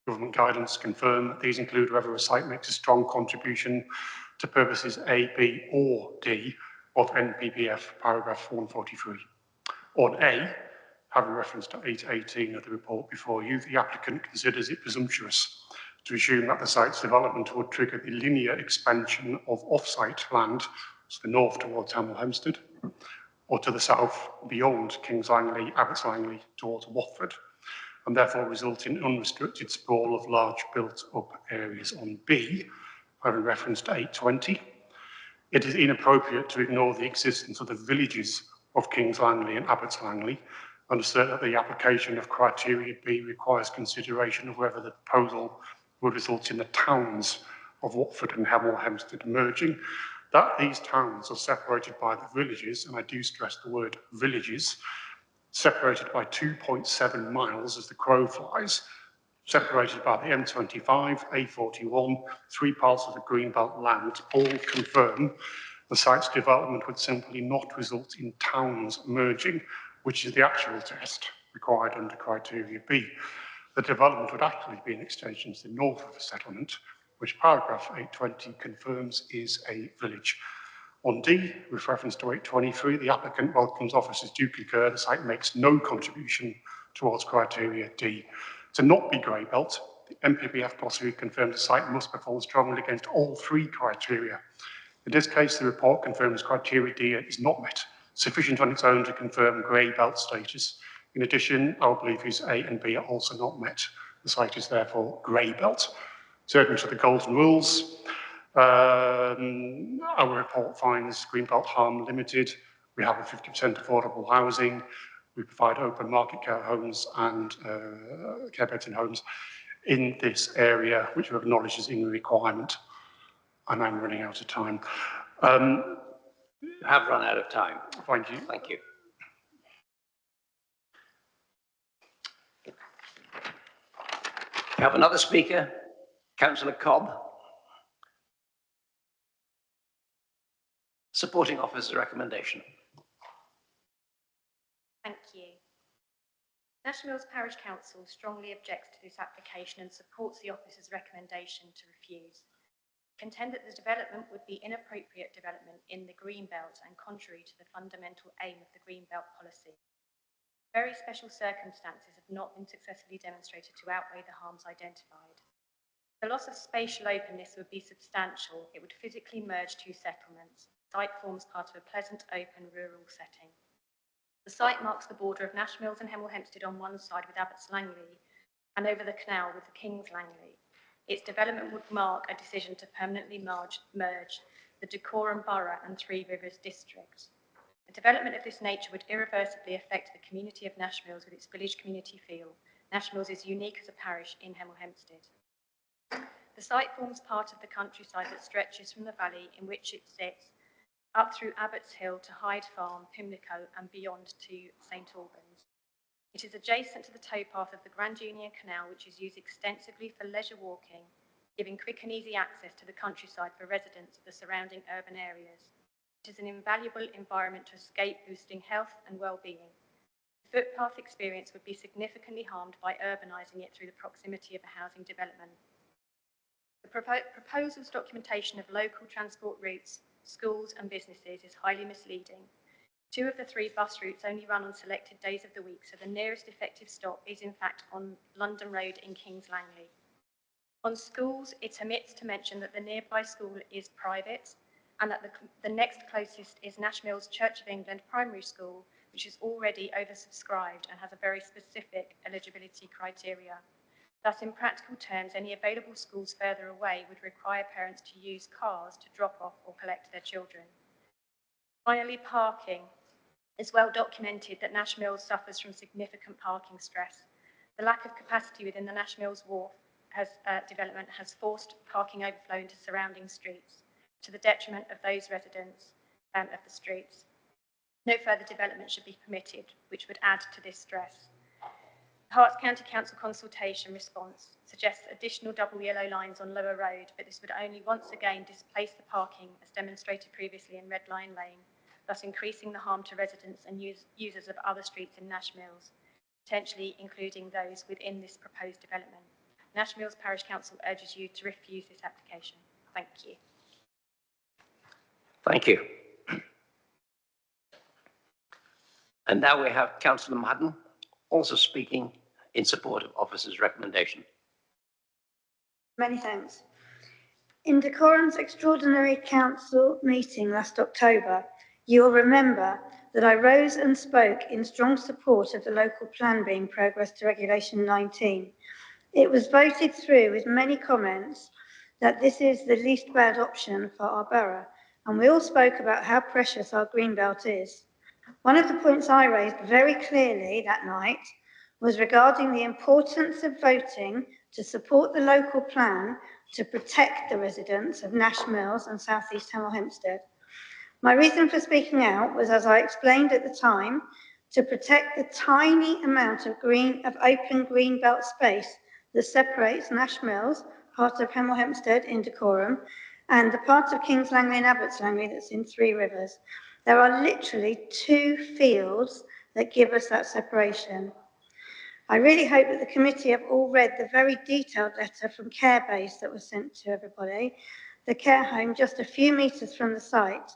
government guidance confirm that these include whether a site makes a strong contribution to purposes A, B or D of NPPF paragraph 143. On A, having reference to 818 of the report before you, the applicant considers it presumptuous to assume that the site's development would trigger the linear expansion of off-site land to the north towards Hemel Hempstead, or to the south beyond Kings Langley, Abbots Langley towards Watford, and therefore result in unrestricted sprawl of large built-up areas. On B, having reference to 820, it is inappropriate to ignore the existence of the villages of Kings Langley and Abbots Langley and assert that the application of criteria B requires consideration of whether the proposal would result in the towns of Watford and Hemel Hempstead merging, that these towns are separated by the villages, and I do stress the word villages, separated by 2.7 miles as the crow flies, separated by the M25, A41, 3 parts of the Greenbelt land, all confirm the site's development would simply not result in towns merging, which is the actual test required under criteria B. The development would actually be an extension to the north of the settlement, which paragraph 820 confirms is a village. On D, with reference to 823, the applicant welcomes officers do concur the site makes no contribution towards criteria D. To not be grey belt, the MPPF possibly confirms the site must perform strongly against all 3 criteria. In this case, the report confirms criteria D is not met, sufficient on its own to confirm grey belt status. In addition, our beliefs A and B are also not met. The site is therefore grey belt. Turning to the golden rules, our report finds Greenbelt harm limited. We have a 50% affordable housing. We provide open market care homes and care beds in homes in this area, which we acknowledge is in requirement. And I'm running out of time. You have run out of time. Thank you. Thank you. We have another speaker, Councillor Cobb. Supporting officer's recommendation. Thank you. National Mills Parish Council strongly objects to this application and supports the officer's recommendation to refuse. Contend that the development would be inappropriate development in the Green Belt and contrary to the fundamental aim of the Green Belt policy. Very special circumstances have not been successfully demonstrated to outweigh the harms identified. The loss of spatial openness would be substantial. It would physically merge 2 settlements. The site forms part of a pleasant, open, rural setting. The site marks the border of Nash Mills and Hemel Hempstead on one side with Abbots Langley, and over the canal with the Kings Langley. Its development would mark a decision to permanently merge the Dacorum Borough and 3 Rivers districts. A development of this nature would irreversibly affect the community of Nash Mills with its village community feel. Nash Mills is unique as a parish in Hemel Hempstead. The site forms part of the countryside that stretches from the valley in which it sits up through Abbots Hill to Hyde Farm, Pimlico and beyond to St Albans. It is adjacent to the towpath of the Grand Union Canal, which is used extensively for leisure walking, giving quick and easy access to the countryside for residents of the surrounding urban areas. It is an invaluable environment to escape, boosting health and well-being. The footpath experience would be significantly harmed by urbanising it through the proximity of a housing development. The proposal's documentation of local transport routes, schools and businesses is highly misleading. 2 of the 3 bus routes only run on selected days of the week, so the nearest effective stop is in fact on London Road in Kings Langley. On schools, it omits to mention that the nearby school is private and that the next closest is Nash Mills Church of England Primary School, which is already oversubscribed and has a very specific eligibility criteria. Thus, in practical terms, any available schools further away would require parents to use cars to drop off or collect their children. Finally, parking. It's well documented that Nash Mills suffers from significant parking stress. The lack of capacity within the Nash Mills Wharf development has forced parking overflow into surrounding streets, to the detriment of those residents of the streets. No further development should be permitted, which would add to this stress. Herts County Council consultation response suggests additional double yellow lines on Lower Road, but this would only once again displace the parking as demonstrated previously in Red Line Lane, thus increasing the harm to residents and users of other streets in Nash Mills, potentially including those within this proposed development. Nash Mills Parish Council urges you to refuse this application. Thank you. Thank you. And now we have Councillor Madden also speaking in support of officer's recommendation. Many thanks. In Decorum's extraordinary council meeting last October, you will remember that I rose and spoke in strong support of the local plan being progressed to Regulation 19. It was voted through with many comments that this is the least bad option for our borough, and we all spoke about how precious our greenbelt is. One of the points I raised very clearly that night was regarding the importance of voting to support the local plan to protect the residents of Nash Mills and South East Hemel Hempstead. My reason for speaking out was, as I explained at the time, to protect the tiny amount of open greenbelt space that separates Nash Mills, part of Hemel Hempstead in Decorum, and the part of Kings Langley and Abbots Langley that's in Three Rivers. There are literally 2 fields that give us that separation. I really hope that the committee have all read the very detailed letter from Carebase that was sent to everybody, the care home just a few metres from the site.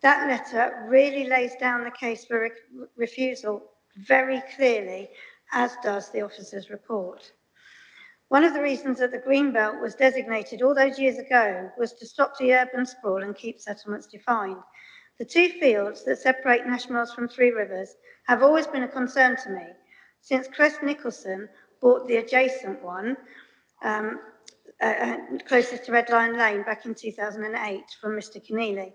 That letter really lays down the case for refusal very clearly, as does the officer's report. One of the reasons that the Greenbelt was designated all those years ago was to stop the urban sprawl and keep settlements defined. The 2 fields that separate Nash Mills from Three Rivers have always been a concern to me, since Crest Nicholson bought the adjacent one, closest to Red Line Lane back in 2008 from Mr. Keneally.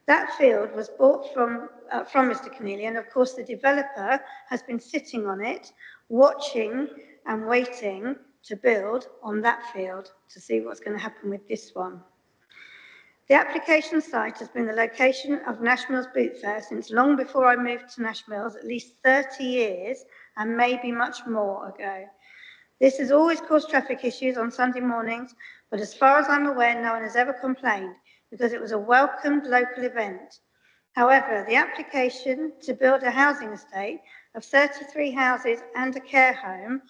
That field was bought from Mr. Keneally, and of course the developer has been sitting on it, watching and waiting to build on that field to see what's going to happen with this one. The application site has been the location of Nash Mills Boot Fair since long before I moved to Nash Mills, at least 30 years, and maybe much more ago. This has always caused traffic issues on Sunday mornings, but as far as I'm aware, no one has ever complained because it was a welcomed local event. However, the application to build a housing estate of 33 houses and a care home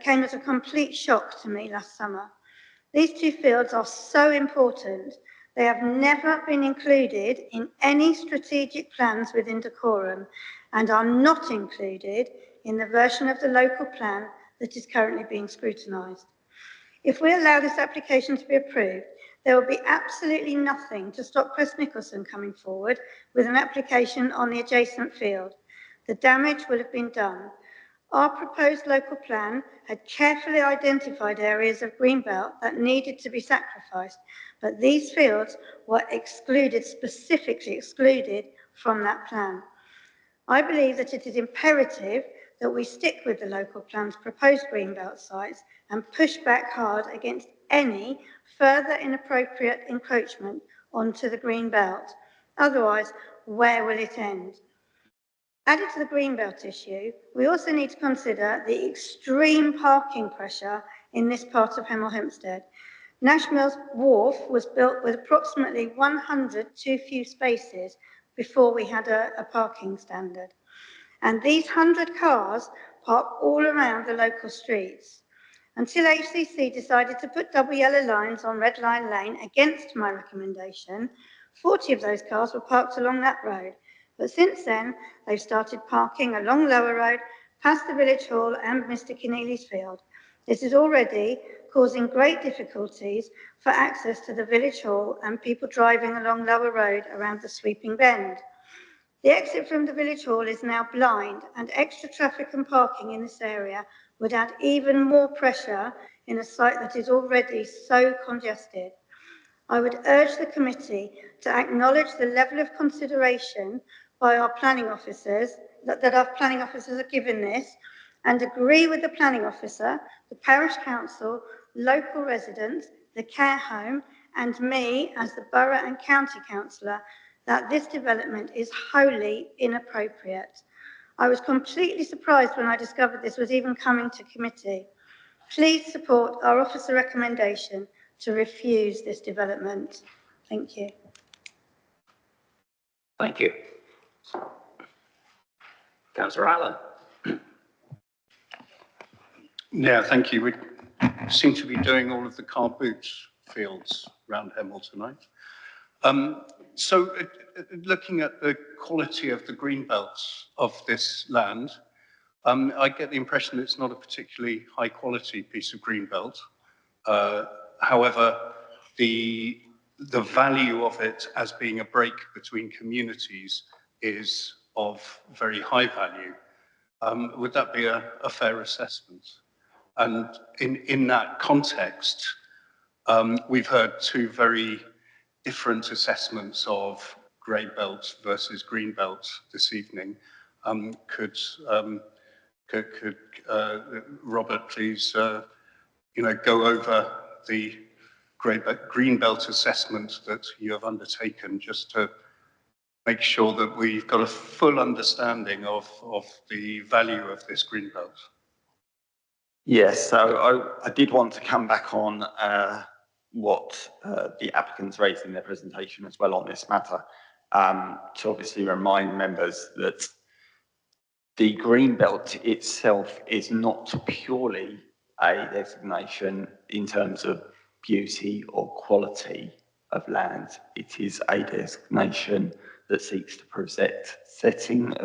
came as a complete shock to me last summer. These 2 fields are so important. They have never been included in any strategic plans within Decorum and are not included in the version of the local plan that is currently being scrutinised. If we allow this application to be approved, there will be absolutely nothing to stop Crest Nicholson coming forward with an application on the adjacent field. The damage will have been done. Our proposed local plan had carefully identified areas of Greenbelt that needed to be sacrificed, but these fields were excluded, specifically excluded from that plan. I believe that it is imperative that we stick with the local plan's proposed Greenbelt sites and push back hard against any further inappropriate encroachment onto the Greenbelt. Otherwise, where will it end? Added to the Greenbelt issue, we also need to consider the extreme parking pressure in this part of Hemel Hempstead. Nash Mills Wharf was built with approximately 100 too few spaces before we had a parking standard. And these 100 cars park all around the local streets. Until HCC decided to put double yellow lines on Red Line Lane against my recommendation, 40 of those cars were parked along that road. But since then, they've started parking along Lower Road, past the Village Hall and Mr. Keneally's field. This is already causing great difficulties for access to the Village Hall and people driving along Lower Road around the sweeping bend. The exit from the Village Hall is now blind, and extra traffic and parking in this area would add even more pressure in a site that is already so congested. I would urge the committee to acknowledge the level of consideration by our planning officers, that our planning officers are given this, and agree with the planning officer, the parish council, local residents, the care home, and me as the borough and county councillor that this development is wholly inappropriate. I was completely surprised when I discovered this was even coming to committee. Please support our officer recommendation to refuse this development. Thank you. Thank you. Councillor Allen. Yeah, thank you. We seem to be doing all of the car boot fields around Hemel tonight. Looking at the quality of the green belts of this land, I get the impression it's not a particularly high quality piece of green belt. However, the value of it as being a break between communities is of very high value. Would that be a fair assessment? And in that context, we've heard two very different assessments of grey belts versus green belts this evening. Could Robert please, go over the green belt assessment that you have undertaken, just to make sure that we've got a full understanding of the value of this green belt? Yes, so I did want to come back on what the applicants raised in their presentation as well on this matter, to obviously remind members that the green belt itself is not purely a designation in terms of beauty or quality of land. It is a designation that seeks to present setting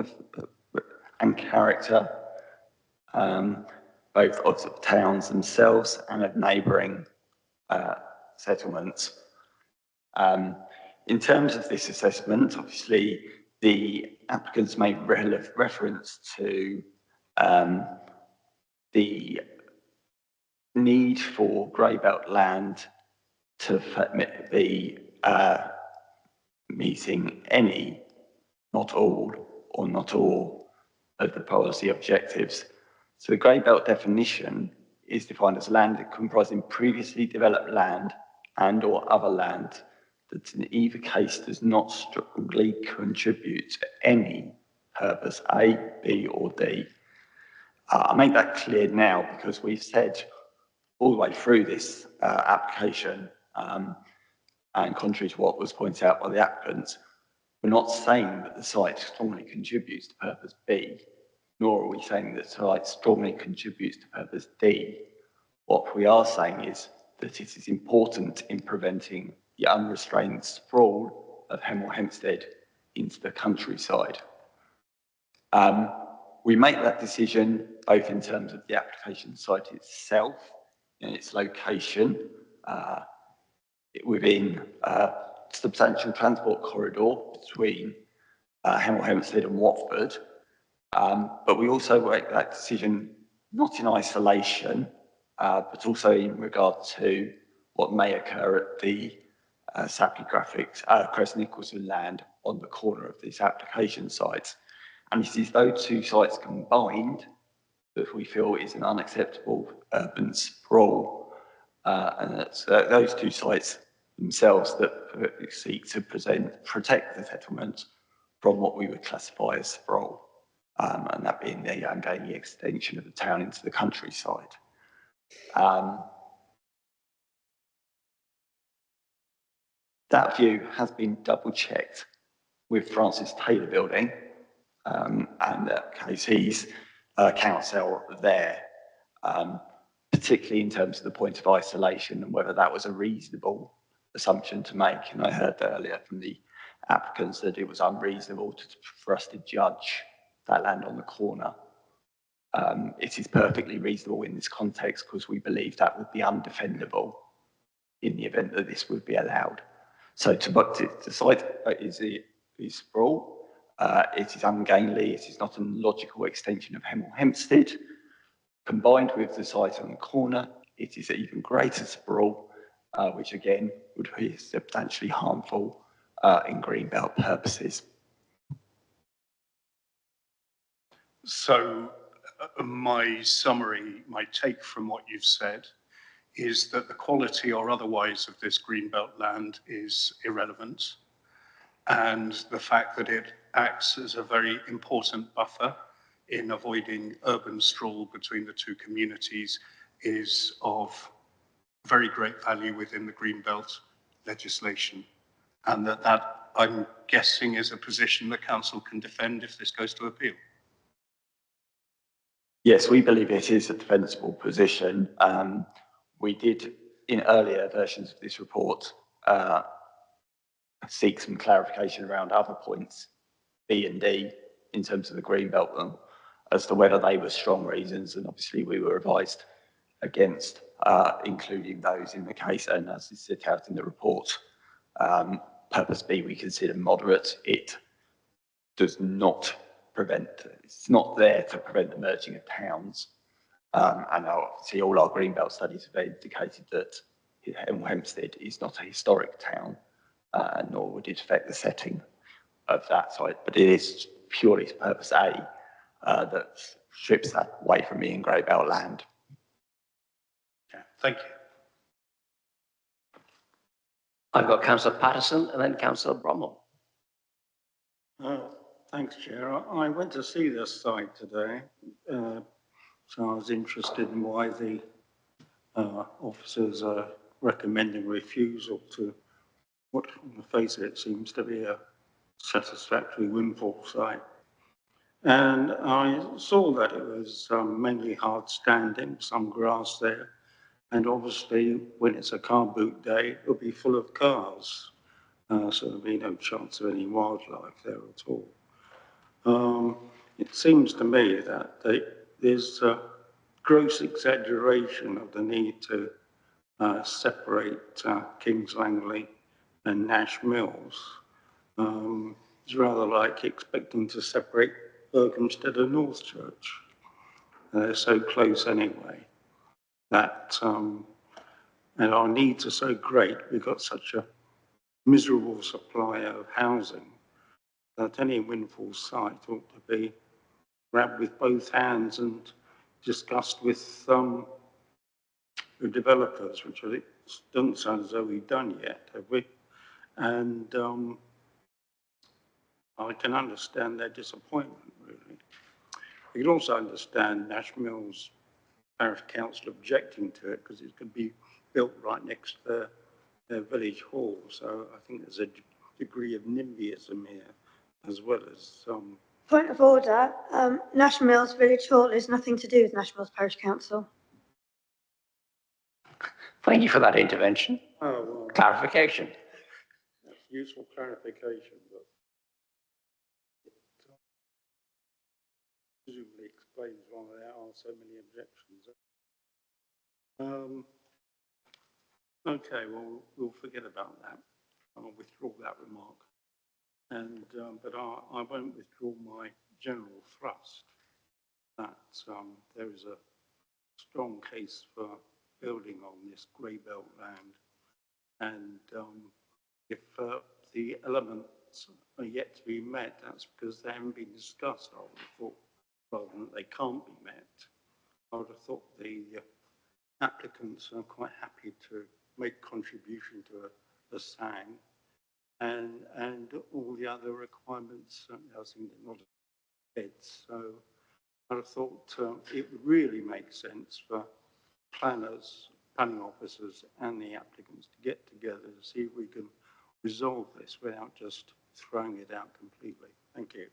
and character, both of the towns themselves and of neighbouring settlements. In terms of this assessment, obviously the applicants made reference to the need for grey belt land to be meeting any, not all, or not all of the policy objectives. So the grey belt definition is defined as land comprising previously developed land and or other land that in either case does not strongly contribute to any purpose A, B or D. I make that clear now because we've said all the way through this application, and contrary to what was pointed out by the applicants, we're not saying that the site strongly contributes to purpose B, nor are we saying that the site strongly contributes to purpose D. What we are saying is that it is important in preventing the unrestrained sprawl of Hemel Hempstead into the countryside. We make that decision both in terms of the application site itself and its location within a substantial transport corridor between Hemel Hempstead and Watford, but we also make that decision not in isolation, but also in regard to what may occur at the Sappy Graphics, Crest Nicholson land on the corner of this application site. And it is those two sites combined that we feel is an unacceptable urban sprawl. And that's those two sites themselves that seek to protect the settlement from what we would classify as sprawl, and that being the ongoing extension of the town into the countryside. That view has been double-checked with Francis Taylor Building and KC's council there, particularly in terms of the point of isolation and whether that was a reasonable assumption to make. And I heard earlier from the applicants that it was unreasonable for us to judge that land on the corner. It is perfectly reasonable in this context because we believe that would be undefendable in the event that this would be allowed. So the site is sprawl, it is ungainly, it is not a logical extension of Hemel Hempstead. Combined with the site on the corner, it is even greater sprawl, which again would be substantially harmful in greenbelt purposes. So my summary, my take from what you've said is that the quality or otherwise of this greenbelt land is irrelevant, and the fact that it acts as a very important buffer in avoiding urban sprawl between the two communities is of very great value within the Greenbelt legislation, and that I'm guessing is a position the council can defend if this goes to appeal. Yes, we believe it is a defensible position. We did, in earlier versions of this report, seek some clarification around other points, B and D, in terms of the Greenbelt one, as to whether they were strong reasons, and obviously we were advised against including those in the case, and as is set out in the report, purpose B we consider moderate. It does not prevent, it's not there to prevent the merging of towns. And obviously all our Greenbelt studies have indicated that Hemel Hempstead is not a historic town, nor would it affect the setting of that site, but it is purely to purpose A that strips that away from being grey belt land. Okay, thank you. I've got Councillor Patterson and then Councillor Bromwell. Thanks, Chair. I went to see this site today, so I was interested in why the officers are recommending refusal to what, on the face of it, seems to be a satisfactory windfall site. And I saw that it was mainly hard standing, some grass there, and obviously when it's a car boot day, it'll be full of cars, so there'll be no chance of any wildlife there at all. It seems to me that there's a gross exaggeration of the need to separate Kings Langley and Nash Mills. It's rather like expecting to separate Berkhamsted and Northchurch. They're so close anyway that, and our needs are so great, we've got such a miserable supply of housing that any windfall site ought to be grabbed with both hands and discussed with the developers, which it doesn't sound as though we've done yet, have we? And I can understand their disappointment, really. I can also understand Nash Mills Parish Council objecting to it because it could be built right next to their village hall. So I think there's a degree of NIMBYism here, as well as Point of order, Nash Mills Village Hall is nothing to do with Nash Mills Parish Council. Thank you for that intervention. Oh, well, Clarification. that's useful clarification, but it presumably explains why there are so many objections. Okay, well, we'll forget about that. I'll withdraw that remark. And, but I won't withdraw my general thrust that there is a strong case for building on this grey belt land. And if the elements are yet to be met, that's because they haven't been discussed, I would have thought, rather than they can't be met. I would have thought the applicants are quite happy to make contribution to a SANG. And all the other requirements, I think they're not heads. So I have thought it would really make sense for planners, planning officers and the applicants to get together to see if we can resolve this without just throwing it out completely. Thank you.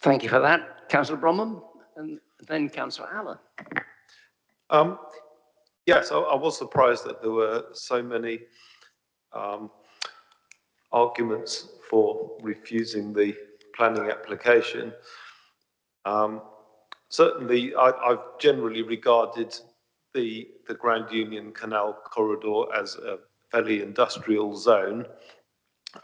Thank you for that, Councillor Bromham, and then Councillor Allen. Yes, I was surprised that there were so many arguments for refusing the planning application. Certainly, I've generally regarded the Grand Union Canal corridor as a fairly industrial zone.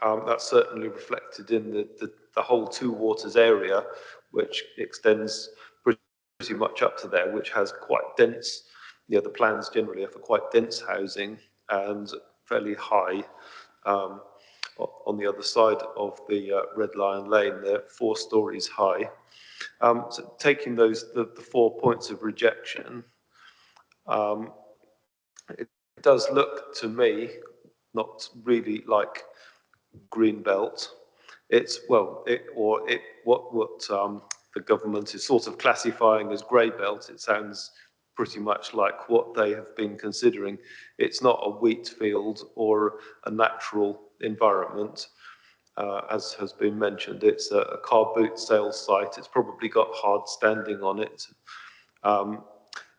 That's certainly reflected in the whole Two Waters area, which extends pretty much up to there, which has quite dense, the plans generally are for quite dense housing and fairly high. On the other side of the Red Lion Lane, they're 4 stories high. So taking the 4 points of rejection, it does look to me not really like Greenbelt. what the government is sort of classifying as grey belt, it sounds pretty much like what they have been considering. It's not a wheat field or a natural environment, as has been mentioned. It's a car boot sales site. It's probably got hard standing on it.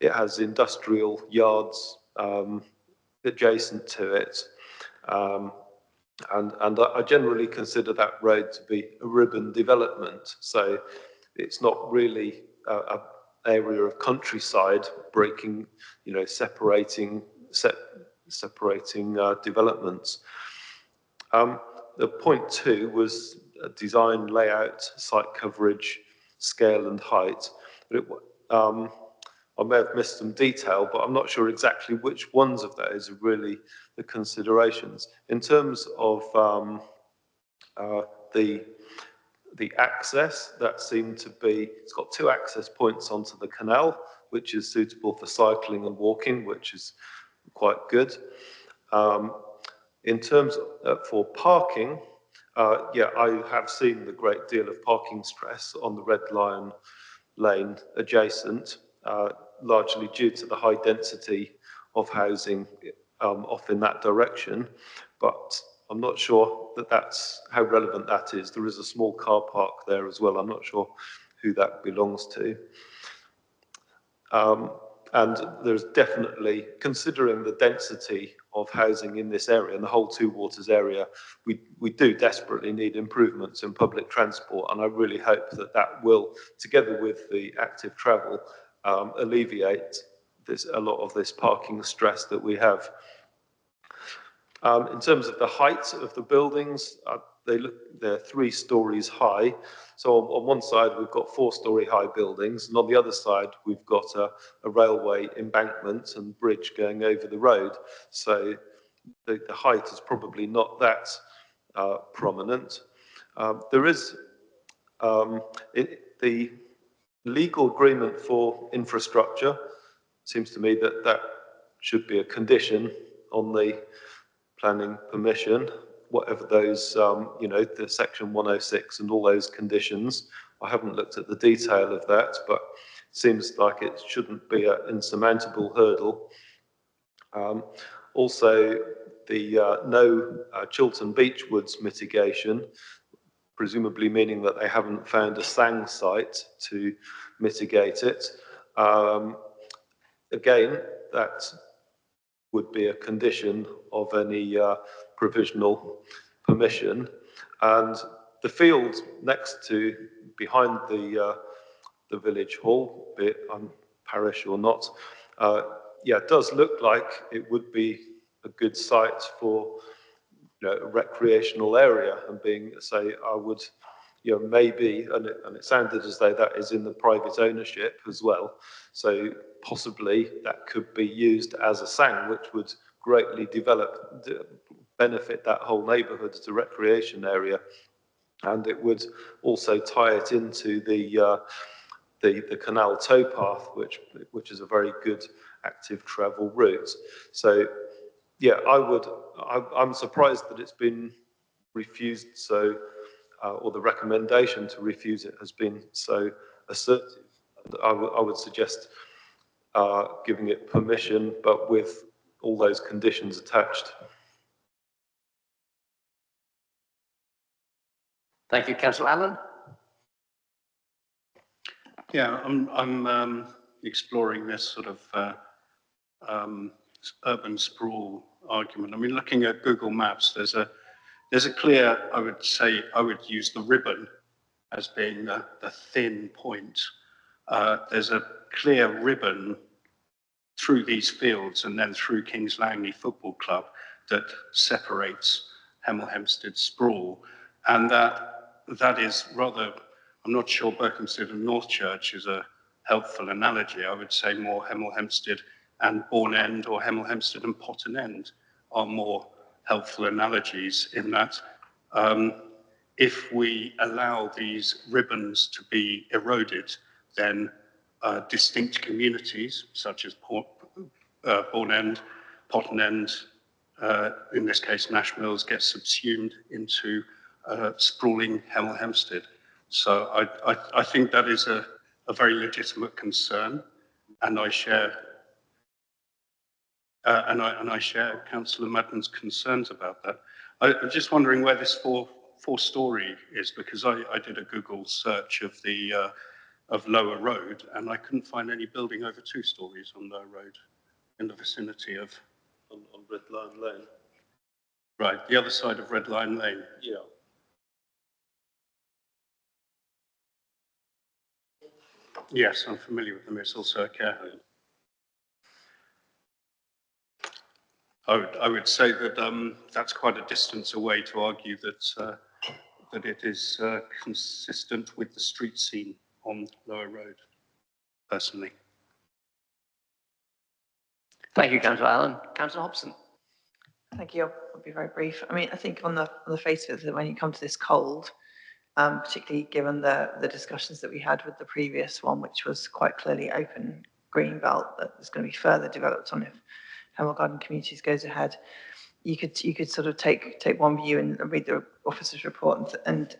It has industrial yards adjacent to it. And I generally consider that road to be a ribbon development. So it's not really an area of countryside breaking, separating developments. The point 2 was design, layout, site coverage, scale and height. But I may have missed some detail, but I'm not sure exactly which ones of those are really the considerations. In terms of the access, that seemed to be, it's got 2 access points onto the canal, which is suitable for cycling and walking, which is quite good. In terms of, for parking, yeah, I have seen the great deal of parking stress on the Red Lion Lane adjacent, largely due to the high density of housing off in that direction, but I'm not sure that that's how relevant that is. There is a small car park there as well. I'm not sure who that belongs to. And there's definitely, considering the density of housing in this area and the whole Two Waters area, we do desperately need improvements in public transport. And I really hope that that will, together with the active travel, alleviate a lot of this parking stress that we have. In terms of the height of the buildings, they're 3 stories high. So on one side, we've got 4-story high buildings, and on the other side, we've got a railway embankment and bridge going over the road. So the height is probably not that prominent. There is the legal agreement for infrastructure. Seems to me that that should be a condition on the planning permission, whatever those, the section 106 and all those conditions. I haven't looked at the detail of that, but it seems like it shouldn't be an insurmountable hurdle. Also, the no Chiltern Beechwoods mitigation, presumably meaning that they haven't found a SANG site to mitigate it. Again, that would be a condition of any provisional permission. And the field next to, behind the village hall, be it parish or not, yeah, it does look like it would be a good site for a recreational area, and being, say, I would, maybe, and it sounded as though that is in the private ownership as well. So possibly that could be used as a SANG, which would greatly benefit that whole neighbourhood as a recreation area. And it would also tie it into the canal towpath, which is a very good active travel route. So yeah, I'm surprised that it's been refused so, or the recommendation to refuse it has been so assertive. I would suggest giving it permission, but with all those conditions attached. Thank you, Councillor Allen. Yeah, I'm exploring this sort of urban sprawl argument. I mean, looking at Google Maps, there's a clear, I would say, I would use the ribbon as being the thin point. There's a clear ribbon through these fields and then through Kings Langley Football Club that separates Hemel Hempstead sprawl. And that is rather, I'm not sure Berkhamsted and Northchurch is a helpful analogy. I would say more Hemel Hempstead and Bourne End, or Hemel Hempstead and Potten End, are more helpful analogies in that if we allow these ribbons to be eroded, then distinct communities such as Bourne End, Potten End, in this case Nash Mills, get subsumed into sprawling Hemel Hempstead. So I think that is a very legitimate concern, and I share Councillor Madden's concerns about that. I'm just wondering where this four-storey is, because I did a Google search of the of Lower Road, and I couldn't find any building over 2 stories on Lower Road in the vicinity of on Red Lion Lane. Right, the other side of Red Lion Lane. Yeah. Yes, I'm familiar with them. It's also a care home. I would say that that's quite a distance away to argue that that it is consistent with the street scene on Lower Road, personally. Thank you, Councillor Allen. Councillor Hobson. Thank you. I'll be very brief. I mean, I think on the face of it, when you come to this cold, particularly given the discussions that we had with the previous one, which was quite clearly open green belt that is going to be further developed on if Hemel Garden Communities goes ahead, you could sort of take one view and read the officer's report and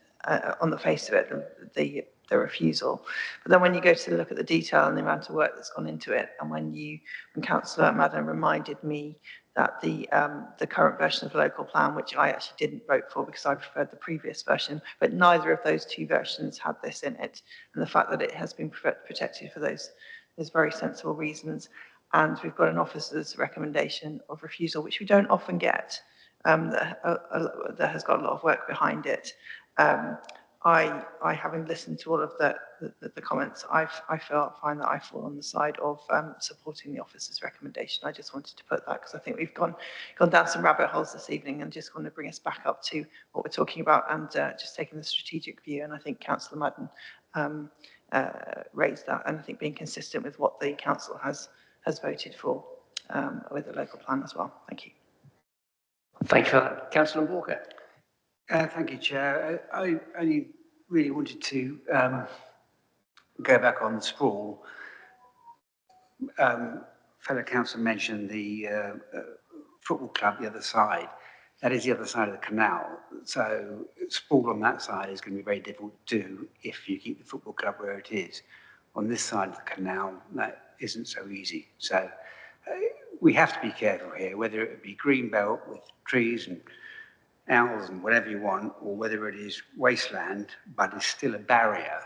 on the face of it, the refusal. But then when you go to look at the detail and the amount of work that's gone into it, and when Councillor Madden reminded me that the current version of the local plan, which I actually didn't vote for because I preferred the previous version, but neither of those 2 versions had this in it, and the fact that it has been protected for those very sensible reasons. And we've got an officer's recommendation of refusal, which we don't often get, that has got a lot of work behind it. I having listened to all of the comments, I find that I fall on the side of supporting the officer's recommendation. I just wanted to put that because I think we've gone down some rabbit holes this evening, and just want to bring us back up to what we're talking about, and just taking the strategic view. And I think Councillor Madden raised that, and I think being consistent with what the council has voted for with the local plan as well. Thank you. Thank you for that. Councillor Walker. Thank you, Chair. I only really wanted to go back on the sprawl. Fellow councillor mentioned the football club the other side. That is the other side of the canal. So sprawl on that side is going to be very difficult to do if you keep the football club where it is. On this side of the canal, that isn't so easy. So we have to be careful here, whether it be green belt with trees and owls and whatever you want, or whether it is wasteland, but it's still a barrier.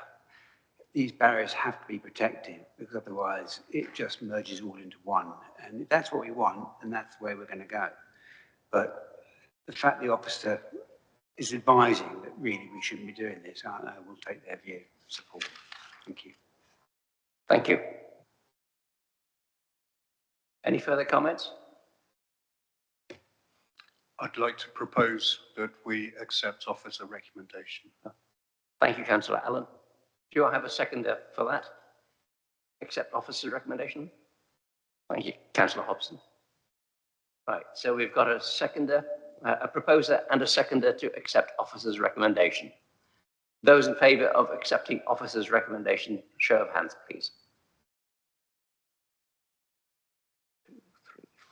These barriers have to be protected, because otherwise it just merges all into one. And if that's what we want, then that's the way we're going to go. But the fact the officer is advising that really we shouldn't be doing this, I will take their view, support. Thank you. Thank you. Any further comments? I'd like to propose that we accept officer recommendation. Thank you, Councillor Allen. Do I have a seconder for that? Accept officer's recommendation? Thank you, Councillor Hobson. Right, so we've got a seconder, a proposer and a seconder to accept officer's recommendation. Those in favour of accepting officer's recommendation, show of hands, please. 2, 3,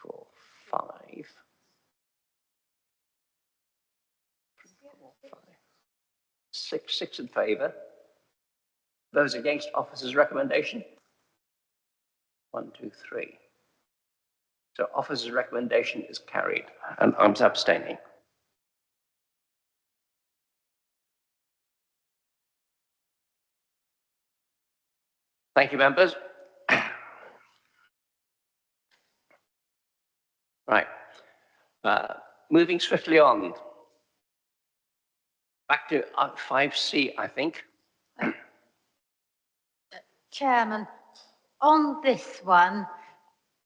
4, 5. 6 in favour. Those against officer's recommendation? 1, 2, 3. So officer's recommendation is carried, and I'm abstaining. Thank you, members. Right. Moving swiftly on. Back to 5C, I think. Chairman, on this one,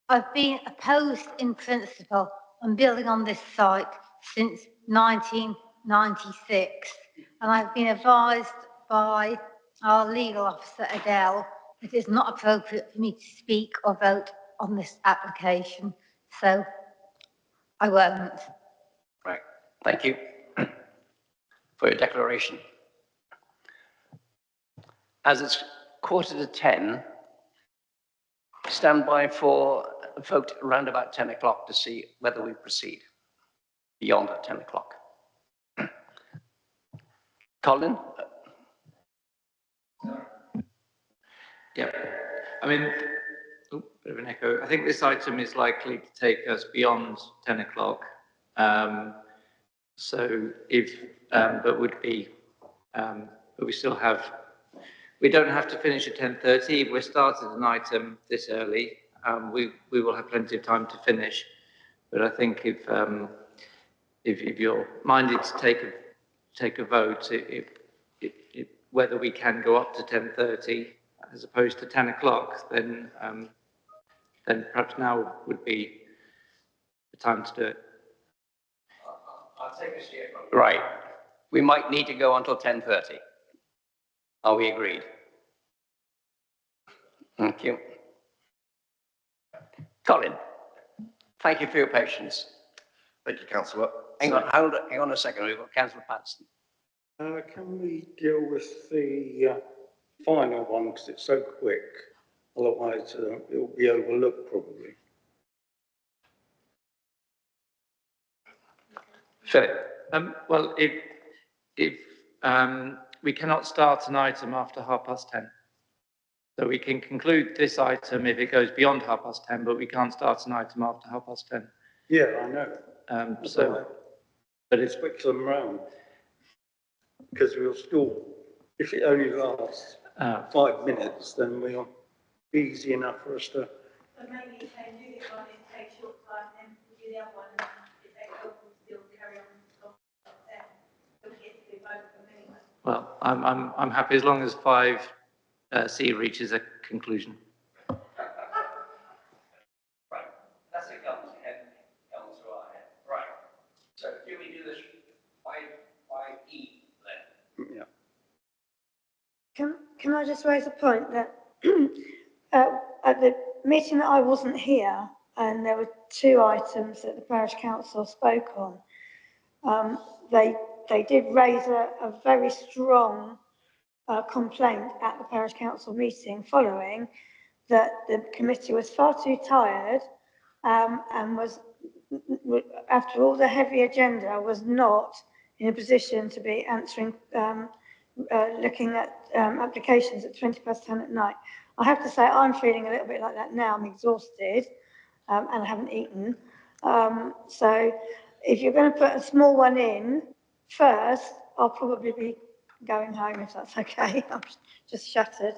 I've been opposed in principle on building on this site since 1996, and I've been advised by our legal officer, Adele, that it's not appropriate for me to speak or vote on this application, so I won't. Right, thank you for your declaration. As it's 9:45, stand by for a vote around about 10 o'clock to see whether we proceed beyond at 10 o'clock. Colin? Yeah, I mean, oh, bit of an echo. I think this item is likely to take us beyond 10 o'clock. So if, but would be, but we still have, we don't have to finish at 10:30. If we're started an item this early, we will have plenty of time to finish. But I think if you're minded to take a vote, whether we can go up to 10:30 as opposed to 10 o'clock, then perhaps now would be the time to do it. I'll take a steer. Right. We might need to go until 10:30. Are we agreed? Thank you. Colin, thank you for your patience. Thank you, Councillor. Hang on a second. We've got Councillor Patterson. Can we deal with the final one because it's so quick? Otherwise, it will be overlooked probably. Philip. Well, if we cannot start an item after 10:30. So we can conclude this item if it goes beyond 10:30, but we can't start an item after 10:30. Yeah, I know. But it's switch them round because we'll still, if it only lasts 5 minutes, then we'll be easy enough for us to. So maybe you can do this one, it takes short time, and we'll do the other one, and it takes helpful to still carry on until 10. So we get to do both of them anyway. well, I'm happy as long as 5C reaches a conclusion. Right. That's it. Comes through our head. Right. So do we do this by E then? Yeah. Can I just raise a point that at the meeting that I wasn't here, and there were 2 items that the parish council spoke on, they did raise a very strong complaint at the parish council meeting following that the committee was far too tired and was, after all the heavy agenda, was not in a position to be answering, looking at applications at 10:20 at night. I have to say I'm feeling a little bit like that now. I'm exhausted and I haven't eaten. So if you're going to put a small one in first, I'll probably be going home if that's okay. I'm just shattered.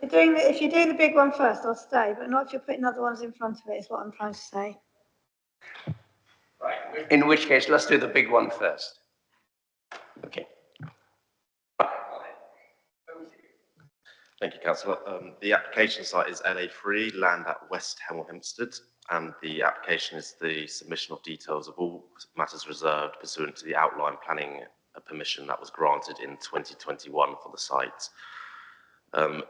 If you're doing the big one first, I'll stay, but not if you're putting other ones in front of it, is what I'm trying to say. Right. In which case, let's do the big one first. Okay. Thank you, Councillor. The application site is LA3, land at West Hemel Hempstead, and the application is the submission of details of all matters reserved pursuant to the outline planning permission that was granted in 2021 for the site.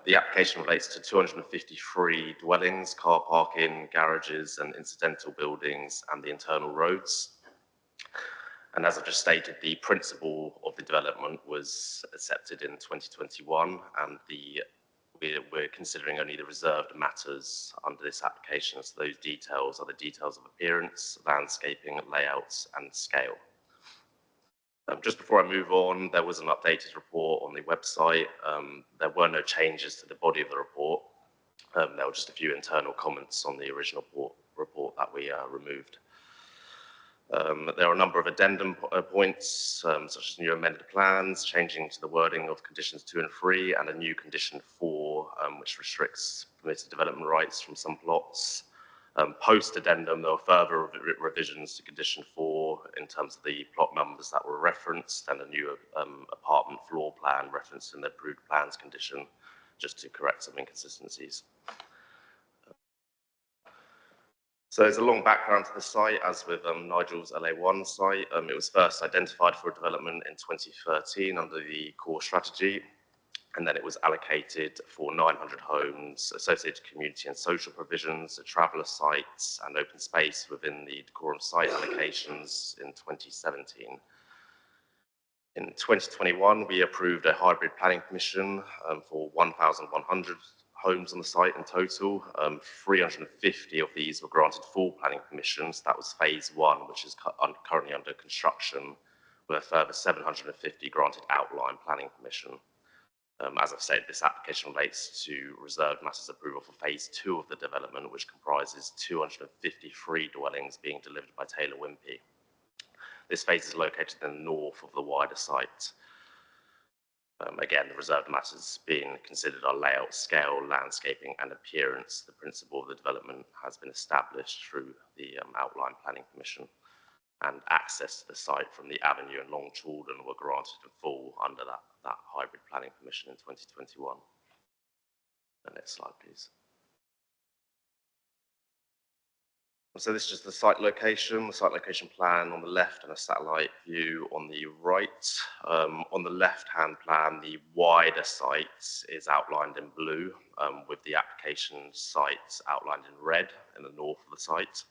The application relates to 253 dwellings, car parking, garages and incidental buildings and the internal roads. And as I've just stated, the principle of the development was accepted in 2021 and we're considering only the reserved matters under this application. So those details are the details of appearance, landscaping, layouts and scale. Just before I move on, there was an updated report on the website. There were no changes to the body of the report. There were just a few internal comments on the original report that we removed. There are a number of addendum points, such as new amended plans, changing to the wording of conditions 2 and 3, and a new condition 4, which restricts permitted development rights from some plots. Post-addendum, there were further revisions to condition 4 in terms of the plot numbers that were referenced, and a new apartment floor plan referenced in the approved plans condition, just to correct some inconsistencies. So there's a long background to the site, as with Nigel's LA1 site. It was first identified for development in 2013 under the core strategy, and then it was allocated for 900 homes, associated community and social provisions, traveller sites and open space within the decorum site allocations in 2017. In 2021, we approved a hybrid planning permission for 1,100 homes on the site in total. 350 of these were granted full planning permissions. That was phase 1, which is currently under construction, with a further 750 granted outline planning permission. As I've said, this application relates to reserved matters approval for phase 2 of the development, which comprises 253 dwellings being delivered by Taylor Wimpey. This phase is located in the north of the wider site. Again, the reserved matters being considered are layout, scale, landscaping, and appearance. The principle of the development has been established through the outline planning permission, and access to the site from the avenue and Long Chaldon were granted in full under that hybrid planning permission in 2021. The next slide, please. So this is just the site location plan on the left and a satellite view on the right. On the left-hand plan, the wider site is outlined in blue, with the application sites outlined in red in the north of the site.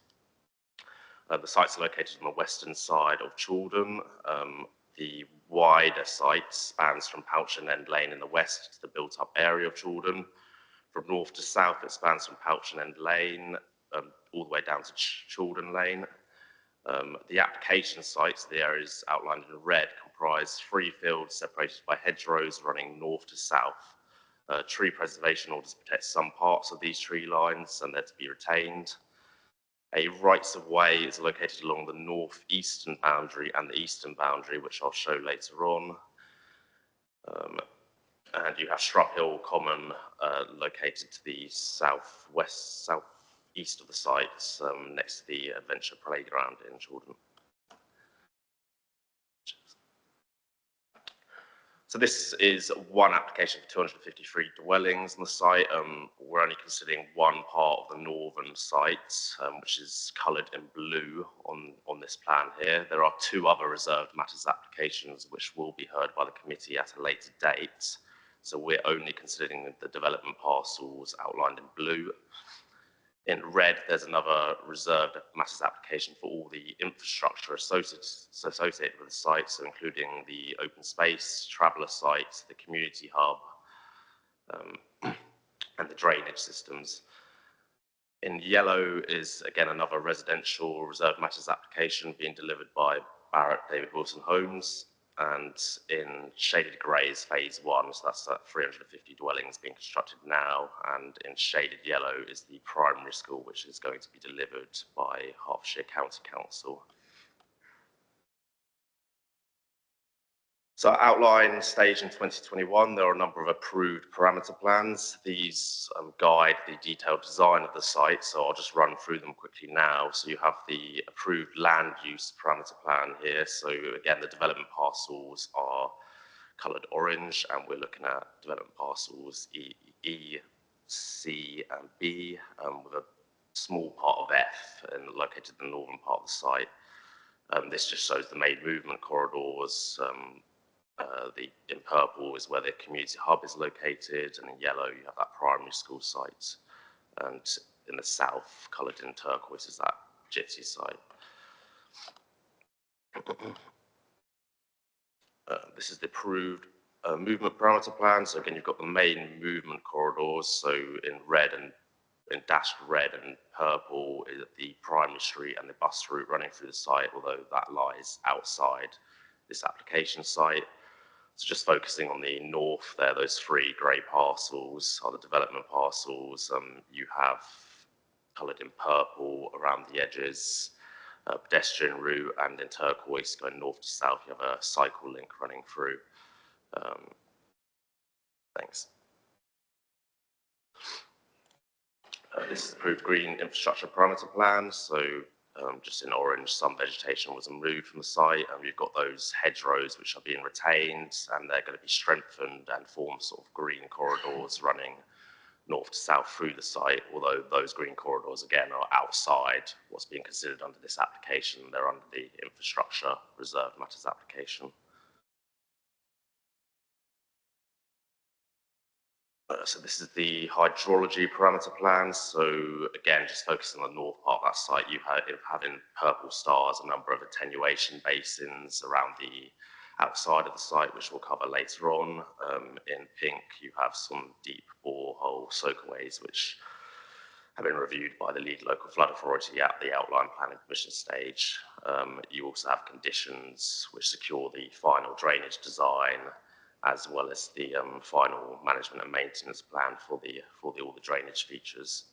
The site's located on the western side of Chaldon. The wider site spans from Piccotts End Lane in the west to the built-up area of Chaldon. From north to south, it spans from Piccotts End Lane all the way down to Chaldon Lane. The application sites, the areas outlined in red, comprise 3 fields separated by hedgerows running north to south. Tree preservation orders protect some parts of these tree lines and they're to be retained. A rights of way is located along the northeastern boundary and the eastern boundary, which I'll show later on. And you have Shrub Hill Common located to the southeast of the site, next to the Adventure Playground in Chaldon. So this is one application for 253 dwellings on the site. We're only considering one part of the northern site, which is coloured in blue on this plan here. There are 2 other reserved matters applications which will be heard by the committee at a later date. So we're only considering the development parcels outlined in blue. In red, there's another reserved matters application for all the infrastructure associated with the site, so including the open space, traveller site, the community hub, and the drainage systems. In yellow is, again, another residential reserved matters application being delivered by Barrett David Wilson Homes. And in shaded grey is phase 1, so that's 350 dwellings being constructed now. And in shaded yellow is the primary school, which is going to be delivered by Hertfordshire County Council. So outline stage in 2021, there are a number of approved parameter plans. These guide the detailed design of the site, so I'll just run through them quickly now. So you have the approved land use parameter plan here. So again, the development parcels are coloured orange, and we're looking at development parcels E, C, and B, with a small part of F and located in the northern part of the site. This just shows the main movement corridors. In purple is where the community hub is located, and in yellow you have that primary school site, and in the south, coloured in turquoise, is that gypsy site. This is the approved movement parameter plan. So again, you've got the main movement corridors. So in red and in dashed red and purple is the primary street and the bus route running through the site, although that lies outside this application site. So just focusing on the north there, those 3 grey parcels are the development parcels. You have coloured in purple around the edges, a pedestrian route, and in turquoise going north to south, you have a cycle link running through. Thanks. This is approved green infrastructure parameter plan. So just in orange, some vegetation was removed from the site, and we've got those hedgerows which are being retained, and they're going to be strengthened and form sort of green corridors running north to south through the site, although those green corridors again are outside what's being considered under this application. They're under the infrastructure reserved matters application. So this is the hydrology parameter plan. So again, just focusing on the north part of that site, you have in purple stars a number of attenuation basins around the outside of the site, which we'll cover later on. In pink, you have some deep borehole soakaways, which have been reviewed by the lead local flood authority at the outline planning permission stage. You also have conditions which secure the final drainage design, as well as the final management and maintenance plan for all the drainage features.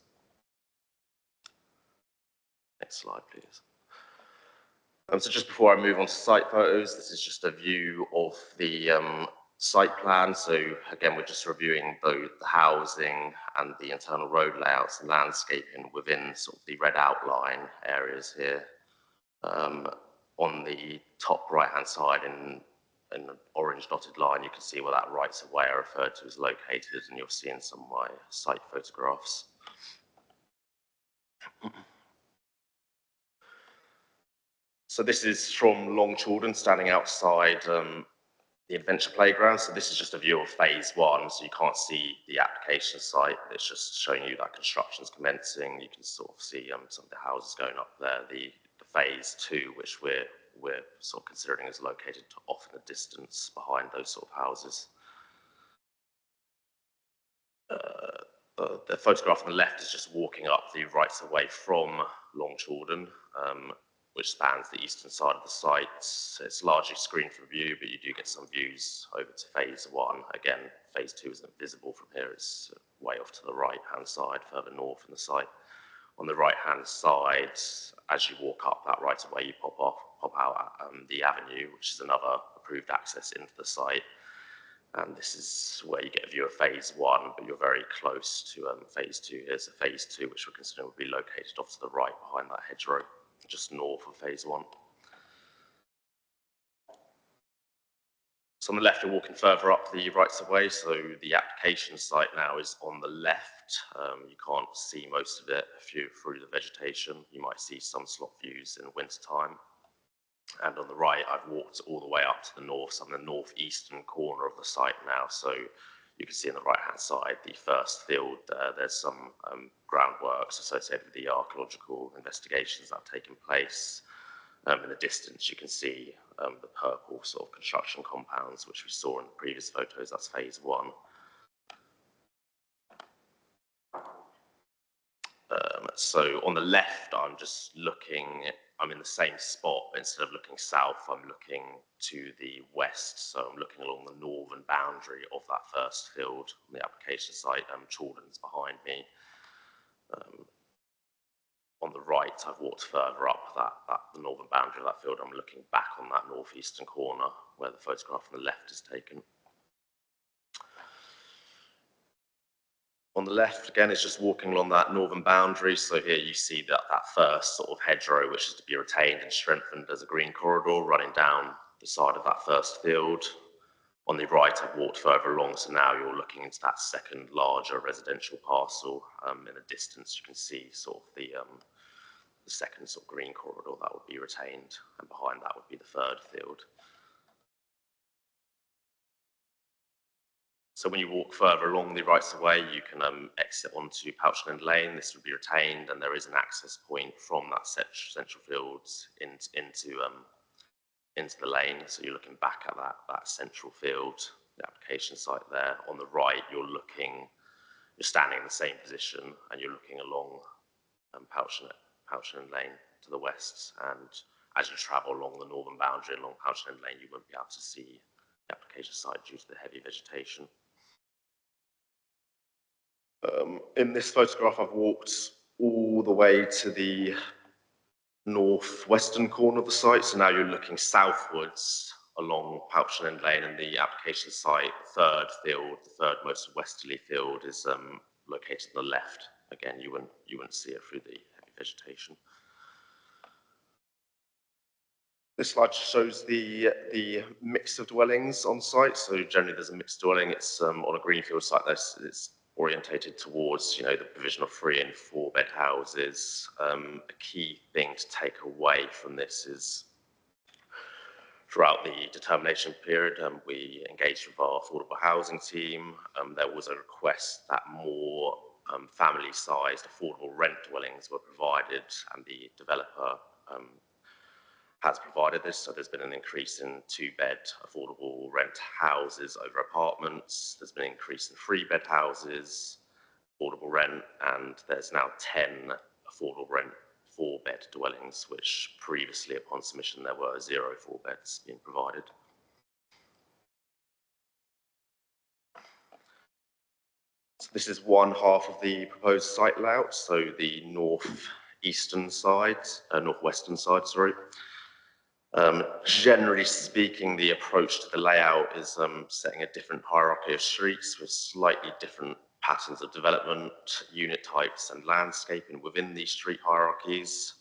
Next slide, please. So just before I move on to site photos, this is just a view of the site plan. So again, we're just reviewing both the housing and the internal road layouts and landscaping within sort of the red outline areas here. On the top right-hand side in an orange dotted line, you can see where that rights of way are referred to as located, and you'll see in some of my site photographs. So this is from Long Chaldon, standing outside the adventure playground. So this is just a view of phase one, so you can't see the application site. It's just showing you that construction's commencing. You can sort of see some of the houses going up there. The phase two, which we're sort of considering is located off in the distance behind those sort of houses. The photograph on the left is just walking up the rights of way from Long Chaldon, which spans the eastern side of the site. It's largely screened from view, but you do get some views over to phase one. Again, phase two isn't visible from here. It's way off to the right-hand side, further north in the site. On the right-hand side, as you walk up that right of way, you pop out the avenue, which is another approved access into the site. And this is where you get a view of phase one, but you're very close to phase two. Here's a phase two, which we're considering would be located off to the right behind that hedgerow, just north of phase one. So on the left, you're walking further up the rights of way. So the application site now is on the left. You can't see most of it through the vegetation. You might see some slot views in winter time. And on the right, I've walked all the way up to the north. So I'm in the northeastern corner of the site now. So you can see on the right-hand side, the first field, there's some groundworks associated with the archaeological investigations that have taken place. In the distance, you can see the purple sort of construction compounds, which we saw in the previous photos. That's phase one. So on the left, I'm just looking, I'm in the same spot, but instead of looking south, I'm looking to the west. So I'm looking along the northern boundary of that first field on the application site. Chaldon's behind me. On the right, I've walked further up the northern boundary of that field. I'm looking back on that northeastern corner where the photograph on the left is taken. On the left, again, it's just walking along that northern boundary. So here you see that first sort of hedgerow, which is to be retained and strengthened as a green corridor running down the side of that first field. On the right, I've walked further along, so now you're looking into that second larger residential parcel. In the distance, you can see sort of the second sort of green corridor that would be retained, and behind that would be the third field. So when you walk further along the rights of way, you can exit onto Piccotts End Lane. This would be retained, and there is an access point from that central fields into the lane. So you're looking back at that central field, the application site there. On the right, you're standing in the same position, and you're looking along Piccotts End Lane to the west. And as you travel along the northern boundary along Piccotts End Lane, you won't be able to see the application site due to the heavy vegetation. In this photograph, I've walked all the way to the northwestern corner of the site. So now you're looking southwards along Piccotts End Lane, and the application site, third field, the third most westerly field, is located on the left. Again, you wouldn't see it through the heavy vegetation. This slide shows the mix of dwellings on site. So generally, there's a mixed dwelling. It's on a greenfield site. It's orientated towards, the provision of 3 and 4 bed houses. A key thing to take away from this is throughout the determination period, we engaged with our affordable housing team. There was a request that more family-sized affordable rent dwellings were provided, and the developer has provided this. So there's been an increase in 2-bed affordable rent houses over apartments. There's been an increase in 3-bed houses, affordable rent, and there's now 10 affordable rent 4-bed dwellings, which previously upon submission there were 0 4-beds being provided. So this is one half of the proposed site layout, so the northwestern side, sorry. Generally speaking, the approach to the layout is setting a different hierarchy of streets with slightly different patterns of development, unit types and landscaping within these street hierarchies.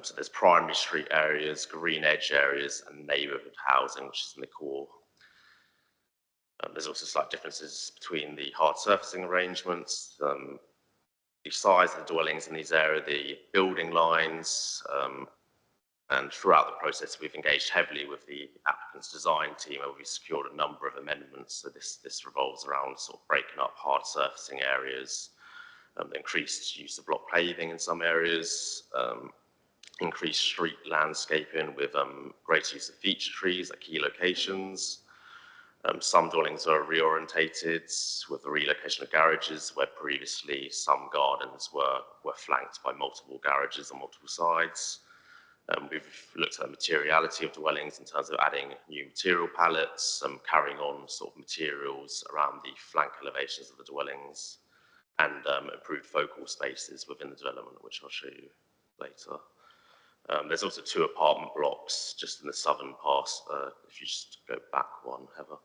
So there's primary street areas, green edge areas and neighbourhood housing, which is in the core. There's also slight differences between the hard surfacing arrangements, the size of the dwellings in these areas, the building lines, and throughout the process we've engaged heavily with the applicant's design team where we've secured a number of amendments. So this revolves around sort of breaking up hard surfacing areas, increased use of block paving in some areas, increased street landscaping with greater use of feature trees at key locations. Some dwellings are reorientated with the relocation of garages where previously some gardens were flanked by multiple garages on multiple sides. We've looked at the materiality of dwellings in terms of adding new material palettes, carrying on sort of materials around the flank elevations of the dwellings, and improved focal spaces within the development, which I'll show you later. There's also 2 apartment blocks just in the southern parcel. If you just go back one, Heather.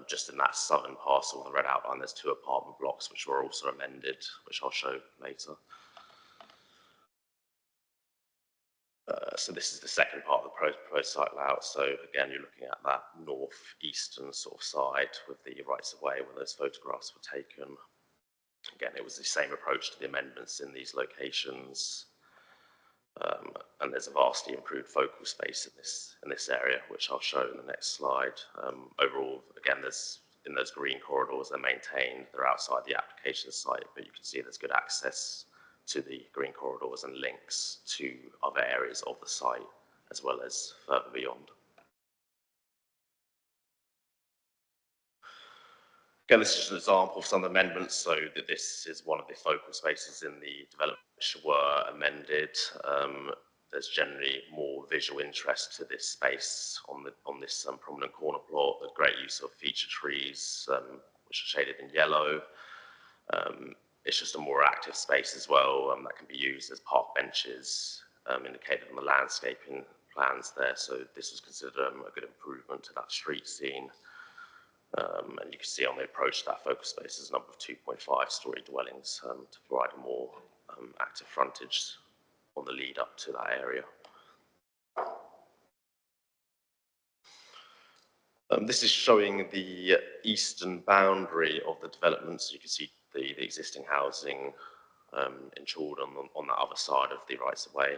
Just in that southern parcel of the red outline, there's 2 apartment blocks which were also amended, which I'll show later. So this is the second part of the proposed site layout. So again, you're looking at that northeastern sort of side with the rights of way where those photographs were taken. Again, it was the same approach to the amendments in these locations. And there's a vastly improved focal space in this area, which I'll show in the next slide. Overall, again, in those green corridors, they're maintained, they're outside the application site, but you can see there's good access to the green corridors and links to other areas of the site, as well as further beyond. Again, this is just an example of some amendments, so that this is one of the focal spaces in the development which were amended. There's generally more visual interest to this space on this prominent corner plot, with great use of feature trees, which are shaded in yellow. It's just a more active space as well that can be used as park benches, indicated on the landscaping plans there. So this was considered a good improvement to that street scene. And you can see on the approach to that focus space is a number of 2.5-storey dwellings to provide a more active frontage on the lead up to that area. This is showing the eastern boundary of the development. So you can see the existing housing insured on that other side of the rights of way.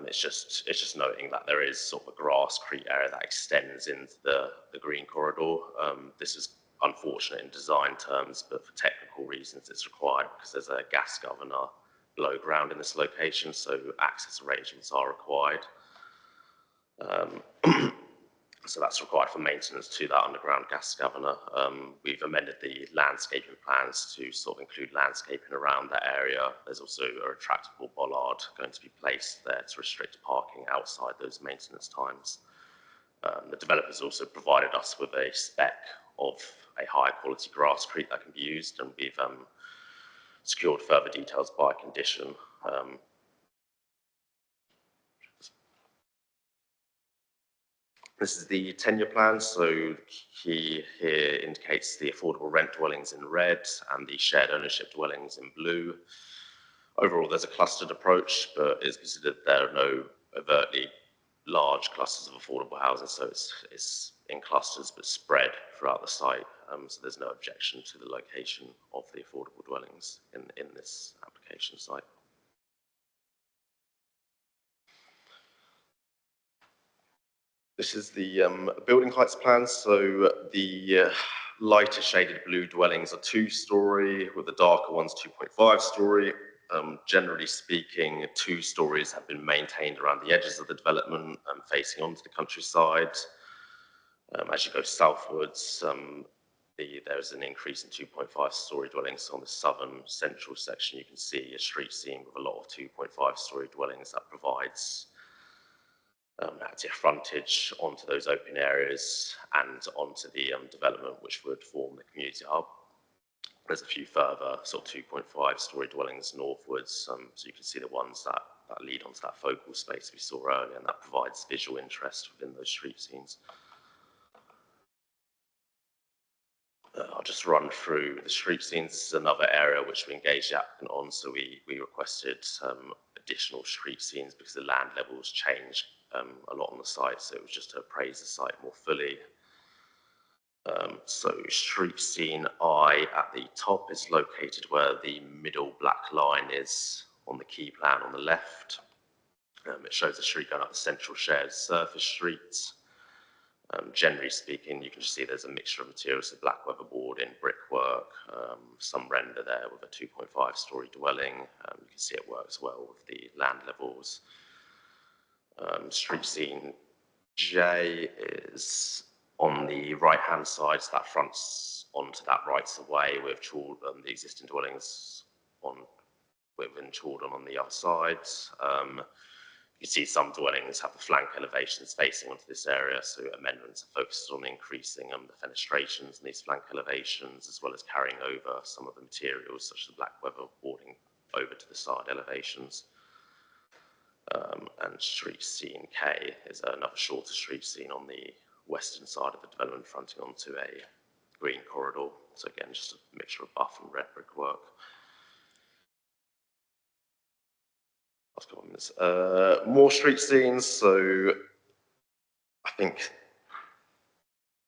It's just noting that there is sort of a grass creek area that extends into the green corridor. This is unfortunate in design terms, but for technical reasons it's required because there's a gas governor below ground in this location, so access arrangements are required. So that's required for maintenance to that underground gas governor. We've amended the landscaping plans to sort of include landscaping around that area. There's also a retractable bollard going to be placed there to restrict parking outside those maintenance times. The developers also provided us with a spec of a high quality grass creek that can be used, and we've secured further details by condition. This is the tenure plan, so he here indicates the affordable rent dwellings in red and the shared ownership dwellings in blue. Overall, there's a clustered approach, but it's considered there are no overtly large clusters of affordable housing, so it's in clusters but spread throughout the site. So there's no objection to the location of the affordable dwellings in this application site. This is the building heights plan. So the lighter shaded blue dwellings are 2-storey, with the darker ones 2.5-storey. Generally speaking, 2 stories have been maintained around the edges of the development and facing onto the countryside. As you go southwards, there's an increase in 2.5-storey dwellings on the southern central section. You can see a street scene with a lot of 2.5-storey dwellings that provides active frontage onto those open areas and onto the development which would form the community hub. There's a few further sort of 2.5-storey dwellings northwards, so you can see the ones that lead onto that focal space we saw earlier, and that provides visual interest within those street scenes. I'll just run through the street scenes. This is another area which we engaged the applicant on, so we requested additional street scenes because the land levels changed a lot on the site, so it was just to appraise the site more fully. So street scene I at the top is located where the middle black line is on the key plan on the left. It shows the street going up the central shared surface streets. Generally speaking, you can just see there's a mixture of materials, so black weatherboarding, brickwork, some render there with a 2.5-storey dwelling. You can see it works well with the land levels. Street scene J is on the right-hand side, so that fronts onto that rights-of-way with the existing dwellings within Chaldon on the other side. You see some dwellings have the flank elevations facing onto this area, so amendments are focused on increasing the fenestrations in these flank elevations, as well as carrying over some of the materials, such as black weatherboarding, over to the side elevations. And street scene K is another shorter street scene on the western side of the development, fronting onto a green corridor. So again, just a mixture of buff and red brickwork. Last couple of minutes. More street scenes. So I think,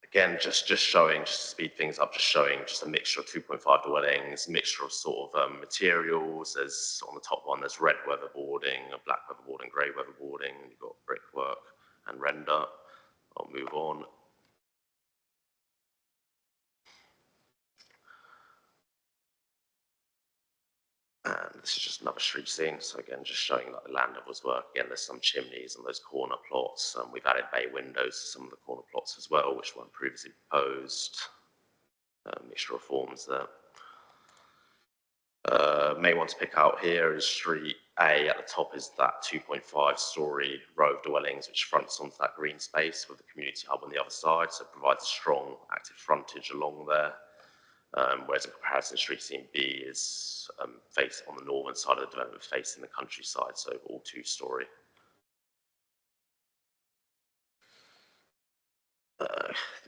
again, just showing, just to speed things up, just showing just a mixture of 2.5 dwellings, mixture of sort of materials. There's on the top one, there's red weatherboarding, black weatherboarding, grey weatherboarding. You've got brickwork and render. I'll move on. And this is just another street scene. So again, just showing that the land levels work. Again, there's some chimneys on those corner plots. We've added bay windows to some of the corner plots as well, which weren't previously proposed. Mixture of forms there. May want to pick out here is street A at the top is that 2.5-storey row of dwellings, which fronts onto that green space with the community hub on the other side. So it provides a strong active frontage along there. Whereas in comparison, street scene B is faced on the northern side of the development, facing the countryside, so all 2-storey.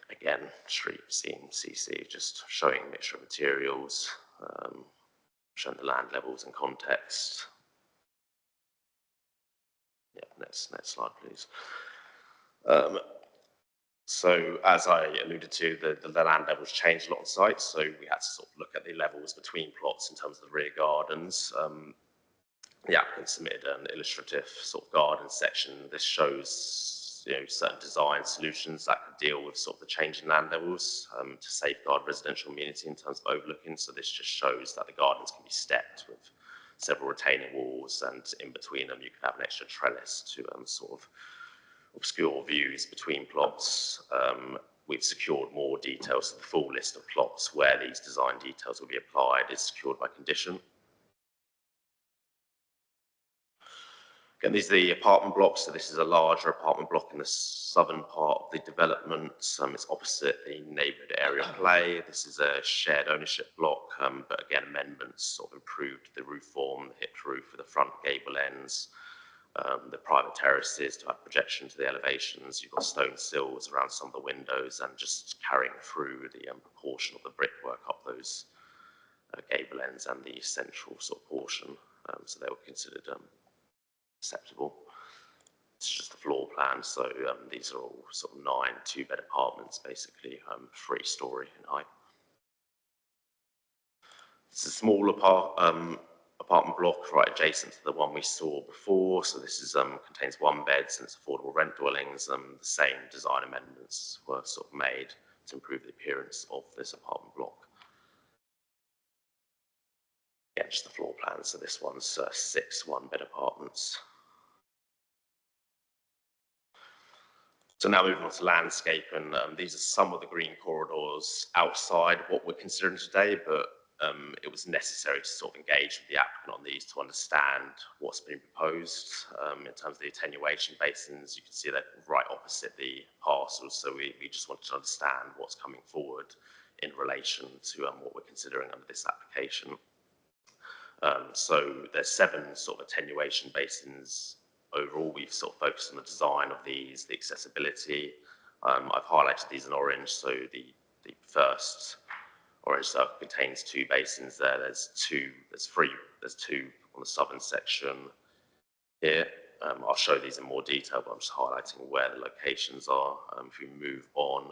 Again, street scene CC, just showing a mixture of materials, showing the land levels and context. Yeah, next slide, please. So as I alluded to, the land levels changed a lot on site, so we had to sort of look at the levels between plots in terms of the rear gardens. The applicant submitted an illustrative sort of garden section. This shows certain design solutions that could deal with sort of the change in land levels to safeguard residential amenity in terms of overlooking. So this just shows that the gardens can be stepped with several retaining walls, and in between them you can have an extra trellis to sort of obscure views between plots. We've secured more details. So the full list of plots where these design details will be applied is secured by condition. Again, these are the apartment blocks. So this is a larger apartment block in the southern part of the development. It's opposite the neighbourhood area play. This is a shared ownership block, but again, amendments sort of improved the roof form, the hipped roof with the front gable ends. The private terraces to add projection to the elevations. You've got stone sills around some of the windows, and just carrying through the proportion of the brickwork up those gable ends and the central sort of portion. So they were considered acceptable. It's just a floor plan, so these are all sort of 9 2-bed apartments, basically 3-storey in height. It's a small apartment block right adjacent to the one we saw before. So this is contains 1 beds and it's affordable rent dwellings. The same design amendments were sort of made to improve the appearance of this apartment block. Again, just the floor plan. So this one's 6 one-bed apartments. So now moving on to landscape, and these are some of the green corridors outside what we're considering today, but it was necessary to sort of engage with the applicant on these to understand what's been proposed. In terms of the attenuation basins, you can see they're right opposite the parcels, so we just wanted to understand what's coming forward in relation to what we're considering under this application. So there's 7 sort of attenuation basins. Overall, we've sort of focused on the design of these, the accessibility. I've highlighted these in orange, so the first orange circle contains 2 basins there. There's 2 on the southern section here. I'll show these in more detail, but I'm just highlighting where the locations are. If we move on,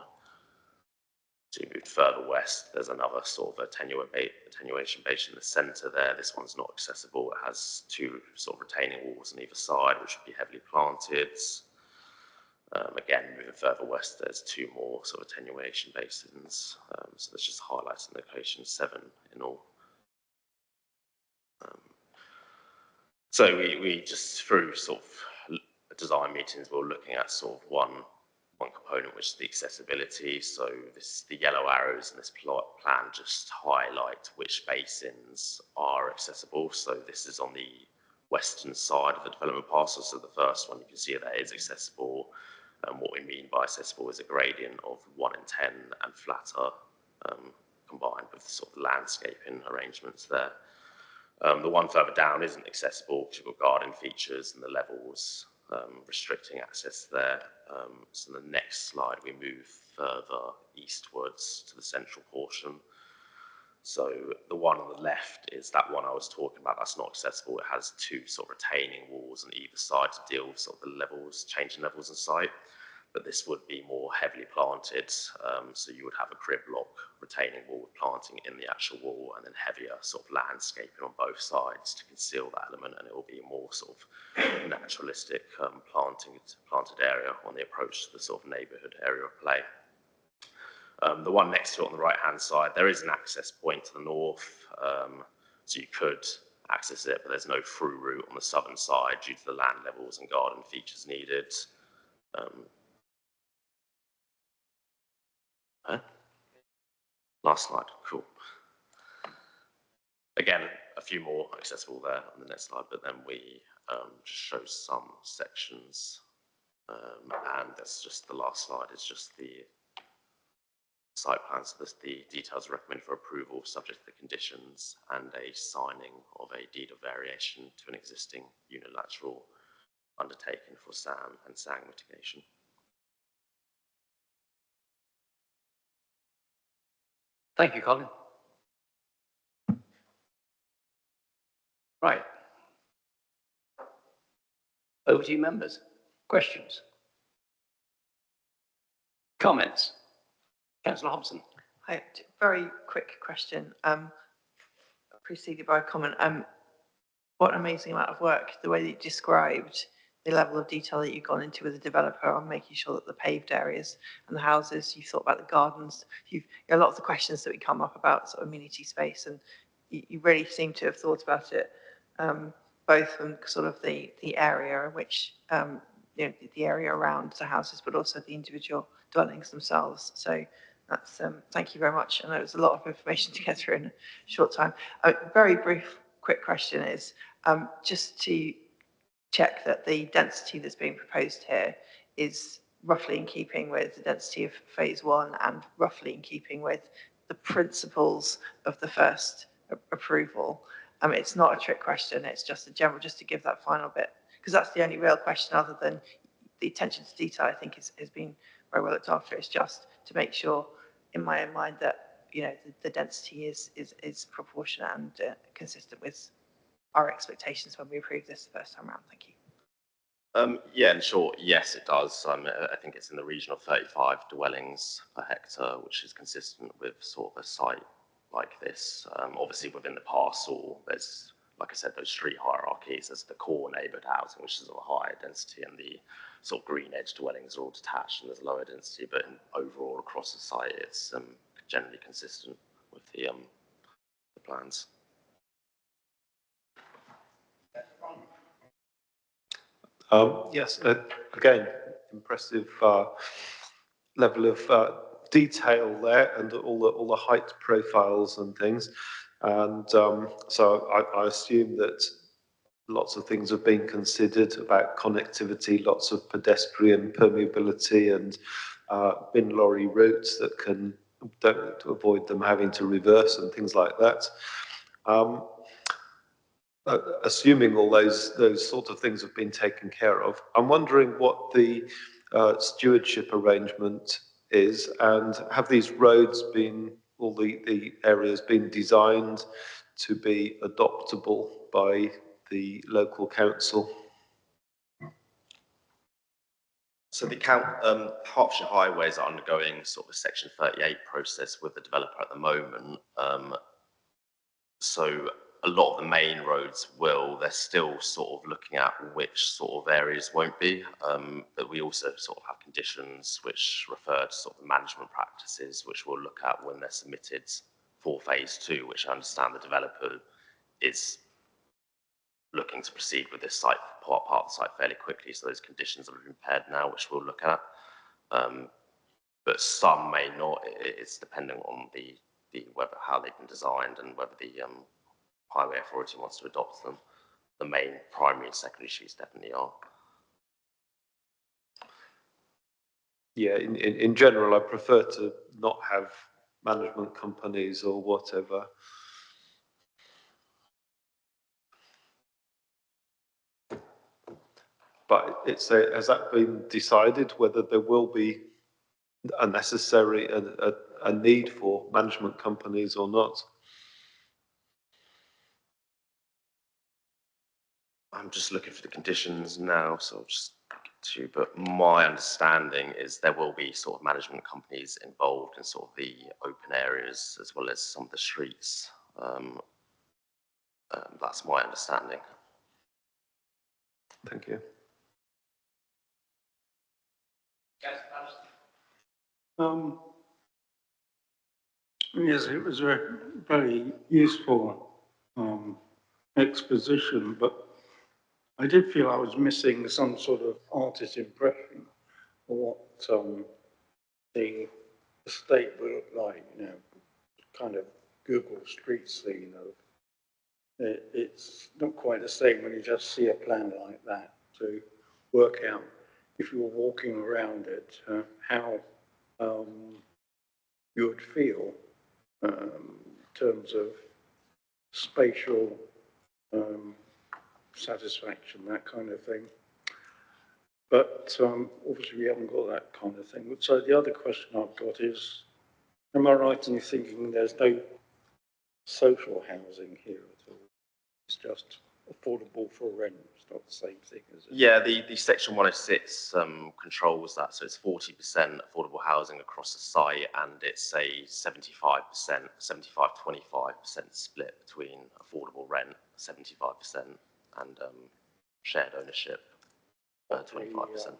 to move further west, there's another sort of attenuation basin in the centre there. This one's not accessible. It has 2 sort of retaining walls on either side, which would be heavily planted. Again, moving further west, there's 2 more sort of attenuation basins. So that's just highlighting location 7 in all. So we just, through sort of design meetings, we're looking at sort of one component, which is the accessibility. So the yellow arrows in this plan just highlight which basins are accessible. So this is on the western side of the development parcel. So the first one, you can see that is accessible. And what we mean by accessible is a gradient of 1 in 10 and flatter, combined with sort of landscaping arrangements there. The one further down isn't accessible because you've got garden features and the levels restricting access there. So the next slide, we move further eastwards to the central portion. So the one on the left is that one I was talking about. That's not accessible. It has 2 sort of retaining walls on either side to deal with sort of the levels, changing levels in sight. But this would be more heavily planted. So you would have a crib block retaining wall with planting in the actual wall, and then heavier sort of landscaping on both sides to conceal that element, and it will be more sort of naturalistic planted area on the approach to the sort of neighbourhood area of play. The one next to it on the right-hand side, there is an access point to the north, so you could access it, but there's no through route on the southern side due to the land levels and garden features needed. Last slide, cool. Again, a few more accessible there on the next slide, but then we just show some sections, and that's just the last slide, is just the site plans. So the details recommended for approval subject to the conditions and a signing of a deed of variation to an existing unilateral undertaking for SAM and SAG mitigation. Thank you, Colin. Right. Over to you, members. Questions? Comments? Councillor Hobson. Hi, very quick question, preceded by a comment. What an amazing amount of work, the way that you described the level of detail that you've gone into with the developer on making sure that the paved areas and the houses, you've thought about the gardens, a lot of the questions that we come up about sort of amenity space, and you really seem to have thought about it, both from sort of the area in which, you know, the area around the houses, but also the individual dwellings themselves. So that's, thank you very much. I know it's a lot of information to get through in a short time. A very brief, quick question is, just to check that the density that's being proposed here is roughly in keeping with the density of phase 1 and roughly in keeping with the principles of the first approval. It's not a trick question, it's just a general, just to give that final bit, because that's the only real question other than the attention to detail, I think has been very well looked after. It's just to make sure in my own mind that, you know, the density is proportionate and consistent with our expectations when we approved this the first time around. Thank you. Yeah, in short, yes, it does. I think it's in the region of 35 dwellings per hectare, which is consistent with sort of a site like this. Obviously, within the parcel, there's, like I said, those street hierarchies. There's the core neighbourhood housing, which is of a higher density, and the sort of green edge dwellings are all detached and there's lower density. But overall, across the site, it's generally consistent with the plans. Yes, again, impressive level of detail there, and all the height profiles and things. And so I assume that lots of things have been considered about connectivity, lots of pedestrian permeability and bin lorry routes that can don't to avoid them having to reverse and things like that. Assuming all those sort of things have been taken care of, I'm wondering what the stewardship arrangement is, and have these roads been, all the areas been designed to be adoptable by the local council? So the Hertfordshire Highways are undergoing sort of a Section 38 process with the developer at the moment. So a lot of the main roads they're still sort of looking at which sort of areas won't be. But we also sort of have conditions which refer to sort of the management practices, which we'll look at when they're submitted for phase 2, which I understand the developer is looking to proceed with this site, part of the site fairly quickly. So those conditions are prepared now, which we'll look at. But some may not. It's depending on how they've been designed and whether the Highway Authority wants to adopt them. The main primary and secondary issues definitely are. Yeah, in general, I prefer to not have management companies or whatever. But has that been decided whether there will be a need for management companies or not? I'm just looking for the conditions now, so I'll just get to you. But my understanding is there will be sort of management companies involved in sort of the open areas as well as some of the streets. That's my understanding. Thank you. Yes, it was a very useful exposition, but I did feel I was missing some sort of artist impression of what the estate would look like, kind of Google street scene of. It's not quite the same when you just see a plan like that to work out, if you were walking around it, how you would feel in terms of spatial satisfaction, that kind of thing. But obviously we haven't got that kind of thing. So the other question I've got is, am I right in thinking there's no social housing here at all? It's just affordable for rent. It's not the same thing, is it? Yeah, the Section 106 controls that, so it's 40% affordable housing across the site, and it's a 75%, 75-25% split between affordable rent, 75%, and shared ownership, 25%.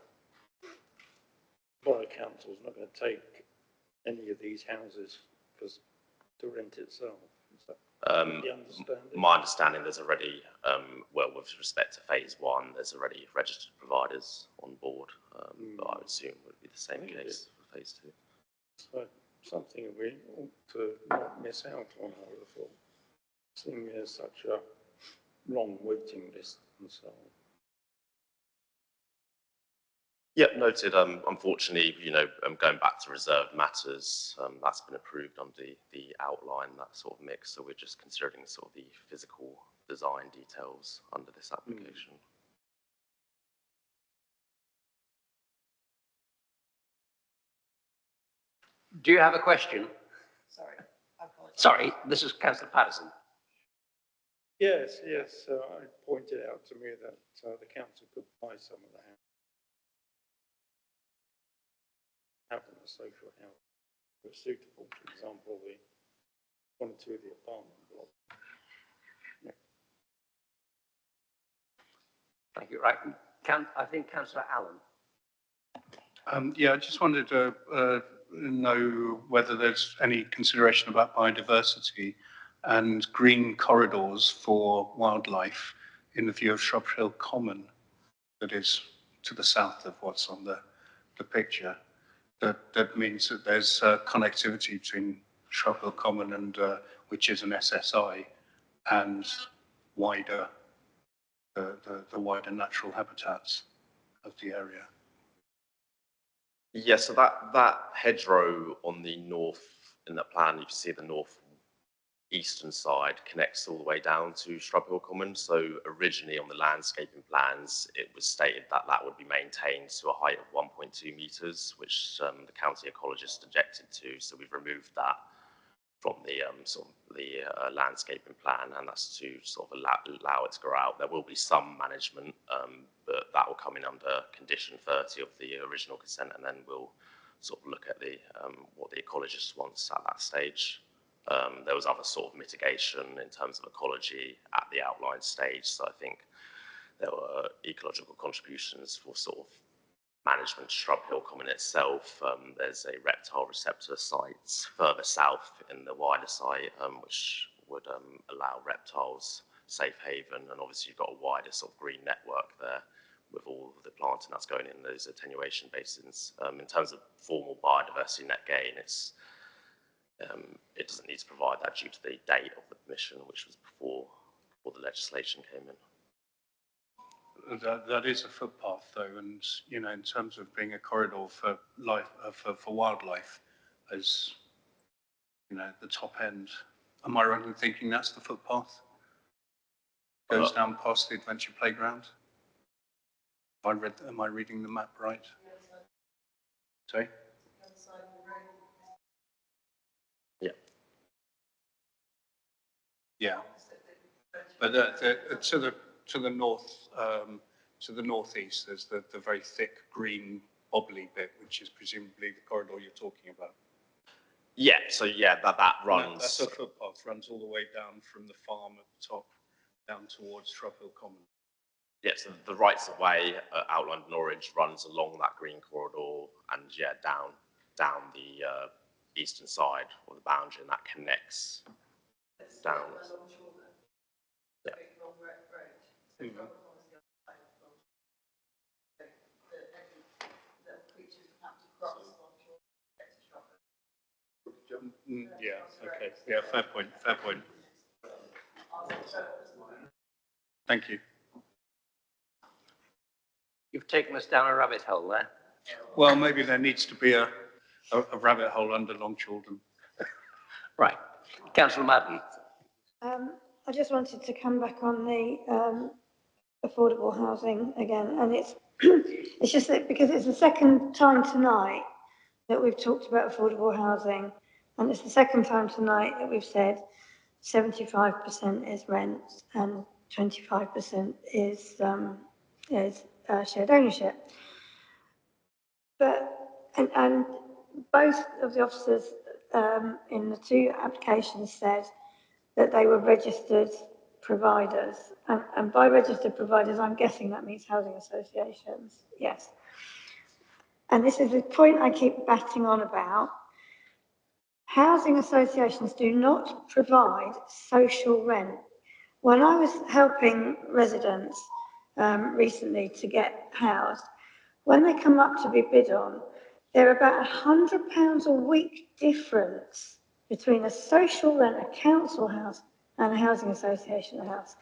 Borough Council's not going to take any of these houses to rent itself. Is that the understanding? My understanding, there's already, well, with respect to phase 1, there's already registered providers on board, but I would assume it would be the same case for phase 2. So something we ought to not miss out on, I would have thought, seeing there's such a long waiting list and so on. Yep, noted. Unfortunately, going back to reserved matters, that's been approved on the outline, that sort of mix. So we're just considering sort of the physical design details under this application. Do you have a question? Sorry, I apologize. Sorry, this is Councillor Patterson. Yes, yes. It pointed out to me that the council could buy some of the house. Having a social house was suitable, for example, the 1 or 2 of the apartment block. Yeah. Thank you. Right. I think Councillor Allen. Yeah, I just wanted to know whether there's any consideration about biodiversity and green corridors for wildlife in the view of Shropshire Common. that is to the south of what's on the picture. That means that there's connectivity between Shrub Hill Common and which is an SSI, and wider the wider natural habitats of the area. Yeah, so that hedgerow on the north, in that plan, you can see the north eastern side connects all the way down to Shrub Hill Common. So originally on the landscaping plans, it was stated that that would be maintained to a height of 1.2 metres, which the county ecologist objected to. So we've removed that from the landscaping plan, and that's to sort of allow it to grow out. There will be some management, but that will come in under condition 30 of the original consent, and then we'll sort of look at the what the ecologist wants at that stage. There was other sort of mitigation in terms of ecology at the outline stage, so I think there were ecological contributions for sort of management Shrub Hill Common itself. There's a reptile receptor site further south in the wider site, which would allow reptiles safe haven, and obviously you've got a wider sort of green network there with all of the planting that's going in those attenuation basins. In terms of formal biodiversity net gain, it doesn't need to provide that due to the date of the permission, which was before the legislation came in. That is a footpath, though, and you know, in terms of being a corridor for life, for wildlife, as you know, the top end. Am I right in thinking that's the footpath? Goes down past the adventure playground. Am I reading the map right? Sorry. Yeah. Yeah. But to the north, to the northeast, there's the very thick green bobbly bit, which is presumably the corridor you're talking about. Yeah, so yeah, that runs. That's a footpath, runs all the way down from the farm at the top, down towards Shrub Hill Common. Yeah, so the rights of way outlined in orange runs along that green corridor, and yeah, down the eastern side of the boundary, and that connects down. Yeah. Mm-hmm. Yeah, okay. Yeah, fair point, fair point. Thank you. You've taken us down a rabbit hole there. Well, maybe there needs to be a rabbit hole under Long Chaldon. Right. Councillor Madden. I just wanted to come back on the affordable housing again, and it's it's just that because it's the second time tonight that we've talked about affordable housing, and it's the second time tonight that we've said 75% is rent and 25% is shared ownership. But and both of the officers in the two applications said that they were registered providers, and by registered providers, I'm guessing that means housing associations. Yes. And this is a point I keep batting on about. Housing associations do not provide social rent. When I was helping residents recently to get housed, when they come up to be bid on, they're about £100 a week difference between a social rent, a council house, and a housing association house.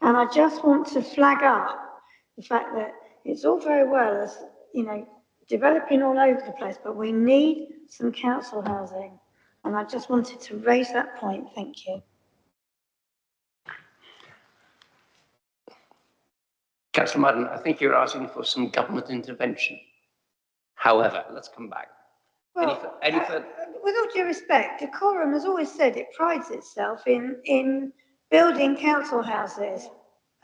And I just want to flag up the fact that it's all very well as, you know, developing all over the place, but we need some council housing. And I just wanted to raise that point. Thank you. Councillor Madden, I think you're asking for some government intervention. However, let's come back. Well, any further? With all due respect, Decorum has always said it prides itself in building council houses,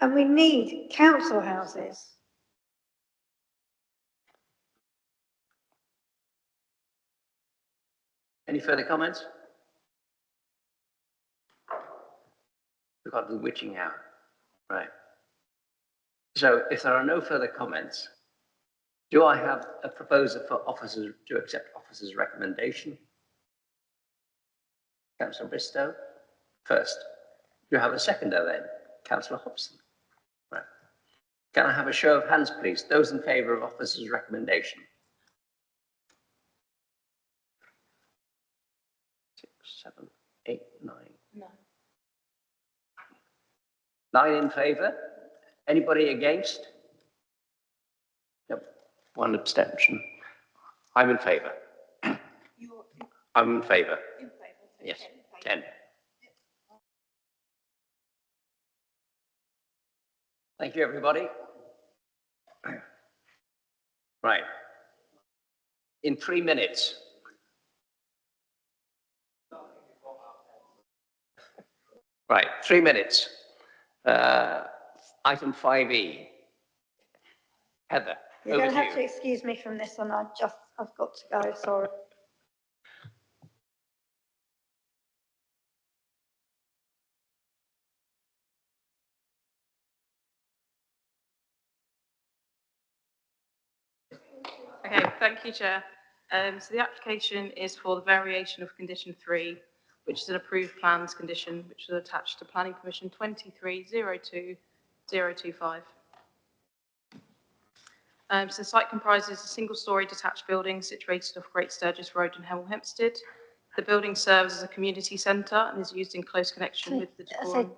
and we need council houses. Any further comments? We've got the witching hour. Right. So if there are no further comments, do I have a proposer for officers to accept officers' recommendation? Councillor Bristow, first. Do you have a seconder then? Councillor Hobson. Right. Can I have a show of hands, please? Those in favour of officer's recommendation? 6, 7, 8, 9. No. 9 in favour. Anybody against? No. 1 abstention. I'm in favour. I'm in favour. In favour? Yes. 10. Thank you, everybody. Right. In 3 minutes. Right, 3 minutes. Item 5E. Heather, You're over going to to have you. to excuse me from this one. I've got to go, sorry. Okay, thank you, Chair. So the application is for the variation of condition 3, which is an approved plans condition, which was attached to Planning Permission 2302025. So the site comprises a single-storey detached building situated off Great Sturgis Road in Hemel Hempstead. The building serves as a community centre and is used in close connection with the decorum.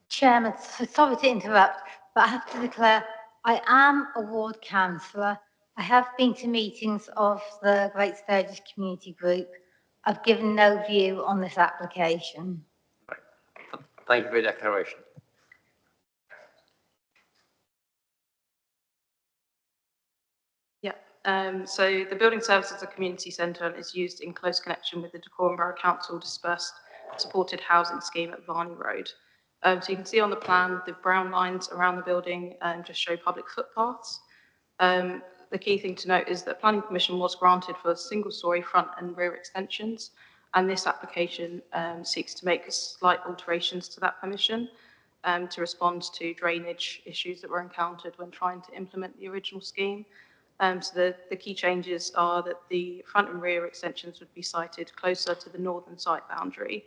Chairman, sorry to interrupt, but I have to declare I am a ward councillor. I have been to meetings of the Great Sturgis Community Group. I've given no view on this application. Thank you for your declaration. So the building serves as a community centre and is used in close connection with the Dacorum Borough Council dispersed supported housing scheme at Varney Road. So you can see on the plan the brown lines around the building just show public footpaths. The key thing to note is that planning permission was granted for single-storey front and rear extensions, and this application seeks to make slight alterations to that permission to respond to drainage issues that were encountered when trying to implement the original scheme. So the key changes are that the front and rear extensions would be sited closer to the northern site boundary,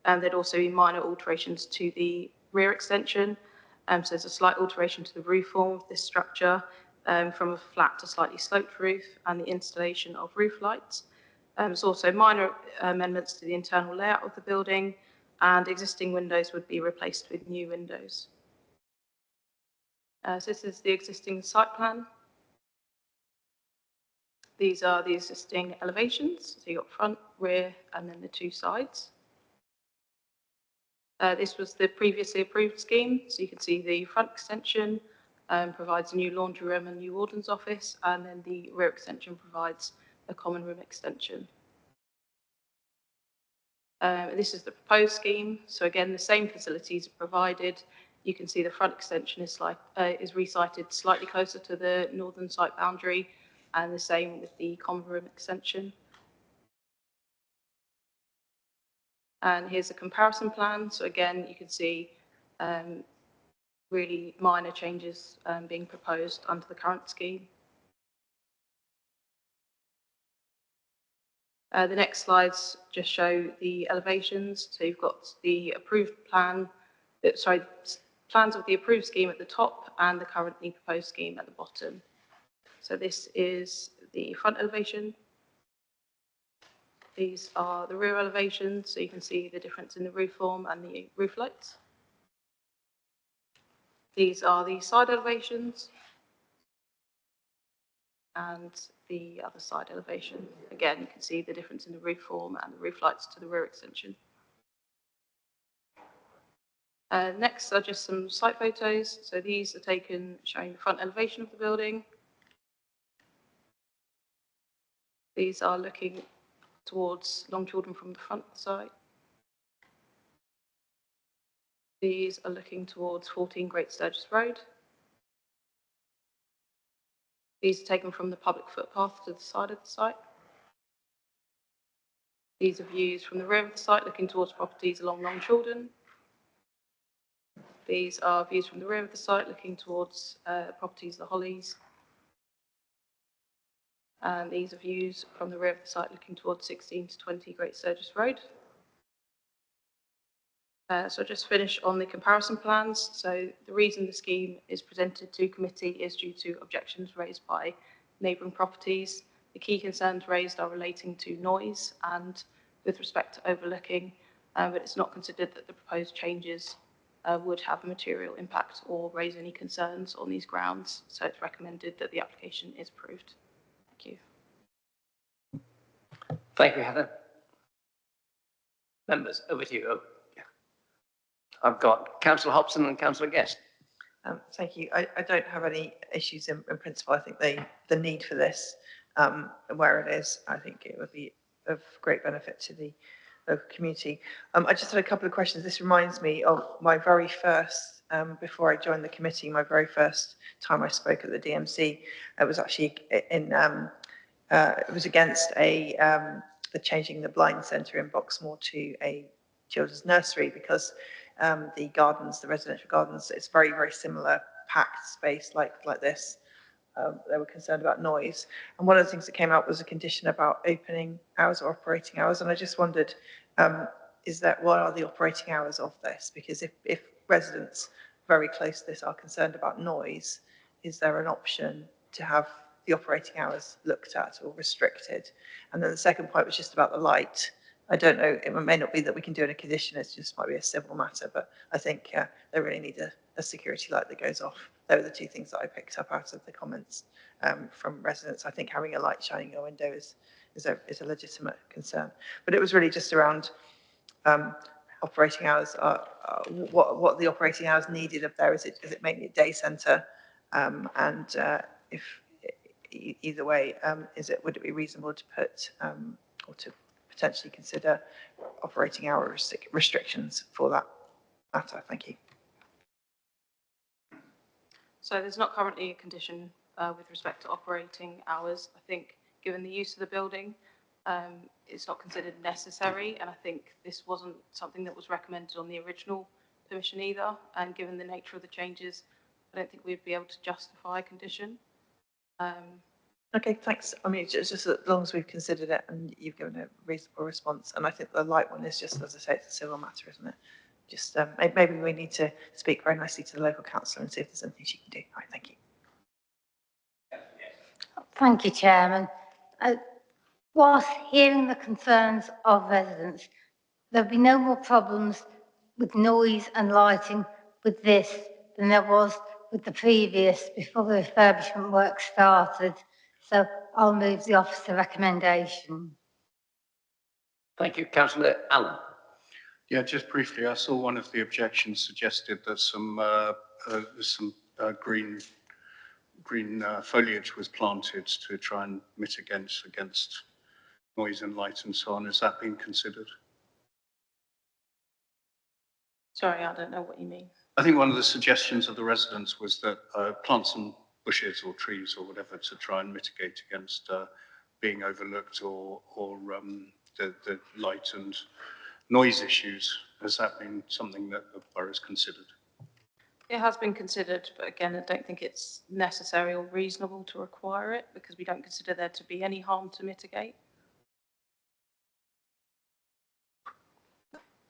and there'd also be minor alterations to the rear extension. So there's a slight alteration to the roof form of this structure from a flat to slightly sloped roof and the installation of roof lights. There's also minor amendments to the internal layout of the building, and existing windows would be replaced with new windows. So this is the existing site plan. These are the existing elevations. So you've got front, rear, and then the 2 sides. This was the previously approved scheme. So you can see the front extension provides a new laundry room and new warden's office, and then the rear extension provides a common room extension. This is the proposed scheme. So again, the same facilities are provided. You can see the front extension is resited slightly closer to the northern site boundary, and the same with the common room extension. And here's a comparison plan. So again, you can see really minor changes being proposed under the current scheme. The next slides just show the elevations. So you've got the approved plan, plans of the approved scheme at the top and the currently proposed scheme at the bottom. So this is the front elevation. These are the rear elevations, so you can see the difference in the roof form and the roof lights. These are the side elevations and the other side elevation. Again, you can see the difference in the roof form and the roof lights to the rear extension. Next are just some site photos. So these are taken showing the front elevation of the building. These are looking towards Long Children from the front site. These are looking towards 14 Great Sturgis Road. These are taken from the public footpath to the side of the site. These are views from the rear of the site looking towards properties along Long Children. These are views from the rear of the site looking towards properties, the Hollies. And these are views from the rear of the site looking towards 16 to 20 Great Sturgis Road. So just finish on the comparison plans. So the reason the scheme is presented to committee is due to objections raised by neighbouring properties. The key concerns raised are relating to noise and with respect to overlooking, but it's not considered that the proposed changes would have a material impact or raise any concerns on these grounds. So it's recommended that the application is approved. Thank you. Thank you, Heather. Members, over to you. Oh, yeah. I've got Councillor Hobson and Councillor Guest. Thank you. I don't have any issues in principle. I think the need for this and where it is, I think it would be of great benefit to the local community. I just had a couple of questions. This reminds me of my very first, before I joined the committee, my very first time I spoke at the DMC. It was actually in, it was against the changing the blind centre in Boxmoor to a children's nursery because the gardens, the residential gardens, it's very, very similar packed space like this. They were concerned about noise. And one of the things that came out was a condition about opening hours or operating hours. And I just wondered, what are the operating hours of this? Because if residents very close to this are concerned about noise, is there an option to have the operating hours looked at or restricted? And then the second point was just about the light. I don't know, it may not be that we can do in a condition, it just might be a civil matter, but I think they really need a security light that goes off. They were the two things that I picked up out of the comments from residents. I think having a light shining in your window is a legitimate concern. But it was really just around operating hours, what the operating hours needed of there. Is it mainly a day centre? And if either way, would it be reasonable to put or to potentially consider operating hour restrictions for that matter? Thank you. So there's not currently a condition with respect to operating hours. I think given the use of the building, it's not considered necessary. And I think this wasn't something that was recommended on the original permission either. And given the nature of the changes, I don't think we'd be able to justify a condition. Okay, thanks. I mean, it's just as long as we've considered it and you've given a reasonable response. And I think the light one is just, as I say, it's a civil matter, isn't it? Just maybe we need to speak very nicely to the local councillor and see if there's anything she can do. All right, thank you. Thank you, Chairman. Whilst hearing the concerns of residents, there'll be no more problems with noise and lighting with this than there was with the previous before the refurbishment work started. So I'll move the officer recommendation. Thank you, Councillor Allen. Yeah, just briefly, I saw one of the objections suggested that some green foliage was planted to try and mitigate against noise and light and so on. Has that been considered? Sorry, I don't know what you mean. I think one of the suggestions of the residents was that plant some bushes or trees or whatever to try and mitigate against being overlooked or the light and noise issues. Has that been something that the borough's considered? It has been considered, but again, I don't think it's necessary or reasonable to require it because we don't consider there to be any harm to mitigate.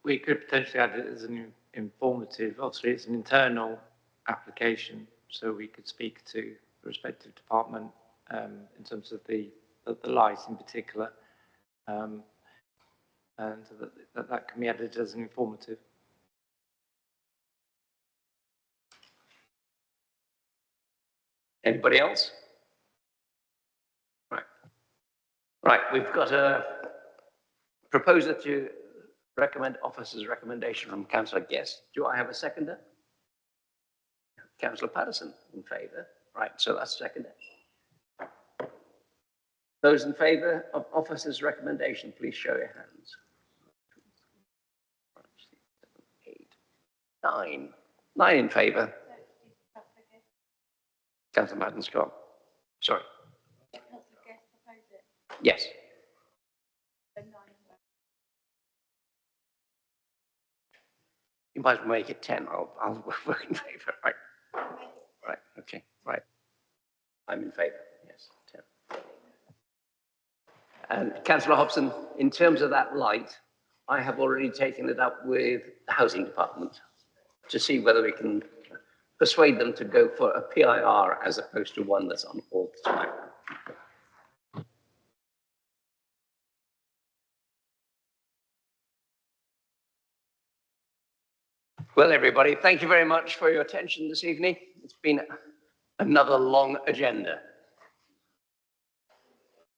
We could potentially add it as an informative. Obviously, it's an internal application, so we could speak to the respective department in terms of the light in particular, and that can be added as an informative. Anybody else? Right. Right, we've got a proposer to recommend officer's recommendation from Councillor Guest. Do I have a seconder? Councillor Patterson in favour. Right, so that's seconded. Those in favour of officer's recommendation, please show your hands. 5, 6, 7, 8, 9. 9 in favour. Councillor Madden Scott. Sorry. Yes. You might as well make it 10. I'll work in favour. Right. Right. Okay. Right. I'm in favour. Yes. 10. And Councillor Hobson, in terms of that light, I have already taken it up with the housing department to see whether we can persuade them to go for a PIR as opposed to one that's on all the time. Well, everybody, thank you very much for your attention this evening. It's been another long agenda,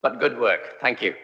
but good work. Thank you.